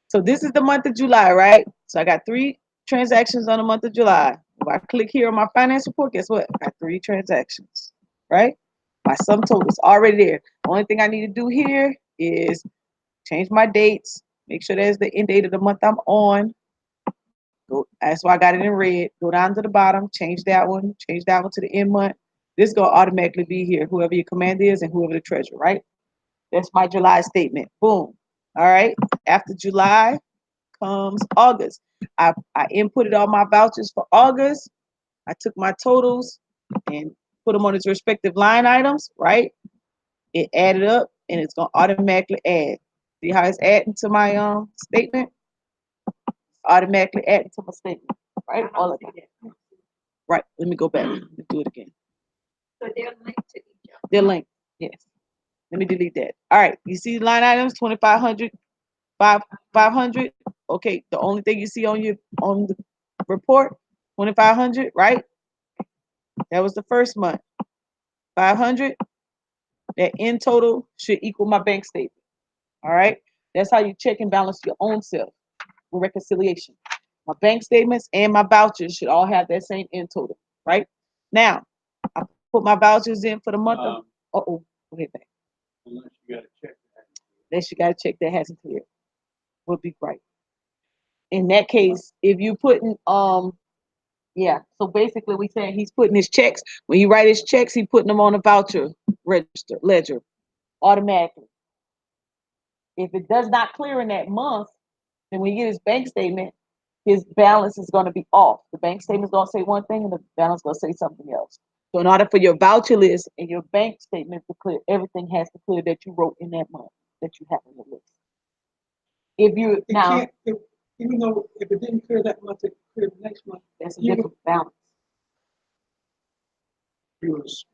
So this is the month of July, right? So I got 3 transactions on the month of July. If I click here on my finance report, guess what? I got 3 transactions, right? My sum total is already there. The only thing I need to do here is change my dates, make sure there's the end date of the month I'm on. That's why I got it in red. Go down to the bottom, change that one to the end month. This is gonna automatically be here, whoever your commander is and whoever the treasurer, right? That's my July statement. Boom. All right. After July comes August. I inputted all my vouchers for August. I took my totals and put them on its respective line items, right? It added up and it's gonna automatically add. See how it's adding to my statement? Automatically adding to my statement, right? All of that. Right. Let me go back. Let me do it again. So they're linked to each other. They're linked. Yes. Let me delete that. All right. You see line items 2,500, 500. Okay. The only thing you see on the report 2,500, right? That was the first month. 500. That in total should equal my bank statement. All right. That's how you check and balance your own self with reconciliation. My bank statements and my vouchers should all have that same end total, right? Now, I put my vouchers in for the month of. Go ahead, back. Unless you got to check that. Unless you got to check that hasn't cleared. Would be right. In that case, if you putting yeah. So basically, we saying he's putting his checks. When he write his checks, he putting them on a voucher register ledger automatically. If it does not clear in that month, then when you get his bank statement, his balance is going to be off. The bank statement is going to say one thing, and the balance is going to say something else. So in order for your voucher list and your bank statement to clear, everything has to clear that you wrote in that month that you have on the list. If you It now, can't, even though if it didn't clear that month, it cleared the next month. that's a different balance. He was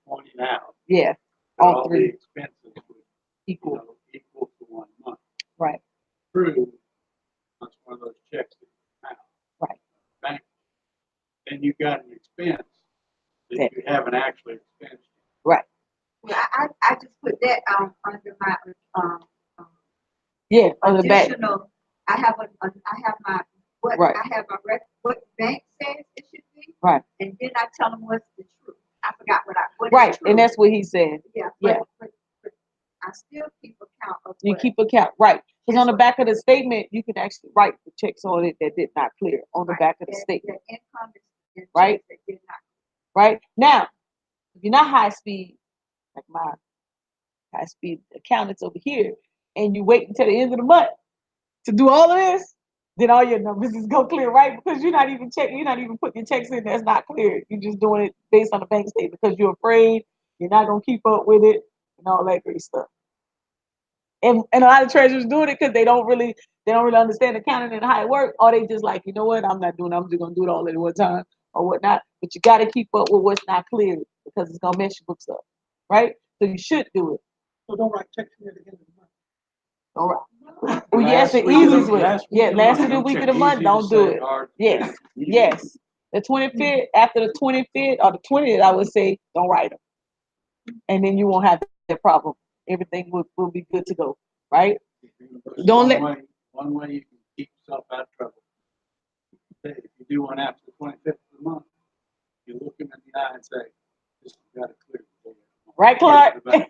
pointing out Yeah, that all all the 3 expenses would equal. equal to 1 month. Right. True. That's one of those checks that come out. Right. Bank. Then you got an expense that Okay. you haven't actually expensed. Right. Well, I just put that under my Yeah, on the back. additional. I have my Right. I have my what the bank says it should be, Right. and then I tell them what's the truth. I forgot what is Right, true. and that's what he said. Yeah, Yeah. but I still keep account of You what keep account, right? Because on the Yes, back of the statement, you can actually write the checks on it that did not clear on the right, back of the the statement, income is in Right. checks that did not. right? Now, if you're not high speed, like my high speed accountants over here, and you wait until the end of the month to do all of this, then all your numbers is go clear, right? Because you're not even putting your checks in that's not clear. You're just doing it based on the bank statement because you're afraid you're not gonna keep up with it and all that great stuff. And a lot of treasurers doing it because they don't really understand accounting and how it works, or they just like, you know what, I'm not doing it, I'm just gonna do it all at one time or whatnot. But you gotta keep up with what's not clear because it's gonna mess your books up, right? So you should do it. So don't write checks in at the end of the month. All right. Well, yes, the easiest way. Yeah, last of the week of the month, don't do it. Yes, yes. The 25th, after the 25th or the 20th, I would say don't write them. And then you won't have that problem. Everything will be good to go, right? Don't let- One way you can keep yourself out of trouble. Say, if you do one after the 25th of the month, you look him in the eye and say, "This has got to clear." Right, Clark? I'll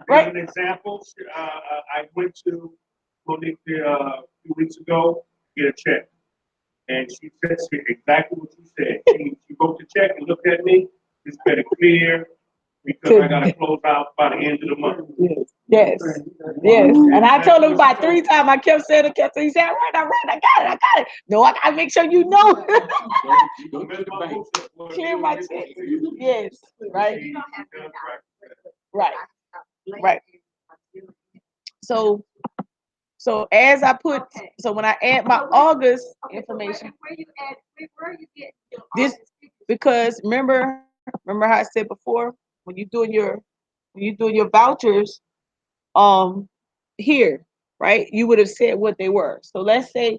Right. give an example. I went to Monique a few weeks ago to get a check. And she said exactly what you said. She wrote the check and looked at me. It's better clear because I got to close out by the end of the month. Yes, yes. And I told him about 3 times. I kept saying it, he said, all right, I got it. No, I gotta make sure you know. Go to the bank. Clear my check. Yes, right, You don't have to. right, right. So as I put, Okay. so when I add my So wait- August Okay, so information, where you at? Where you get your This- August figures? because remember how I said before, when you're doing your vouchers, here, right, you would have said what they were. So let's say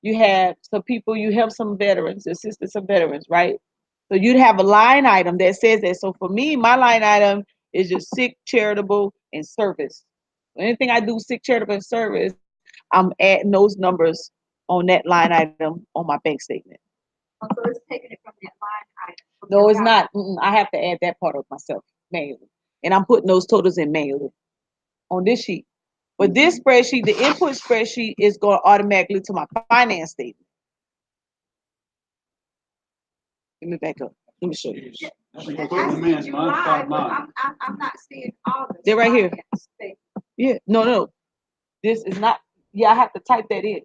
you had some people, you help some veterans, assisted some veterans, right? So you'd have a line item that says that. So for me, my line item is just sick, charitable, and service. Anything I do sick, charitable, and service, I'm adding those numbers on that line item on my bank statement. Oh, so it's taking it from that line item. from No, your it's balance. not. I have to add that part of myself manually. And I'm putting those totals in manually on this sheet. But this spreadsheet, the input spreadsheet, is going automatically to my finance statement. Let me back up. Let me show you. That's And putting that's them in July, month by but month. I'm not seeing August. They're right here. finance statement. Yeah, no. This is not, I have to type that in.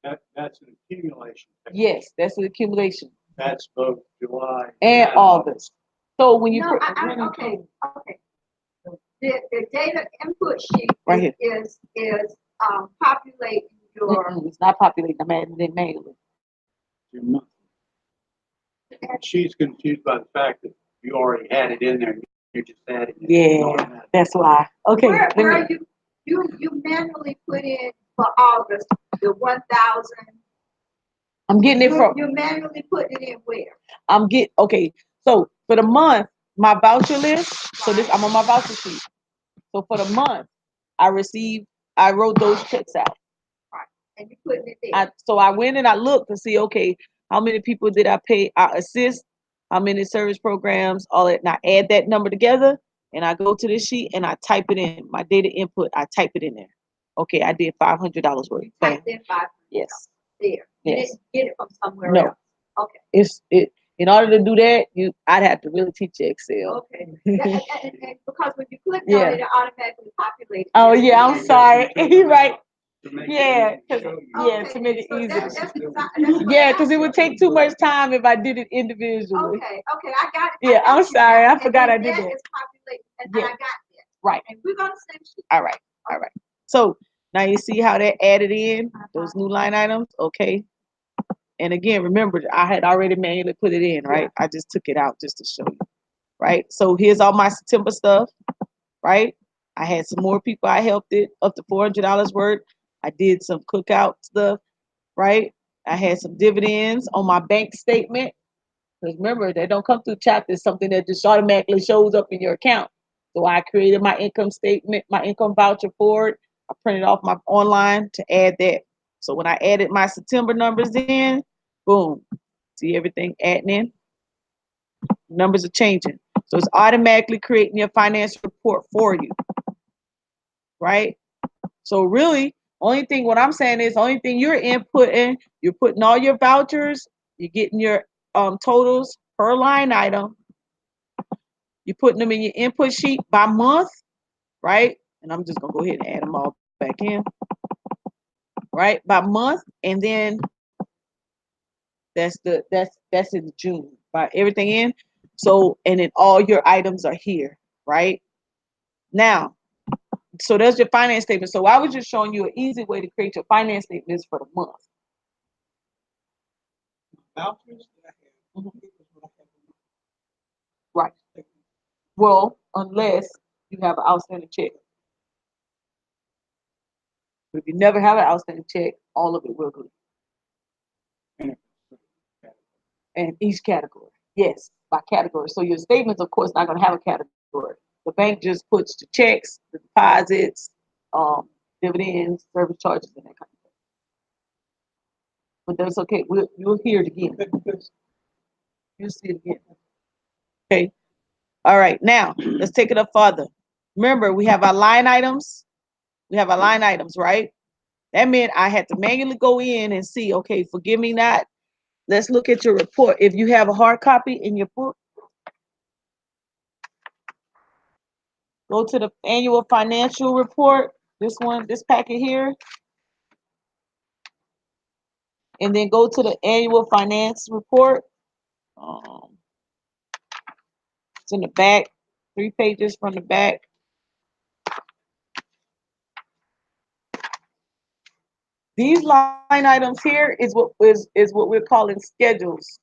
That's an accumulation. Yes, that's an accumulation. That's both July And August. So when you No, okay. The data input sheet Right is populating your. it's not populating, I'm adding it manually. your month. She's confused by the fact that you already had it in there. You're just adding it. Yeah, that's why. Okay. Where you manually put in for August the 1,000. I'm getting it from. You manually put it in where? Okay. So for the month, my voucher list. So I'm on my voucher sheet. So for the month, I wrote those checks out. Right. And you put it there. So I went and I looked to see, okay, how many people did I pay? I assist, how many service programs, all that. And I add that number together and I go to this sheet and I type it in. My data input, I type it in there. Okay, I did $500 worth. Type in 500. Yes. There. You Yes. didn't get it from somewhere No. else. Okay. In order to do that, I'd have to really teach you Excel. Okay. And because when you click Yeah. on it, it automatically populates. Oh yeah, I'm sorry. You're right. To make Yeah, it easy to show you. yeah, to make it so easy. that's what Yeah, I because it would take too much time if I did it individually. Okay, I got it. Yeah, I'm sorry. I forgot I And did then that. it's populated, and Yeah. I got that. Right. And we're gonna send you. All right. So now you see how that added in those new line items? Okay. And again, remember, I had already manually put it in, right? I just took it out just to show you, right? So here's all my September stuff, right? I had some more people I helped it up to $400 worth. I did some cookout stuff, right? I had some dividends on my bank statement. Because remember, they don't come through chapter. It's something that just automatically shows up in your account. So I created my income statement, my income voucher for it. I printed off my online to add that. So when I added my September numbers in, boom, see everything adding in. Numbers are changing. So it's automatically creating your finance report for you, right? So really, only thing what I'm saying is only thing you're inputting, you're putting all your vouchers, you're getting your totals per line item, you're putting them in your input sheet by month, right? And I'm just gonna go ahead and add them all back in, right? By month, and then that's in June. By everything in. So and then all your items are here, right? Now, so there's your finance statement. So I was just showing you an easy way to create your finance statements for the month. Vouchers that I have, Mhm. this is what I have in Right. my statement. Well, unless you have an outstanding check. If you never have an outstanding check, all of it will go in each category. Yes, by category. So your statements, of course, not going to have a category. The bank just puts the checks, the deposits, dividends, service charges, and that kind of thing. But that's okay. You'll hear it again. Because You'll see it again. Okay. All right. Now let's take it up further. Remember, we have our line items. We have our line items, right? That meant I had to manually go in and see, okay, forgive me not. Let's look at your report. If you have a hard copy in your book, go to the annual financial report, this one, this packet here, and then go to the annual finance report. It's in the back, 3 pages from the back. These line items here is what we're calling schedules.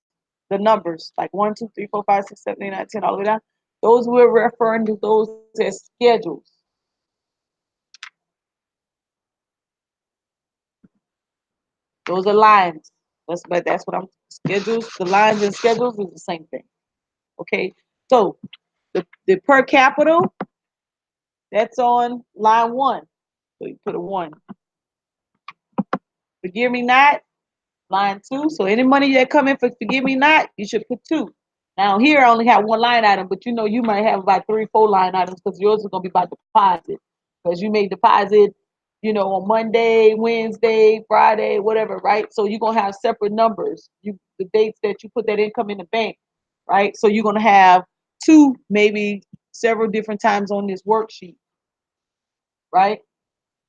The numbers like 1, 2, 3, 4, 5, 6, 7, 8, 9, 10, all the way down. Those we're referring to those as schedules. Those are lines. That's what I'm schedules. The lines and schedules is the same thing. Okay. So the per capita, that's on line 1. So you put a 1. Forgive me not, line 2. So any money that come in for forgive me not, you should put 2. Now here I only have 1 line item, but you know you might have about 3, 4 line items because yours is gonna be by deposit. Because you made deposit, on Monday, Wednesday, Friday, whatever, right? So you're gonna have separate numbers. The dates that you put that income in the bank, right? So you're gonna have 2, maybe several different times on this worksheet, right?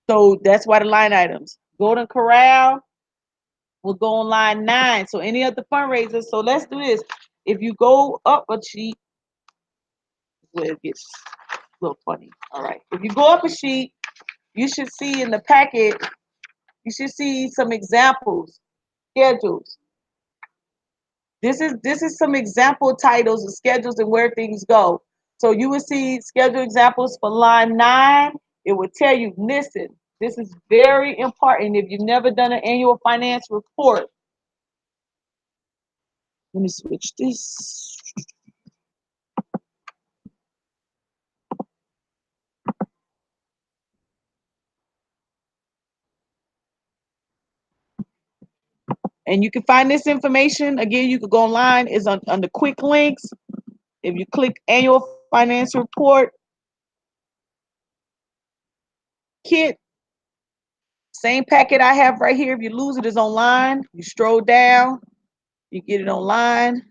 So that's why the line items. Golden Corral will go on line 9. So any of the fundraisers. So let's do this. If you go up a sheet, where it gets a little funny. All right. If you go up a sheet, you should see in the packet, you should see some examples, schedules. This is some example titles of schedules and where things go. So you will see schedule examples for line 9. It will tell you, listen, this is very important. If you've never done an annual finance report, let me switch this. And you can find this information. Again, you could go online. It's on the quick links. If you click annual finance report kit, same packet I have right here. If you lose it, it's online. You scroll down, you get it online.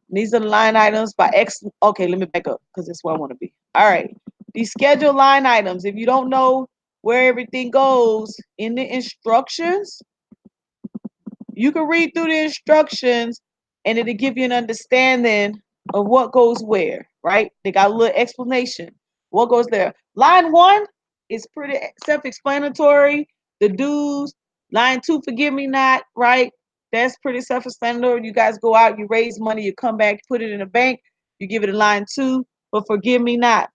These are the line items by X. Okay, let me back up because that's where I want to be. All right. These scheduled line items, if you don't know where everything goes in the instructions, you can read through the instructions and it'll give you an understanding of what goes where, right? They got a little explanation. What goes there? Line 1 is pretty self-explanatory. The dues. Line 2, forgive me not, right? That's pretty self-explanatory. You guys go out, you raise money, you come back, put it in a bank, you give it a line 2, but forgive me not.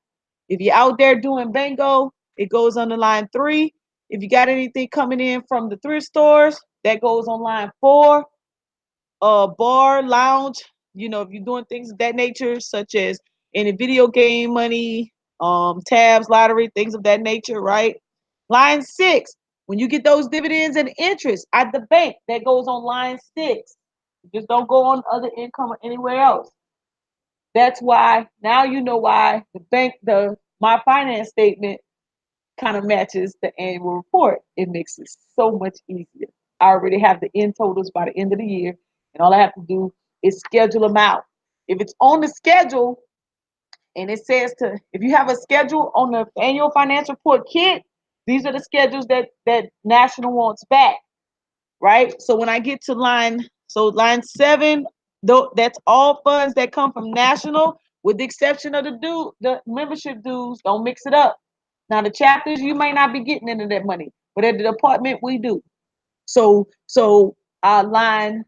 If you're out there doing bingo, it goes on the line 3. If you got anything coming in from the thrift stores, that goes on line 4. Bar, lounge, if you're doing things of that nature, such as any video game money, tabs, lottery, things of that nature, right? Line 6, When you get those dividends and interest at the bank, that goes on line 6. Just don't go on other income or anywhere else. That's why now you know why the bank, my finance statement kind of matches the annual report. It makes it so much easier. I already have the end totals by the end of the year, and all I have to do is schedule them out. If it's on the schedule, and it says if you have a schedule on the annual financial report kit, these are the schedules that National wants back, right? So when I get to line 7, though, that's all funds that come from National, with the exception of the membership dues. Don't mix it up. Now the chapters, you might not be getting into that money, but at the department we do. So our line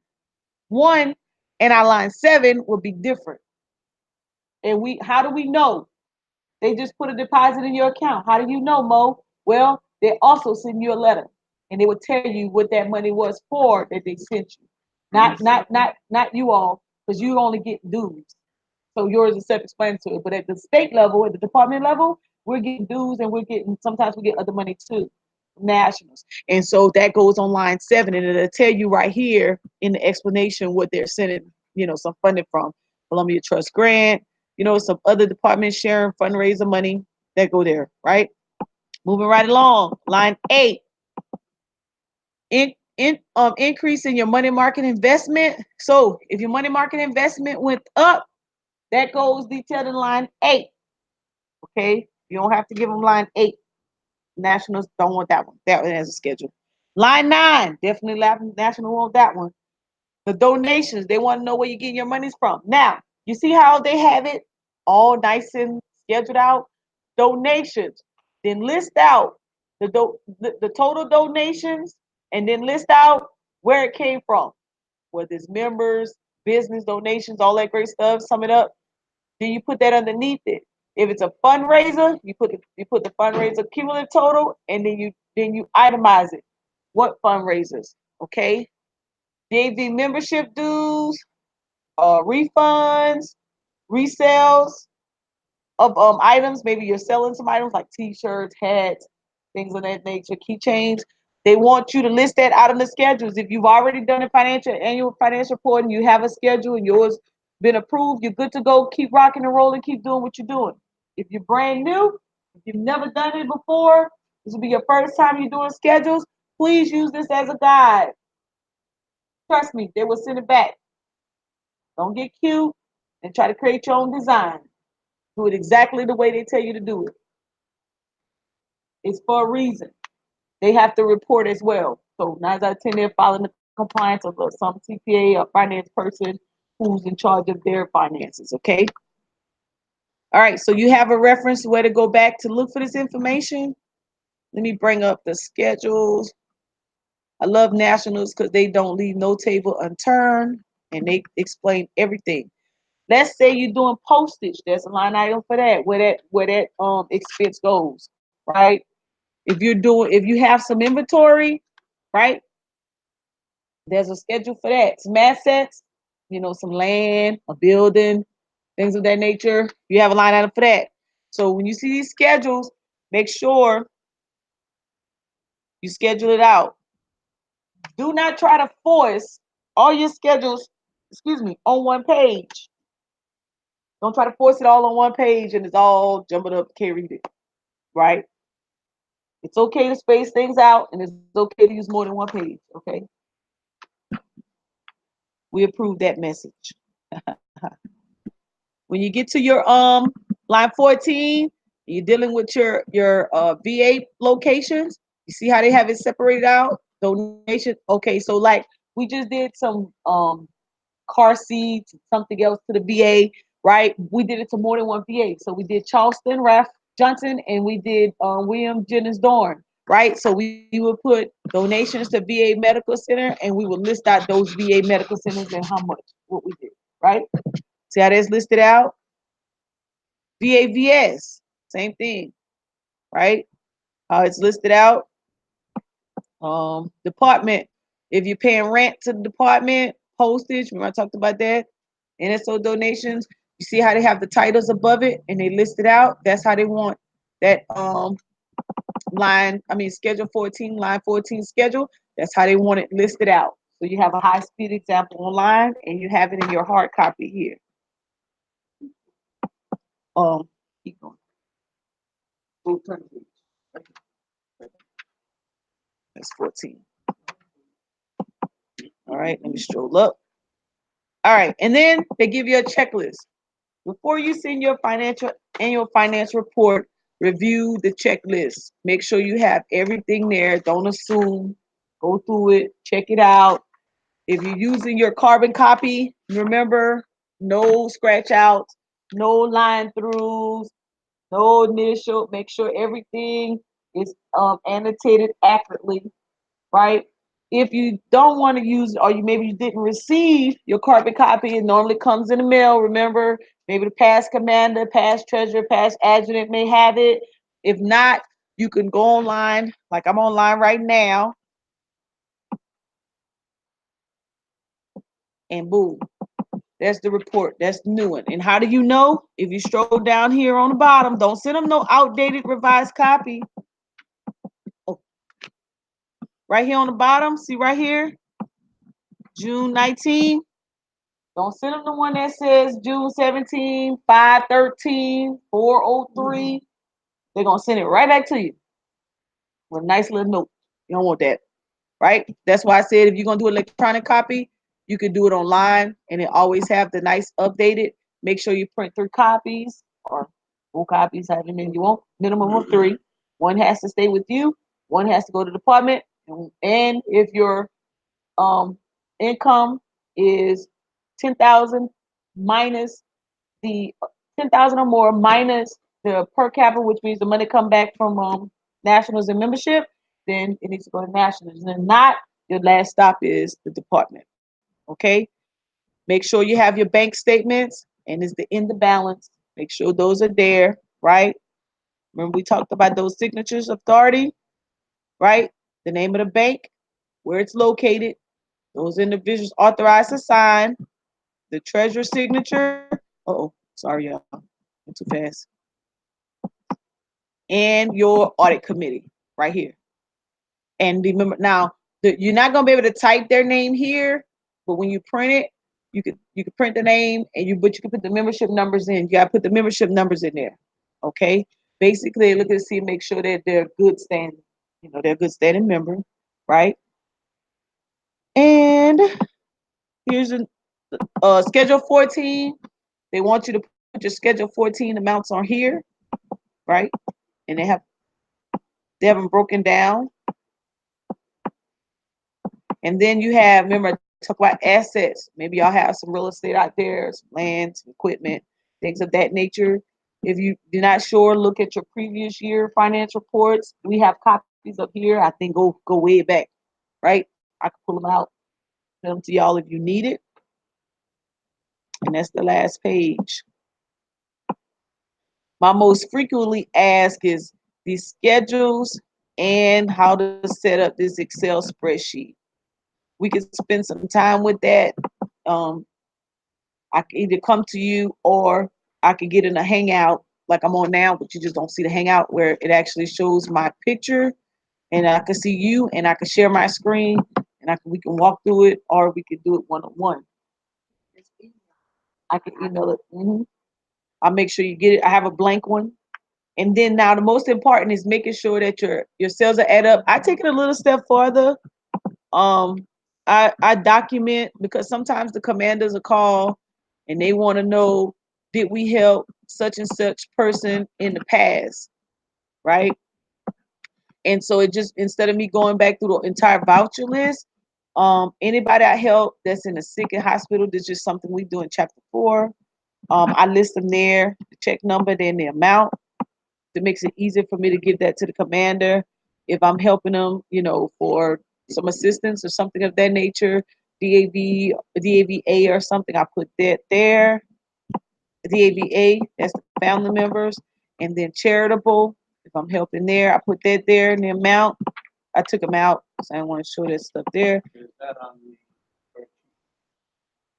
1 and our line 7 will be different. And how do we know? They just put a deposit in your account. How do you know, Mo? Well, they also send you a letter, and they will tell you what that money was for that they sent you. Not you all, because you only get dues. So yours is self-explanatory. But at the state level, at the department level, we're getting dues, and sometimes we get other money too, nationals. And so that goes on line 7, and it'll tell you right here in the explanation what they're sending, some funding from. Columbia Trust Grant, some other departments sharing fundraiser money that go there, right? Moving right along, line 8, increase in your money market investment. So if your money market investment went up, that goes detailed in line 8. Okay, you don't have to give them line 8. Nationals don't want that one. That one has a schedule. Line 9, definitely National want that one. The donations, they want to know where you're getting your monies from. Now, you see how they have it all nice and scheduled out? Donations, then list out the total donations, and then list out where it came from, whether it's members, business donations, all that great stuff. Sum it up. Then you put that underneath it. If it's a fundraiser, you put the fundraiser cumulative total, and then you itemize it. What fundraisers? Okay. DAV membership dues, refunds, resales of items. Maybe you're selling some items like T-shirts, hats, things of that nature, keychains. They want you to list that out on the schedules. If you've already done a annual financial report and you have a schedule and yours been approved, you're good to go. Keep rocking and rolling. Keep doing what you're doing. If you're brand new, if you've never done it before, this will be your first time you're doing schedules. Please use this as a guide. Trust me, they will send it back. Don't get cute and try to create your own design. Do it exactly the way they tell you to do it. It's for a reason. They have to report as well. So 9 out of 10, they're following the compliance of some CPA or finance person who's in charge of their finances, okay? All right, so you have a reference where to go back to look for this information. Let me bring up the schedules. I love Nationals because they don't leave no table unturned, and they explain everything. Let's say you're doing postage. There's a line item for that, where that expense goes, right? If you have some inventory, right? There's a schedule for that. Some assets, some land, a building, things of that nature. You have a line item for that. So when you see these schedules, make sure you schedule it out. Do not try to force all your schedules, on one page. Don't try to force it all on one page and it's all jumbled up, can't read it, right? It's okay to space things out, and it's okay to use more than one page, okay? We approve that message. When you get to your line 14, you're dealing with your VA locations. You see how they have it separated out? Donation. Okay, so like we just did some car seats, something else to the VA, right? We did it to more than one VA. So we did Charleston, Ralph Johnson, and we did William Jennings Dorn, right? So we would put donations to VA Medical Center, and we would list out those VA Medical Centers and how much, what we did, right? See how that's listed out? VAVS, same thing, right? How it's listed out. Department, if you're paying rent to the department, postage, remember I talked about that? NSO donations, you see how they have the titles above it and they list it out? That's how they want that schedule 14, line 14 schedule. That's how they want it listed out. So you have a high-speed example online, and you have it in your hard copy here. Keep going. Full turn, please. That's 14. All right, let me stroll up. All right, and then they give you a checklist. Before you send your annual financial report, review the checklist. Make sure you have everything there. Don't assume. Go through it, check it out. If you're using your carbon copy, remember, no scratch outs, no line throughs, no initial. Make sure everything is annotated accurately, right? If you don't want to use, or you didn't receive your carbon copy, it normally comes in the mail. Remember, maybe the past commander, past treasurer, past adjutant may have it. If not, you can go online, like I'm online right now, and boom, that's the report. That's the new one. And how do you know? If you stroll down here on the bottom, don't send them no outdated revised copy. Oh, right here on the bottom, see right here, June 19. Don't send them the one that says June 17, 5/13, 4/03. They're going to send it right back to you with a nice little note. You don't want that, right? That's why I said if you're going to do electronic copy, you can do it online, and it always have the nice updated. Make sure you print 3 copies or 4 copies, however many you want, minimum of 3. One has to stay with you. One has to go to the department. And if your income is 10,000 minus the 10,000 or more minus the per capita, which means the money come back from nationals and membership, then it needs to go to nationals. And if not, your last stop is the department. Okay. Make sure you have your bank statements and is the in the balance. Make sure those are there, right? Remember we talked about those signatures authority, right? The name of the bank, where it's located, those individuals authorized to sign, the treasurer's signature. Uh-oh, sorry, y'all. I'm too fast. And your audit committee right here. And remember now, you're not gonna be able to type their name here, but when you print it, you could print the name and you can put the membership numbers in. You gotta put the membership numbers in there. Okay. Basically, look at see, make sure that they're good standing, they're a good standing member, right? And here's a schedule 14. They want you to put your schedule 14 amounts on here, right? And they have them broken down. And then you have, remember, talk about assets. Maybe y'all have some real estate out there, some land, some equipment, things of that nature. If you're not sure, look at your previous year finance reports. We have copies up here. I think go way back, right? I can pull them out, send them to y'all if you need it. And that's the last page. My most frequently asked is the schedules and how to set up this Excel spreadsheet. We could spend some time with that. I can either come to you or I could get in a hangout like I'm on now, but you just don't see the hangout where it actually shows my picture and I can see you and I can share my screen and we can walk through it or we could do it one-on-one. I can email it. I'll make sure you get it. I have a blank one. And then now the most important is making sure that your sales are add up. I take it a little step further. I document because sometimes the commanders will call and they want to know, did we help such and such person in the past, right? And so it just, instead of me going back through the entire voucher list, anybody I help that's in a sick and hospital, that's just something we do in chapter 4. I list them there, the check number, then the amount. It makes it easier for me to give that to the commander. If I'm helping them, for some assistance or something of that nature, DAV, DAVA or something, I put that there. DAVA, that's the family members. And then charitable, if I'm helping there, I put that there in the amount. I took them out because I didn't want to show that stuff there. Is that on the?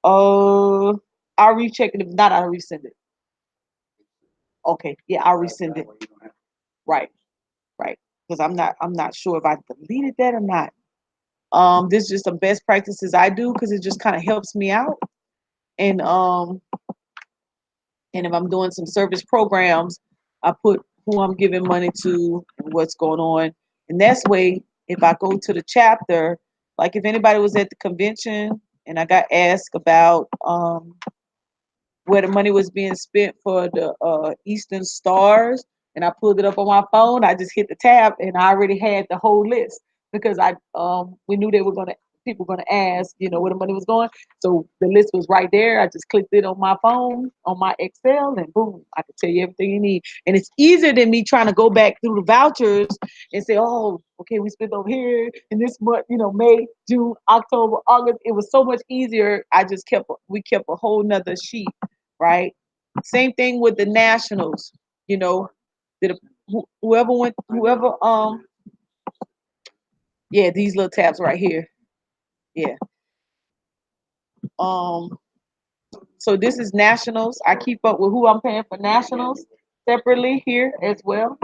Oh, I'll recheck it. If not, I'll resend it. Okay, yeah, I'll resend it. Right, right. because I'm not sure if I deleted that or not. This is just some best practices I do because it just kind of helps me out. And if I'm doing some service programs, I put who I'm giving money to and what's going on. And that's way, if I go to the chapter, like if anybody was at the convention and I got asked about where the money was being spent for the Eastern Stars, and I pulled it up on my phone. I just hit the tab, and I already had the whole list because we knew people were gonna ask, where the money was going. So the list was right there. I just clicked it on my phone, on my Excel, and boom, I could tell you everything you need. And it's easier than me trying to go back through the vouchers and say, oh, okay, we spent over here in this month, May, June, October, August. It was so much easier. We kept a whole nother sheet, right? Same thing with the nationals, did whoever yeah, these little tabs right here. Yeah. So this is nationals. I keep up with who I'm paying for nationals separately here as well.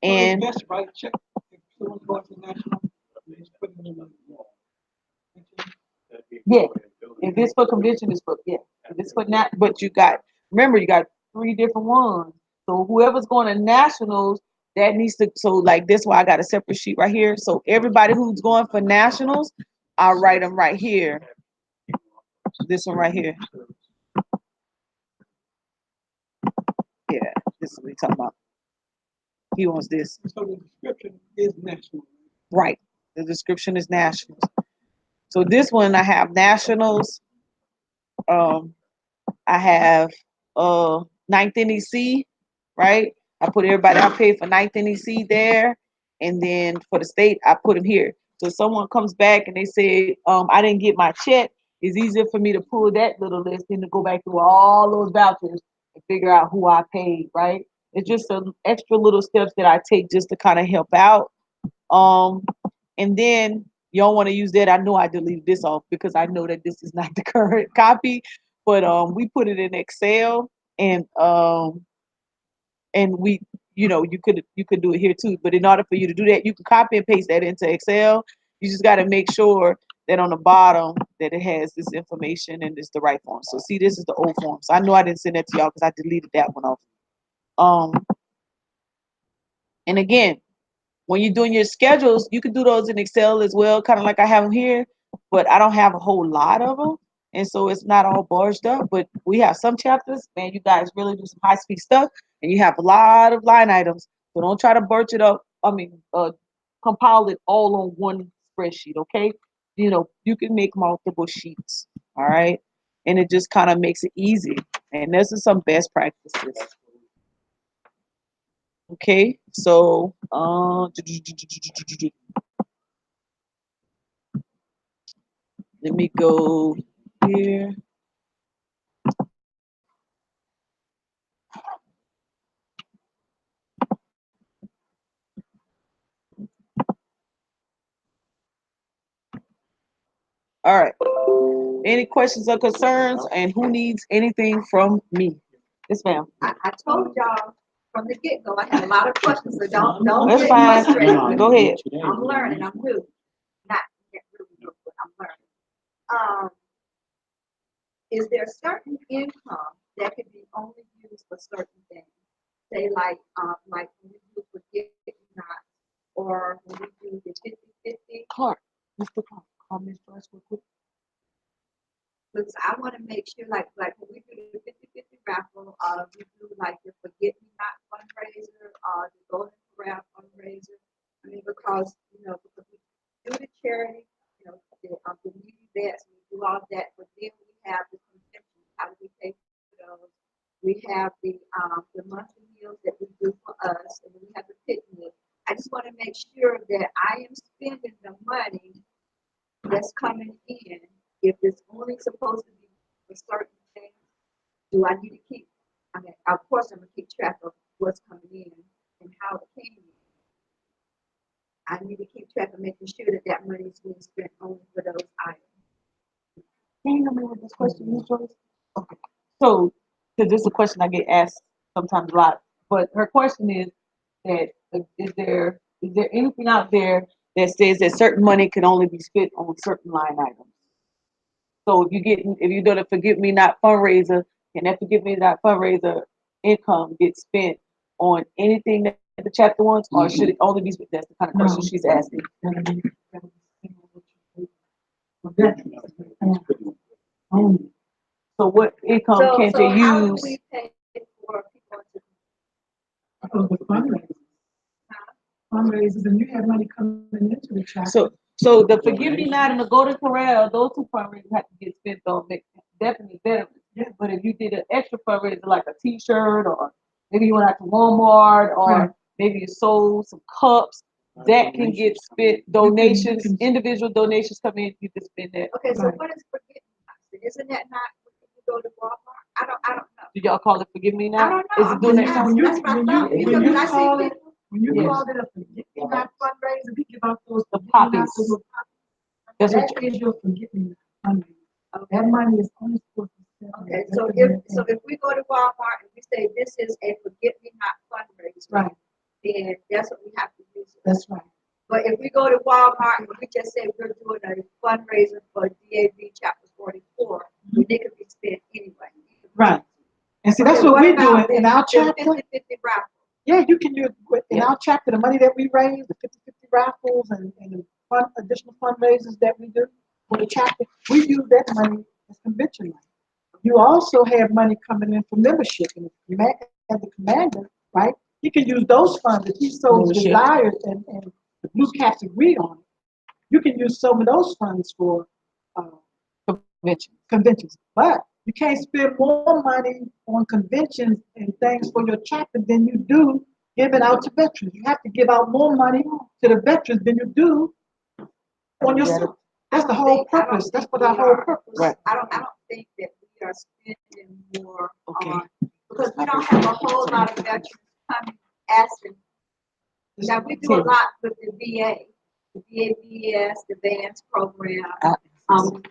And That's right, check. If someone goes to national, they just put it in the yeah, if it's for convention, it's for yeah. If it's for but you got three different ones. So whoever's going to nationals, that needs to like this why I got a separate sheet right here. So everybody who's going for nationals, I'll write them right here. This one right here. Yeah, this is what he's talking about. He wants this. So the description is national. Right. The description is nationals. So this one I have nationals. I have ninth NEC, right? I paid for ninth NEC there, and then for the state, I put them here. So if someone comes back and they say, I didn't get my check, it's easier for me to pull that little list than to go back through all those vouchers and figure out who I paid, right? It's just some extra little steps that I take just to kind of help out. And then you don't want to use that. I know I deleted this off because I know that this is not the current copy, but we put it in Excel, and we you could do it here too. But in order for you to do that, you can copy and paste that into Excel. You just got to make sure that on the bottom that it has this information and it's the right form. So see, this is the old form. So I know I didn't send that to y'all because I deleted that one off. And again, when you're doing your schedules, you can do those in Excel as well, kind of like I have them here, but I don't have a whole lot of them. And so it's not all barged up, but we have some chapters, man, you guys really do some high speed stuff and you have a lot of line items. So don't try to birch it up. Compile it all on one spreadsheet, okay? You can make multiple sheets, all right? And it just kind of makes it easy. And this is some best practices. Okay, so let me go here. All right. Any questions or concerns, and who needs anything from me? Yes, ma'am. I told y'all from the get-go, I had a lot of questions, so don't That's get fine. frustrated. Go ahead. I'm learning, I'm new. Not yet really new, but I'm learning. Is there certain income that can be only used for certain things? Say like when we do forget not, or when we do the 50/50. Clark, Mr. Clark, call Miss Joyce real quick. Because I want to make sure, like when we do the 50/50 raffle, we do like the Forget Me Not fundraiser, the Golden Corral fundraiser. I mean, because because we do the charity, the needy vets, we do all that, but then we have the convention. How do we pay for those? We have the monthly meals that we do for us, and then we have the picnic. I just want to make sure that I am spending the money that's coming in. If it's only supposed to be for certain things, do I need to keep? I mean, of course, I'm gonna keep track of what's coming in and how it came in. I need to keep track of making sure that money is being spent only for those items. Can you help me with this question, Miss Joyce? Okay. So, because this is a question I get asked sometimes a lot, but her question is that is there Is there anything out there that says that certain money can only be spent on certain line items? So if you do the Forgive Me Not fundraiser, can that Forgive Me Not fundraiser income get spent on anything that the chapter wants, or should it only be spent? That's the kind of question she's asking. So what income can So they how do use? we pay for people to? Because the fundraisers, and you have money coming into the chapter. So the Forgive Me Not and the Golden Corral, those two fundraisers have to get spent on definitely better. Yeah. But if you did an extra fundraiser like a T-shirt, or maybe you went out to Walmart, or Right. maybe you sold some cups, that can get spent. Donations, individual donations come in, you can spend that. Okay, so Right. what is Forgive Me Not? Isn't that not when you go to Walmart? I don't know. Do y'all call it Forgive Me I Not? don't know. Is it I'm doing just that? asking. That's what I thought. when you Because I call see it, people. when you Yes. call it a Forgive Me Not fundraiser, we give out those The Forgive Me poppies. Nots, those little poppies. That's what That is your Forgive Me Not fundraiser. Okay. That money is only supposed to be spent on Okay, that. so if we go to Walmart and we say this is a Forgive Me Not fundraiser, Right. then that's what we have to use. That's right. But if we go to Walmart and we just say we're doing a fundraiser for DAV chapter 44, then they could be spent anyway. Right. And see, that's Okay, what we're about doing in our the chapter. 50-50 raffle? Yeah, you can use in Yeah. our chapter the money that we raise, the 50-50 raffles and the additional fundraisers that we do for the chapter. We use that money as convention money. You also have money coming in for membership, and as the commander, right? He can use those funds if he so Membership. desires, and the Blue Caps agree on it. You can use some of those funds for conventions, but you can't spend more money on conventions and things for your chapter than you do giving out to veterans. You have to give out more money to the veterans than you do on yourself. That's the whole purpose. That's what our whole purpose. Right. I don't think that we are spending more Okay. on, because we don't have a whole lot of veterans coming asking. Now, we do a lot with the VA, the VABS, the VANS program,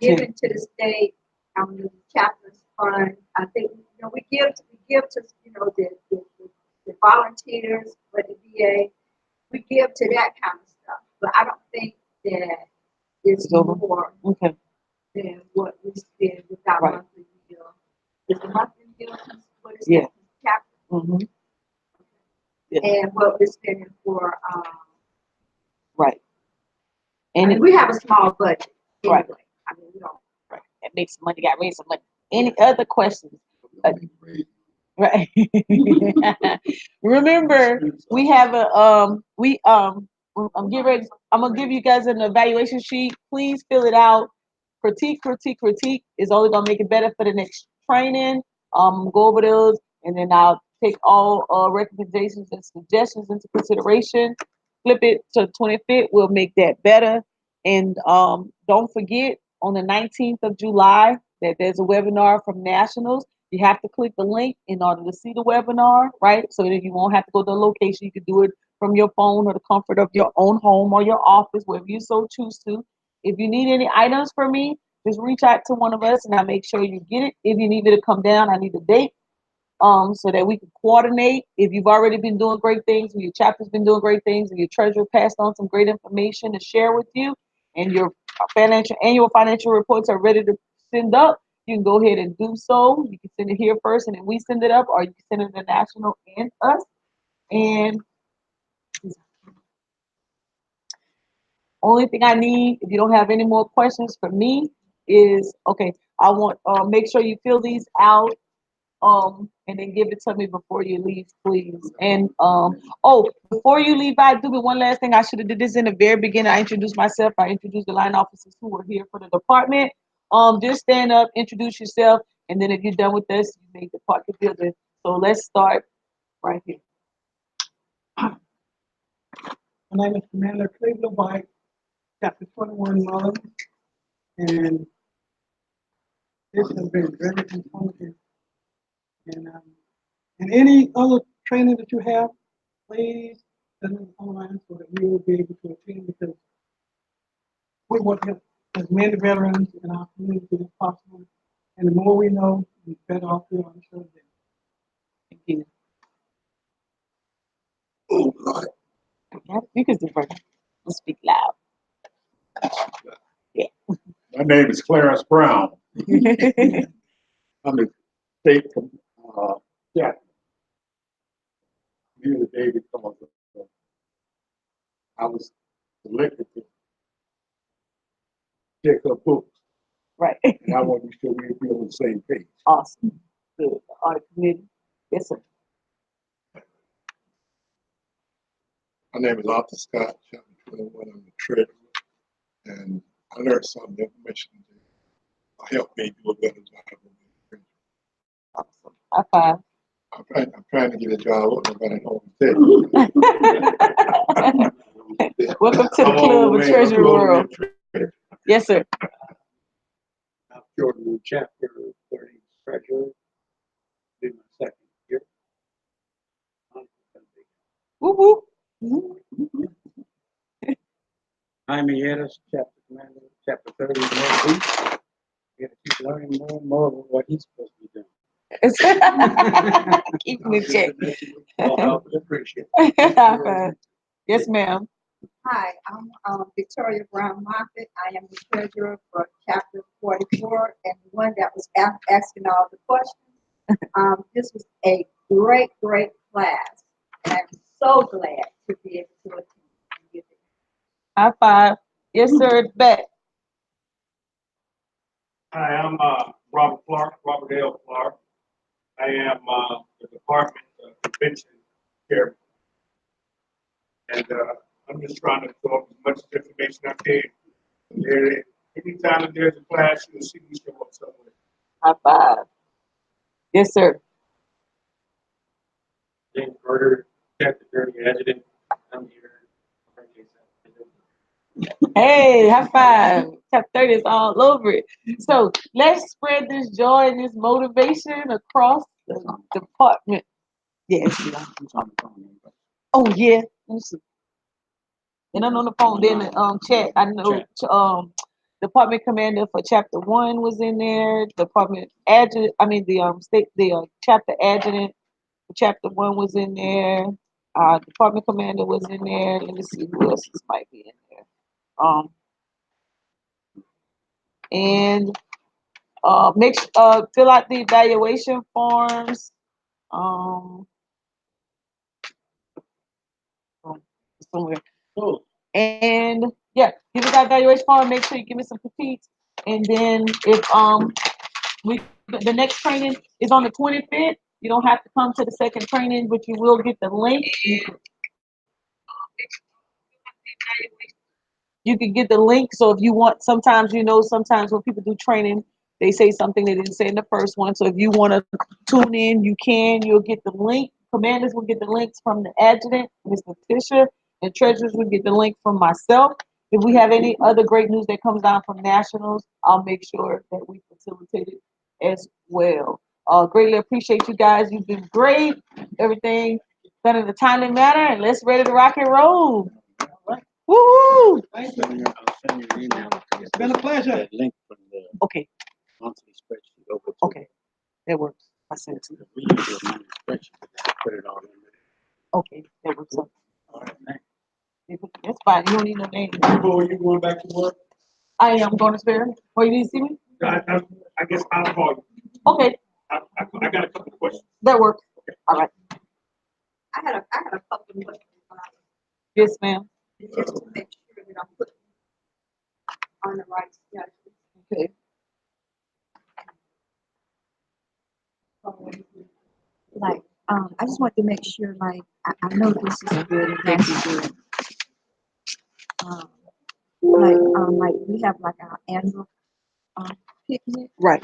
giving to the state, the chaplains fund. I think, we give to, the volunteers for the VA. We give to that kind of stuff, but I don't think that it's more Okay. than what we spend with our Right. monthly meal. Is the monthly meal, what is Yeah. that? Chapter? Mm-hmm. Yeah. And what we're spending for, Right. I And mean, we have a small budget anyway. Right. I mean, we don't. right. That makes money. Got raise some money. Any other questions? Right. Remember, we have I'm getting ready. I'm gonna give you guys an evaluation sheet. Please fill it out. Critique is only gonna make it better for the next training. Go over those, and then I'll take all recommendations and suggestions into consideration. Flip it to 25th. We'll make that better. And don't forget on the 19th of July that there's a webinar from Nationals. You have to click the link in order to see the webinar, right? So that you won't have to go to the location. You can do it from your phone or the comfort of your own home or your office, wherever you so choose to. If you need any items from me, just reach out to one of us and I'll make sure you get it. If you need me to come down, I need a date so that we can coordinate. If you've already been doing great things, and your chapter's been doing great things, and your treasurer passed on some great information to share with you, and your annual financial reports are ready to send up, you can go ahead and do so. You can send it here first, and then we send it up, or you can send it to National and us. And only thing I need, if you don't have any more questions for me, is okay. I want make sure you fill these out. And then give it to me before you leave, please. And before you leave, do me one last thing. I should have did this in the very beginning. I introduced myself. I introduced the line officers who are here for the department. Just stand up, introduce yourself, and then if you're done with this, you may depart the building. So let's start right here. My name is Commander Cleveland White, Chapter 21 Mullins, and this has been very informative. And any other training that you have, please send it online so that we will be able to attend, because we want to help as many veterans in our community as possible. And the more we know, the better off we are. I'm sure that. Thank you. Oh, God. Yeah, you can do it. Speak loud. My name is Clarence Brown. I'm the state chaplain here today because I was selected to check her books, Right. and I want to be sure we be on the same page. Awesome. Good. Audit committee. Yes, sir. My name is Arthur Scott, Chapter 21. I'm the treasurer, and I learned some information that helped me do a better job. Awesome. High five. I'm trying to get a job. What am I going to say? Welcome to the club of treasury world. Yes, sir. I'm Jordan, chapter 30 treasurer, in my second year. Woo woo. Jaime Yetis, chapter commander, chapter 30, Northeast. We gotta keep learning more and more of what he's supposed to be doing. Keep me check. I appreciate High five. Yes, ma'am. Hi, I'm Victoria Brown Moffitt. I am the treasurer for chapter 44 and the one that was asking all the questions. This was a great class, and I'm so glad to be able to attend. High five. Yes, sir. Back. Hi, I'm Robert Clark, Robert L. Clark. I am the department convention chairman. And I'm just trying to absorb as much information I can. Anytime that there's a class, you'll see me show up somewhere. High five. Yes, sir. James Carter, chapter 30, adjutant. I'm here. Hey, high five. Chapter 30 is all over it. So let's spread this joy and this motivation across the department. Yes. Oh, yeah. Let me see. And I'm on the phone. Then the chat. I know department commander for chapter 1 was in there. Department adjutant. I mean the state chapter adjutant for chapter 1 was in there. Department commander was in there. Let me see who else might be in there. And fill out the evaluation forms. Somewhere. Oh, And yeah, give me that evaluation form. Make sure you give me some critiques. And then if the next training is on the 25th, you don't have to come to the second training, but you will get the link. You can get the link. So if you want, sometimes when people do training, they say something they didn't say in the first one. So if you want to tune in, you can. You'll get the link. Commanders will get the links from the adjutant, Mr. Fisher, and treasurers will get the link from myself. If we have any other great news that comes down from nationals, I'll make sure that we facilitate it as well. Greatly appreciate you guys. You've been great. Everything done in a timely manner, and let's ready to rock and roll. Woo! Thank I'll you. send you an email. It's been a pleasure. That link from the Okay, monthly spreadsheet over to okay, that works. I sent it to you. the we use a monthly spreadsheet, and put it all in there. Okay, that works. All right, thanks. That's fine. You don't need no name. Before you going back to work, I am going to spare. Oh, you need to see me? I guess I'll call you. Okay, I got a couple of questions. that works. All right. I had a couple of questions Yes, ma'am. just to make sure that I'm putting on the right schedule. Okay. Like, I just want to make sure, like, I know this is good and that's good. Like we have like our annual picnic. Right.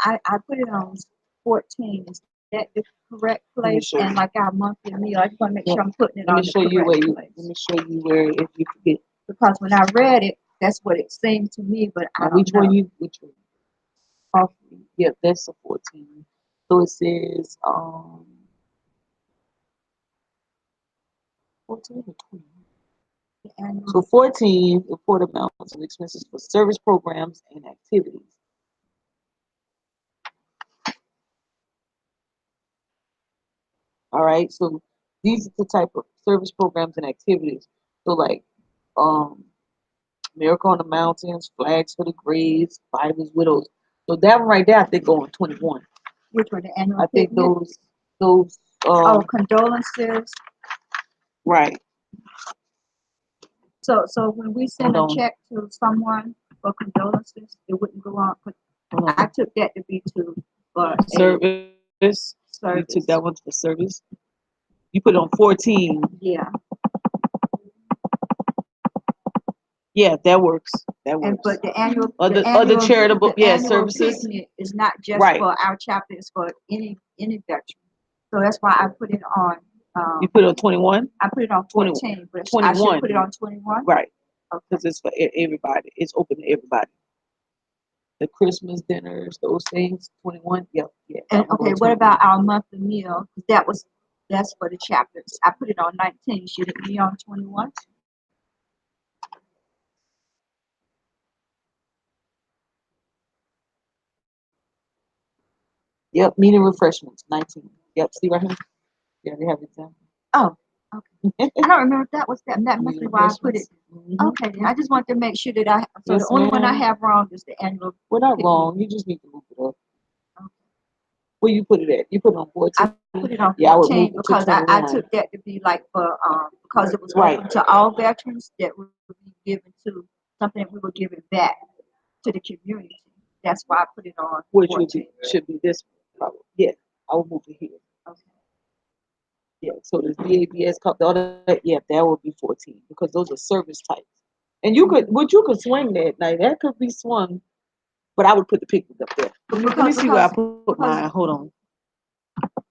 I put it on 14. Is that the correct Let me place? show you. And like our monthly meal, I just want to make sure I'm putting it Let on me the show you where correct you. place. Let me show you where if you forget. Because when I read it, that's what it seemed to me, but I don't Which know. one you? Which one? Oh, yeah, that's a 14. So it says 14 or 20. The annual- So 14 report amounts and expenses for service programs and activities. All right, so These are the type of service programs and activities. So like um Miracle on the Mountains, Flags for the Graves, Fighters, Widows. So that one right there, I think go on 21. Which one, the annual I think picnic? those Oh, condolences. right. So when we send a Hold on. check to someone for condolences, it wouldn't go on. Hold on. I took that to be for a Service. You service. took that one for service. You put it on 14. Yeah, Yeah, that works. That and works. but the annual Other charitable, the yeah, annual services. picnic is not just Right. for our chapter; it's for any veteran. So that's why I put it on. You put it on 21? I put it on 20 14, but I should 21. put it on 21. Right. Okay. Because it's for everybody. It's open to everybody. The Christmas dinners, those things, 21. Yep. Yeah. And that one okay, goes what 21. about our monthly meal? That's for the chapters. I put it on 19. Should it be on 21? Yep. Meeting refreshments, 19. Yep. See right here? Yeah, they have example. Oh, okay. I don't remember if that was that must be Meeting why I put it. refreshments. Mhm. Okay, then I just wanted to make sure that so Yes, the only one I ma'am. have wrong is the annual. We're not picnic. wrong. You just need to move it up. Okay. Where you put it at? You put it on 14? I put it on Yeah, I would 14 move it to because I 21. took that to be like for because it was Right. open to all veterans that would be given to something that we were giving back to the community. That's why I put it on Which would 14. should be this one, probably. Yeah, I would move it here. Okay. Yeah, so this DABS cup, the other, yeah, that would be 14 because those are service types. And you could, you could swing that night. That could be swung, but I would put the picnic up there. Let me see where I put mine. Hold on.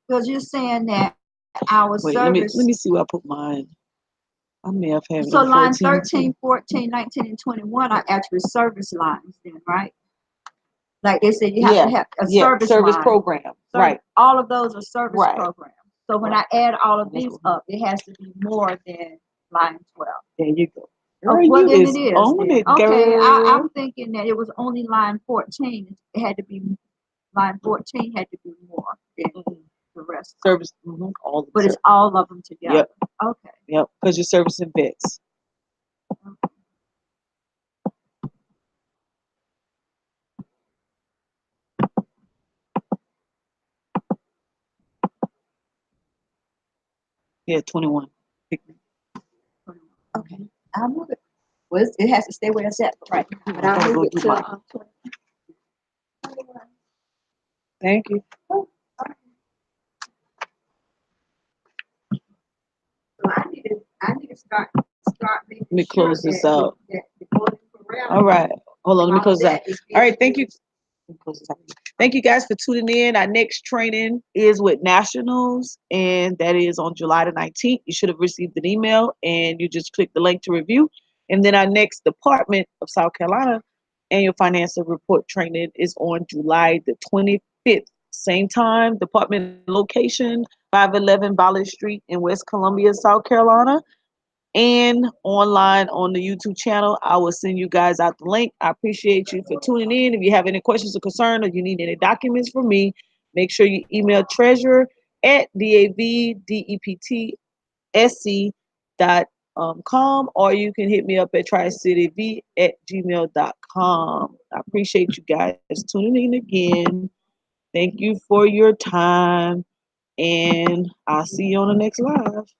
Because you're saying that our Wait, service. let me see where I put mine. I may have had it So on line 14 13, too. 14, 19, and 21 are actually service lines then, right? Like they said, you have to Yeah, have a yeah, service service line. program. Right, All of those are service right. programs. So when I add all of Let's these go. up, it has to be more than line 12. There you go. Oh, Girl, well, you then is it is. on Then. it, Okay, girl. I'm thinking that it was only line 14. It had to be, line 14 had to be more than Mhm. the rest. Service, all of But them. it's all of them together. Yep, Okay. yep, because you're servicing vets. Yeah, 21. Okay. I'll move it. Well, it has to stay where it's at right now. But I I'll gotta move go it do to mine. 21. Thank you. So I need to start making Let me sure close this that out. that the voting parameters All right. Hold on. Let me all close of this out. that is All being right. Thank you. used. Let me close this out. Thank you guys for tuning in. Our next training is with Nationals, and that is on July the 19th. You should have received an email, and you just click the link to review. And then our next Department of South Carolina annual financial report training is on July the 25th. Same time, department location, 511 Ballard Street in West Columbia, South Carolina, and online on the YouTube channel. I will send you guys out the link. I appreciate you for tuning in. If you have any questions or concern, or you need any documents from me, make sure you email treasurer at davdeptsc.com, or you can hit me up at tricityv@gmail.com. I appreciate you guys tuning in again. Thank you for your time, and I'll see you on the next live.